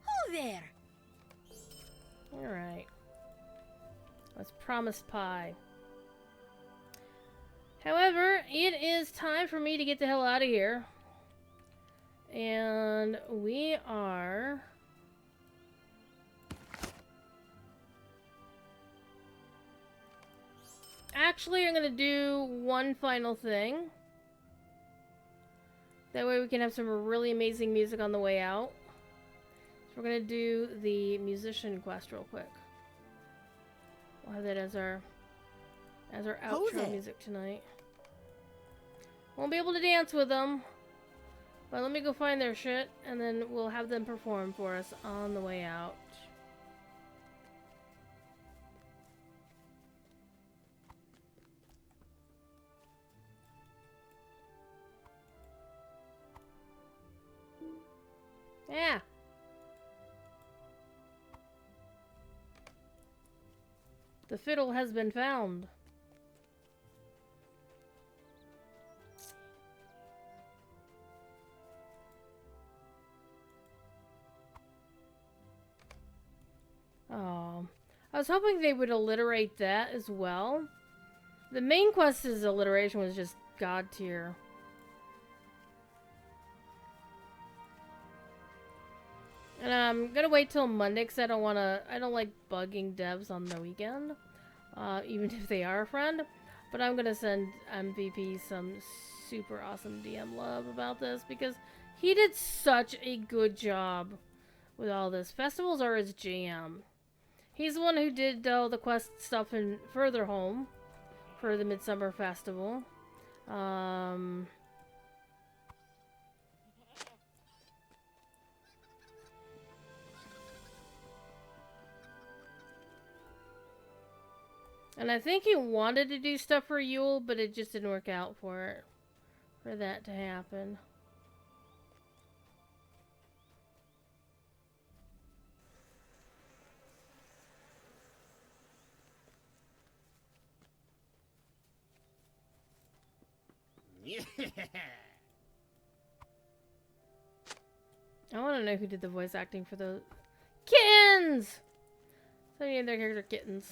Oh, there. Alright. Let's promise pie. However, it is time for me to get the hell out of here. And we are... Actually, I'm going to do one final thing. That way we can have some really amazing music on the way out. So we're going to do the musician quest real quick. We'll have that as our outro music tonight. Won't be able to dance with them. But let me go find their shit, and then we'll have them perform for us on the way out. Yeah. The fiddle has been found. Oh, I was hoping they would alliterate that as well. The main quest's alliteration was just god tier. And I'm gonna wait till Monday because I don't like bugging devs on the weekend. Even if they are a friend. But I'm gonna send MVP some super awesome DM love about this because he did such a good job with all this. Festivals are his jam. He's the one who did all the quest stuff in Further Home for the Midsummer Festival. And I think he wanted to do stuff for Yule, but it just didn't work out for that to happen. I want to know who did the voice acting for the kittens. So many of their characters are kittens.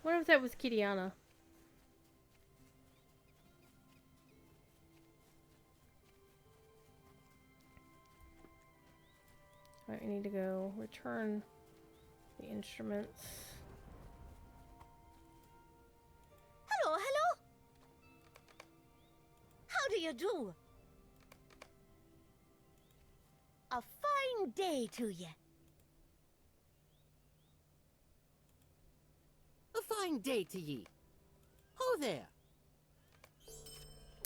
What if that was Kitiana? Alright, we need to go return the instruments. Hello, hello. How do you do? A fine day to you. A fine day to ye. there.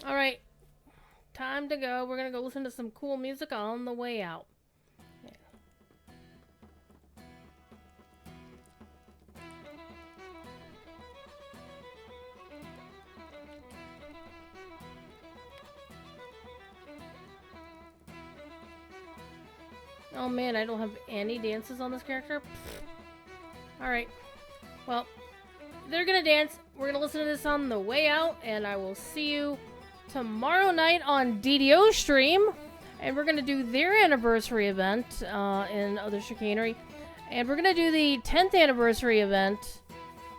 Alright. Time to go. We're gonna go listen to some cool music on the way out. Oh man, I don't have any dances on this character. Alright. Well, they're gonna dance. We're gonna listen to this on the way out, and I will see you tomorrow night on DDO stream. And we're gonna do their anniversary event in Other Chicanery. And we're gonna do the 10th anniversary event.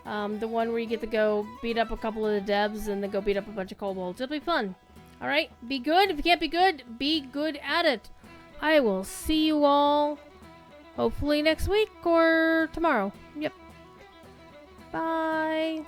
The one where you get to go beat up a couple of the devs and then go beat up a bunch of kobolds. It'll be fun. Alright, be good. If you can't be good at it. I will see you all hopefully next week or tomorrow. Yep. Bye.